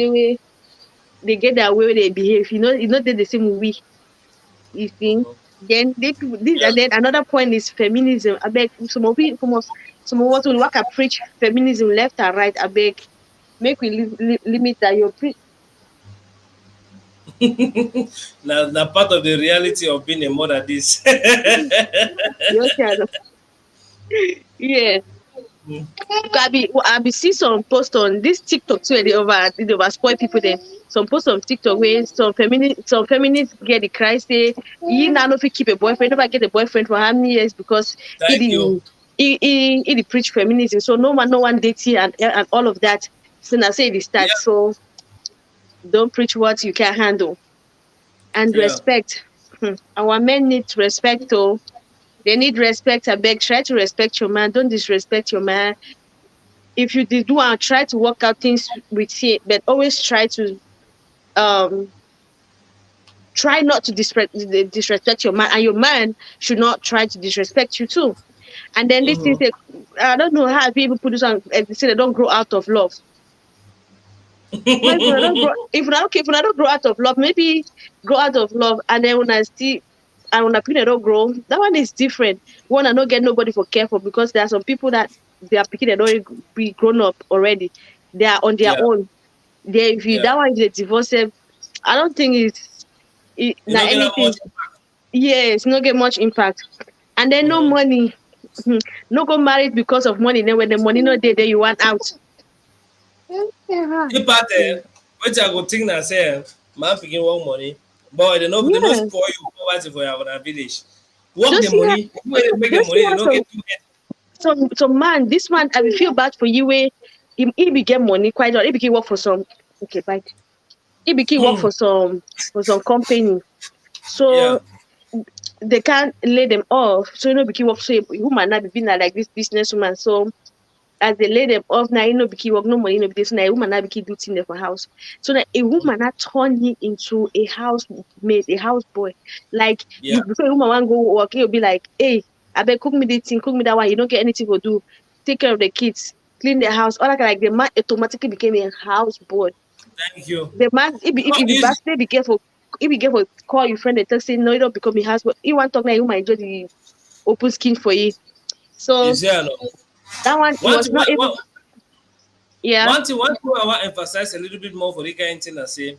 get their way they behave. You know they're the same way you think. Mhm. Then this Yeah. and then another point is feminism. I beg some of us will work and preach feminism left and right. I beg make we limit that your Now part of the reality of being a mother. This. your channel. Yeah. I be see some post on this TikTok too. They over spoil people. Then some post on TikTok where some feminists get the cry say you now no fit keep a boyfriend, never get a boyfriend for how many years because he Thank you. didn't he did preach feminism. So no one dating and all of that. So now say it start. Yeah. So don't preach what you can't handle and Yeah. respect. Our men need respect. Oh, they need respect. I beg, try to respect your man. Don't disrespect your man if you did do and try to work out things with him, but always um try not to disrespect your man, and your man should not try to disrespect you too. And then this is Mhm. I don't know how people put this on. They say they don't grow out of love. Well, if I don't grow out of love, maybe grow out of love, and then when I picking they don't grow, that one is different. One I don't get nobody for care for because there are some people that they are picking they don't be grown up already. They are on their Yeah. own. They if you Yeah. that one is a divorce, I don't think You not don't get that anything. much. Yeah, it's not get much impact. And then no Mhm. money. no go married because of money. Then when the money not there, then you want out. The part which I go think that say man picking one money, boy they no Yeah. spoil you poverty for your village. Work Don't the see how money, when they make the don't see money, they how don't get too head. so man, this man I will feel bad for you where he be get money quite a lot. He became work for some okay, bye. He became work Hmm. for some company. Yeah. So they can't lay them off. So you know became work so woman not be being like this businesswoman. So as they lay them off now, you know, became work no money, you know, this now a woman now became do thing there for house. So that a woman not turn him into a housemaid, a house boy. Like Yeah. you before a woman want go work, you'll be like, hey, I bet cook me this thing, cook me that one. You don't get anything to do. Take care of the kids, clean the house. All that like the man automatically became a house boy. Thank you. The man, if Not you easy. birthday, be careful. If you careful, call your friend and tell say no, you don't become a house boy. You want to talk now, you might enjoy the open skin for you. You So see, I know. that one, he One was thing, not able. Yeah. one thing I want to emphasize a little bit more for the kind of thing I say,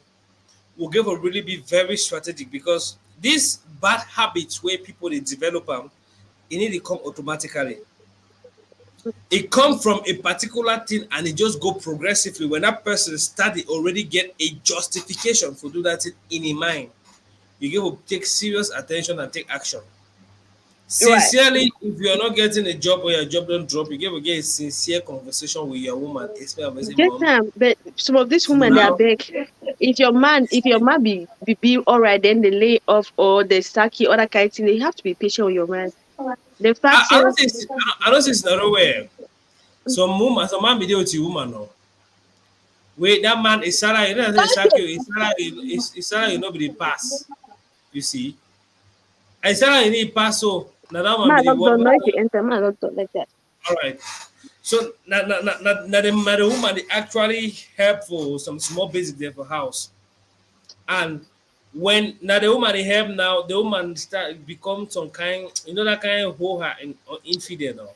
we'll give a really be very strategic because these bad habits where people they develop them, it need to come automatically. It come from a particular thing and it just go progressively. When that person start, they already get a justification for do that thing in his mind. You give to take serious attention and take action. Right. Sincerely, if you are not getting a job or your job don't drop, you give to get a sincere conversation with your woman, especially Get mom. them, but some of these women they are Now, beg. If your man be all right, then they lay off or they sack you, other kind of thing. They have to be patient with your man. The fact I say, don't think I don't see scenario where some man be there with you woman no. Wait, that man is Sarah, you know say Shaki is Sarah you know be the pass. You see? And Sarah you need pass so now that man be man the not work. done, not if you enter, man not done like that. All right. So now the woman they actually help for some small basic there for house. And when now the woman they help now, the woman start become some kind, you know that kind of whole her in infidel now.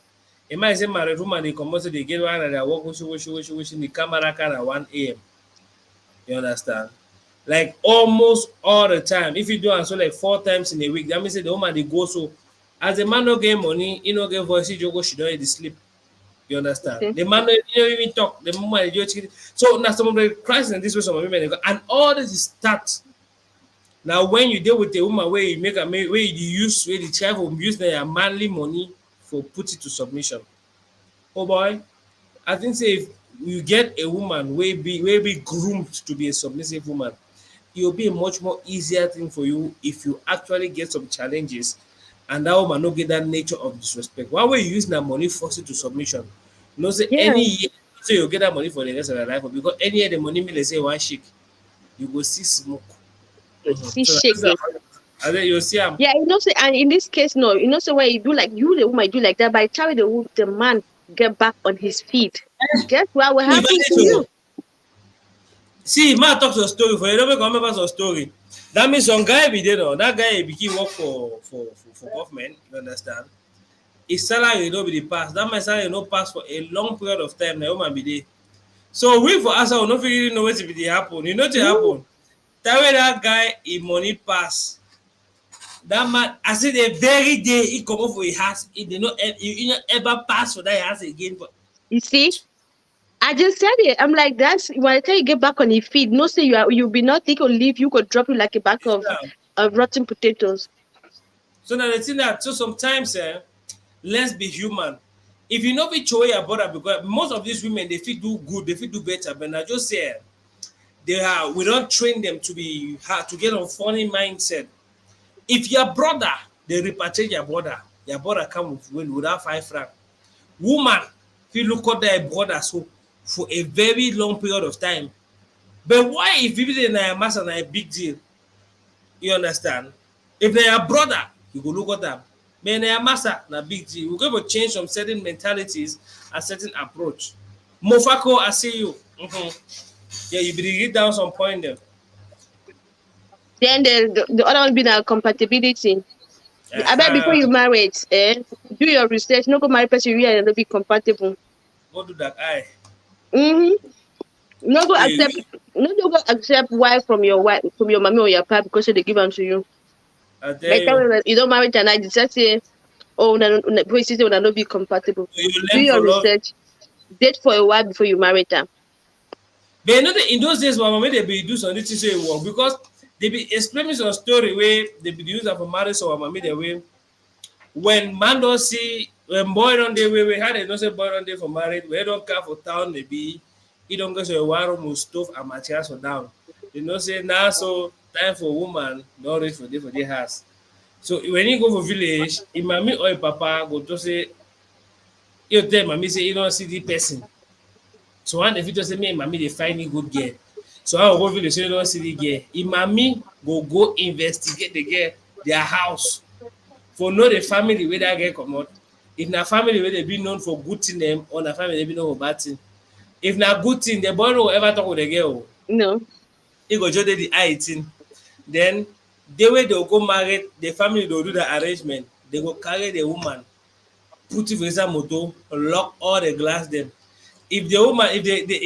Imagine married woman they come out they get one and they walk wishing the camera can at 1 a.m. You understand? Like almost all the time. If you do and so like 4 times in a week, that means the woman they go so as the man no get money, he no get voice, he just go she don't dey sleep. You You understand? see? The man don't even talk. The woman they just so now some of the crisis in this way some of women they go, and all this is start. Now when you deal with a woman where you make a where you use where the child will use their manly money for put it to submission. Oh boy, I think say if you get a woman will be groomed to be a submissive woman, it will be a much more easier thing for you if you actually get some challenges and that woman no get that nature of disrespect. Why will you use that money force it to submission? No say Yeah, any year so you get that money for the rest of your life because any year the money may let's say one shake, you go see smoke. see So shake that's it. and then you see Yeah, you know say, and in this case, no, you know say where you do like you the woman do like that. By the time the man get back on his feet, guess what will happen to you? see man talk your story for you don't make remember some story. That means some guy be there now. That guy became work for government, you understand? His salary no be the pass. That my salary no pass for a long period of time. Na woman be there. So we for us, we no fit really know wetin be dey happen. You know wetin Mm, happen? That way that guy him money pass. That man, I say the very day he comot for his house, he no ever pass for that house again. But you see, I just said it. I'm like that's when I tell you get back on your feet. No say you'll be not think or leave. You could drop you like a bag of rotten potatoes. so now the thing that so sometimes let's be human. If you no fit throw your brother because most of these women they fit do good, they fit do better, but I just say they are we don't train them to be hard to get on funny mindset. If your brother they repatriate your brother come without 5 franc. Woman fit look at their brother so for a very long period of time. But why if you be na your master na a big deal? You understand? If na your brother, you go look at am. But na your master na big deal. We go to change some certain mentalities and certain approach. Mofako, I see you. Yeah, you be read down some point there. Then the other one be the compatibility. I bet before Uh-huh. you marry it, do your research. No go marry person you and not be compatible. Go do that. Aye. Mm-hmm. No go Hey, accept. No go accept wife from your mommy or your papa because they give them to you. I By tell the you. time you don't marry tonight, you just say Oh, please say will not be compatible. So you Do learn your for love. research. Date for a while before you marry them. But you know that in those days, when they be do something to say work because they be explaining some story where they be use that for marriage or mama the way when man don't see when boy don't they we had a no say boy don't they for married we don't care for town maybe he don't go to a war room stove and materials for down. You know say now so time for woman don't reach for the house. So when you go for village, if mommy or if papa go to say you tell mommy say you don't see the person. So one if you just say me and mommy they find me good girl. So I will go village say you don't see the girl. If mommy go investigate the girl their house for know the family where that girl come out. If na family where they be known for good thing them or na family they be known for bad thing. If na good thing, the boy no go ever talk with the girl. No. He go just dey the eye thing. Then the way they go marry, the family will do the arrangement. They go carry the woman, put it for inside motor, lock all the glass them. If the woman, if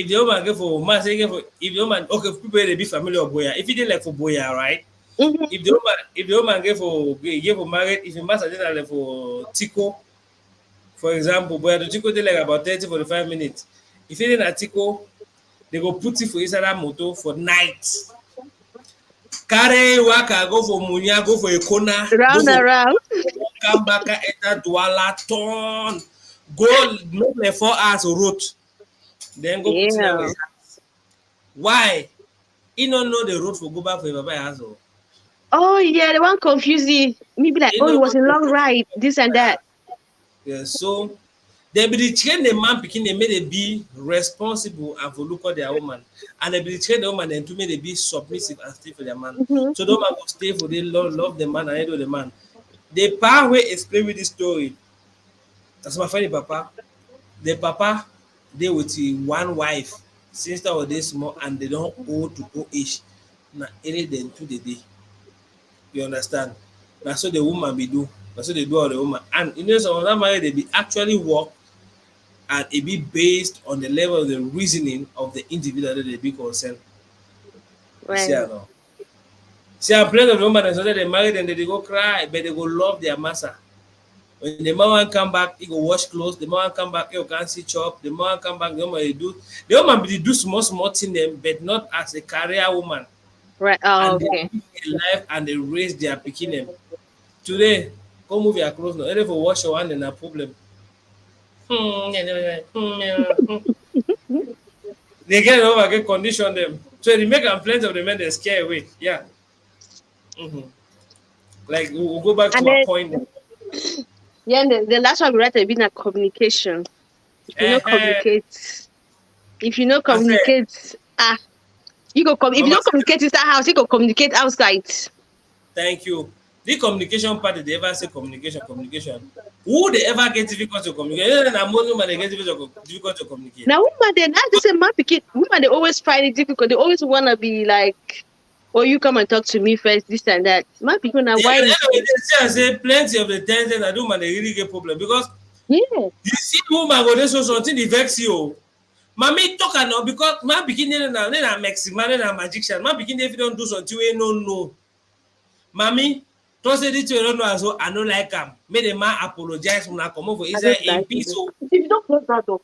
the woman get for man say get for if the woman okay people they be family of boya. If it dey like for boya, right? Mm-hmm. If the woman get for married, if the master dey like for Tico, for example, boya the Tico dey like about 30-45 minutes. If it dey na Tico, they go put it for inside that motor for night. Carry waka go for Munya, go for Ekona, go Round and for round. come back enter Douala turn, go make like 4 hours road, then go put it Yeah. there. Why? He don't know the road for go back for your papa house. Oh. Oh yeah, the one confusing. Maybe like, He oh, it don't was a know. long ride, this and that. Yeah, so they be train the man picking they made it be responsible and for look at their woman. And they be train the woman and to make they be submissive and stay for their man. Mm-hmm. So the woman go stay for the love the man and hate the man. The power way explain with this story. That's my funny papa. The papa they with the one wife since that was this small and they don't owe to owe age. Now any them to the day. You understand? That's so the woman be do. That's so they do all the woman. And you know some of that marriage they be actually work and it be based on the level of the reasoning of the individual that they be concerned. You see, I Right. know. See, I'm plenty of women that they married and they go cry, but they go love their master. When the man come back, he go wash clothes. The man come back, he go can see chop. The man come back, the woman they do. The woman be do small thing them, but not as a career woman. Right. Oh, And they okay. live a life and they raise their picking them. Today, go move your clothes now. Any for wash your hand and a problem. They get over, get condition them. So they make complaints of the men they scare away. Yeah. Mhm. Like we'll go back And to our then point. yeah, the last one we write a bit of communication. If you know communicate, if you know I said, communicate, you go come. If you Mama don't said, communicate inside house, you go communicate outside. thank you. The communication part, they ever say communication. Who they ever get difficult to communicate? I'm only man they get difficult to communicate. Now, woman, then I just say, man, pick woman, they always find it difficult. They always wanna be like, oh, you come and talk to me first, this and that. Man, people now Yeah, why? anyway, they say I say plenty of the times that I do man they really get problem because Yeah, you see woman go there so something they vex you. Mommy talk now because man begin now then I'm Mexican, then I'm magician. Man begin if you don't do something we no. Mommy, don't say this you don't know as well. I don't like him. Make the man apologize when I come over. I It's don't in like peace. it. So If you don't close that door,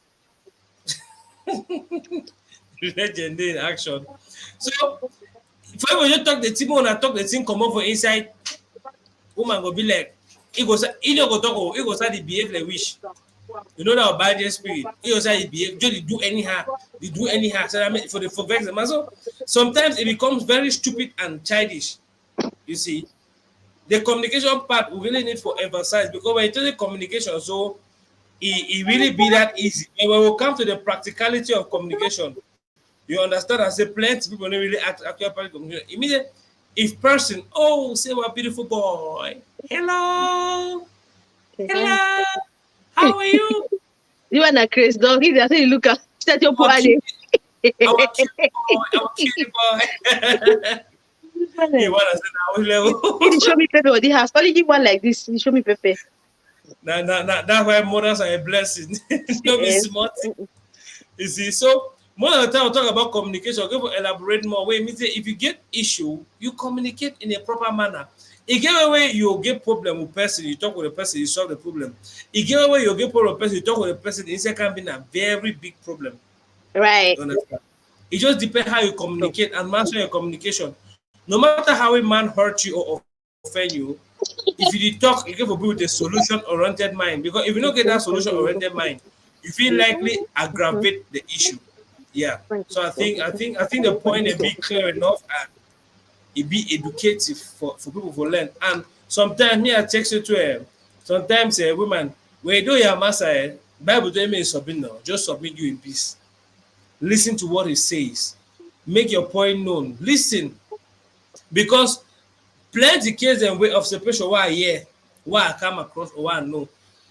legend in action. So if I just talk the team when I talk the thing come over inside, woman go be like, he go say, he don't go talk, he go start to behave like wish. You know that bad spirit. He go say he behave, just they do anyhow. So I mean for the for vex them. And so sometimes it becomes very stupid and childish. You see, the communication part we really need for emphasize because when you tell the communication, so it really be that easy. And when we come to the practicality of communication, you understand? I say plenty people don't really act actual communication. Immediately, if person, oh, say what beautiful boy, hello, hello, how are you? you wanna crazy dog. If they say you look at set your Our body. cute boy. He wanna say that which level? He show me paper on the house. Only give one like this. He show me paper. That's why mothers are a blessing. Don't be Yes. smart. You see, so more of the time we talk about communication, I'm going to elaborate more. Where it means that if you get issue, you communicate in a proper manner. it get away you get problem with person, you talk with the person, you solve the problem. It get away you get problem with person, you talk with the person, inside can be a very big problem. Right. You understand? It just depends how you True. communicate and master your communication. No matter how a man hurt you or offend you, if you dey talk, you get for build a solution-oriented mind. Because if you don't get that solution-oriented mind, you feel likely Mhm. aggravate the issue. Yeah. So I think the point is be clear enough and it be educative for people to learn. And sometimes me I text you to sometimes women when you do your master Bible tell me submit now, just submit you in peace. Listen to what he says. Make your point known. Listen. Because plenty case and way of separation why I hear, why I come across or why I know.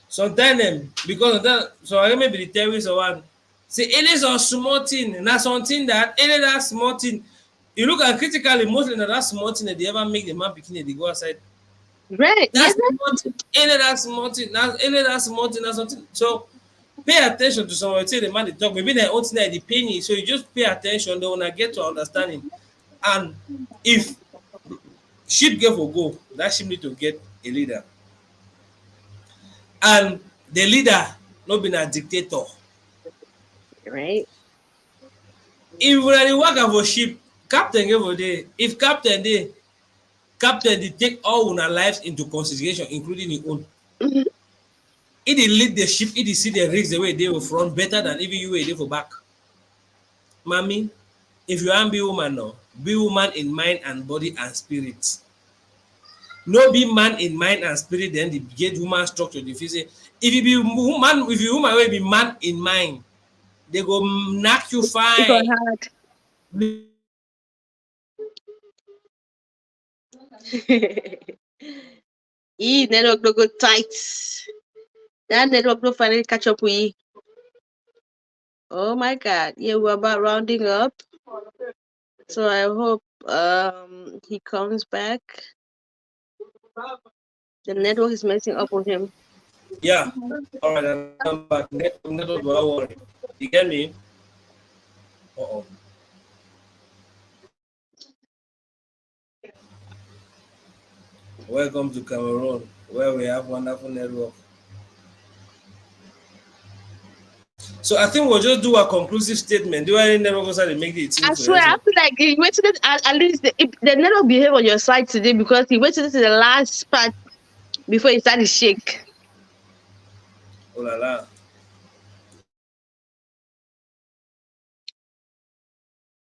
Sometimes because of that, so I maybe the terrorists or one say it is a small thing, and that's something that it is that small thing. You look at critically, mostly that small thing that they ever make the man bikini they go outside. Right. That's Yes. small thing, any that small thing, any that small thing, that's something. So pay attention to someone, say the man they talk, maybe their own thing that they pain you. So you just pay attention, they wanna get to understanding. And if ship get for go, that ship need to get a leader. And the leader no be a dictator. Right. If una dey work for ship, captain get for dey. If captain dey, captain dey take all una lives into consideration including im own. Mhm. He dey lead the ship, he dey see the risk the way e dey for front better than even you wey dey for back. Mami, if you wan be woman now, be woman in mind and body and spirit. No be man in mind and spirit then dey get woman structure dey feel say if you be woman, if you woman wey be man in mind, they go knack you It got fine. hard. Network no go tight. That network no finally catch up with you. Oh my God. Yeah, we're about rounding up. So I hope he comes back. The network is messing up with him. Yeah. All right, I'm back. Network, don't worry. You get me? Uh-oh. Welcome to Cameroon, where we have wonderful network. So I think we'll just do a conclusive statement. Do I never go start to make the team I for the swear, rest I of feel like he waited at least the network behave on your side today because he waited to the last part before he started shake. Oh la la.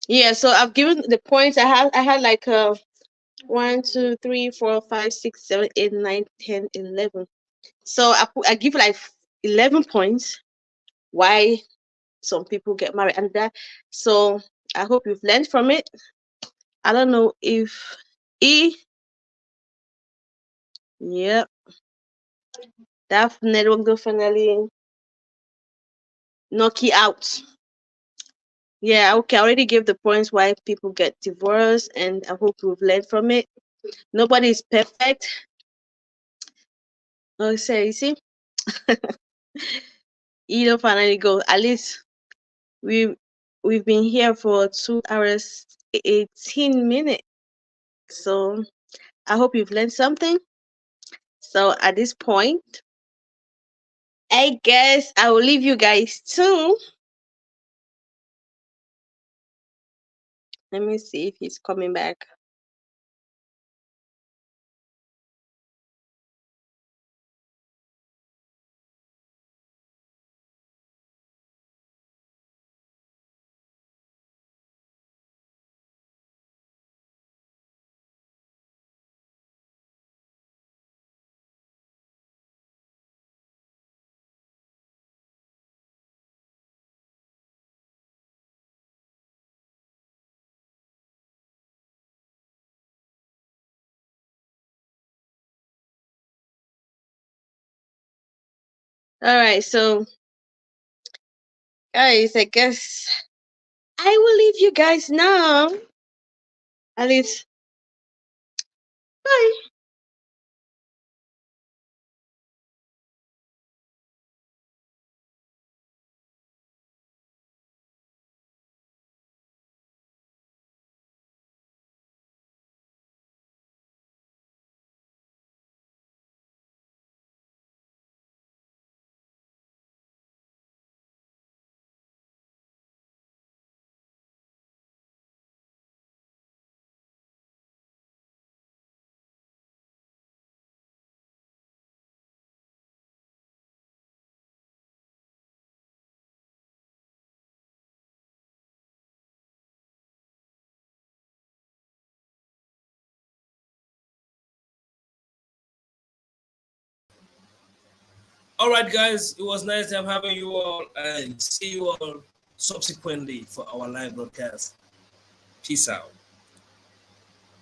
Yeah, so I've given the points. I had like 1, 2, 3, 4, 5, 6, 7, 8, 9, 10, 11. So I give like 11 points why some people get married and that. So I hope you've learned from it. I don't know if yeah, that network definitely knock you out. Yeah, okay. I already gave the points why people get divorced, and I hope you've learned from it. Nobody is perfect. Oh, say, you see, you don't finally go. At least we we've been here for 2 hours 18 minutes. So I hope you've learned something. So at this point, I guess I will leave you guys too. Let me see if he's coming back. All right, so guys, I guess I will leave you guys now. At least, bye. All right, guys, it was nice time having you all, and see you all subsequently for our live broadcast. Peace out.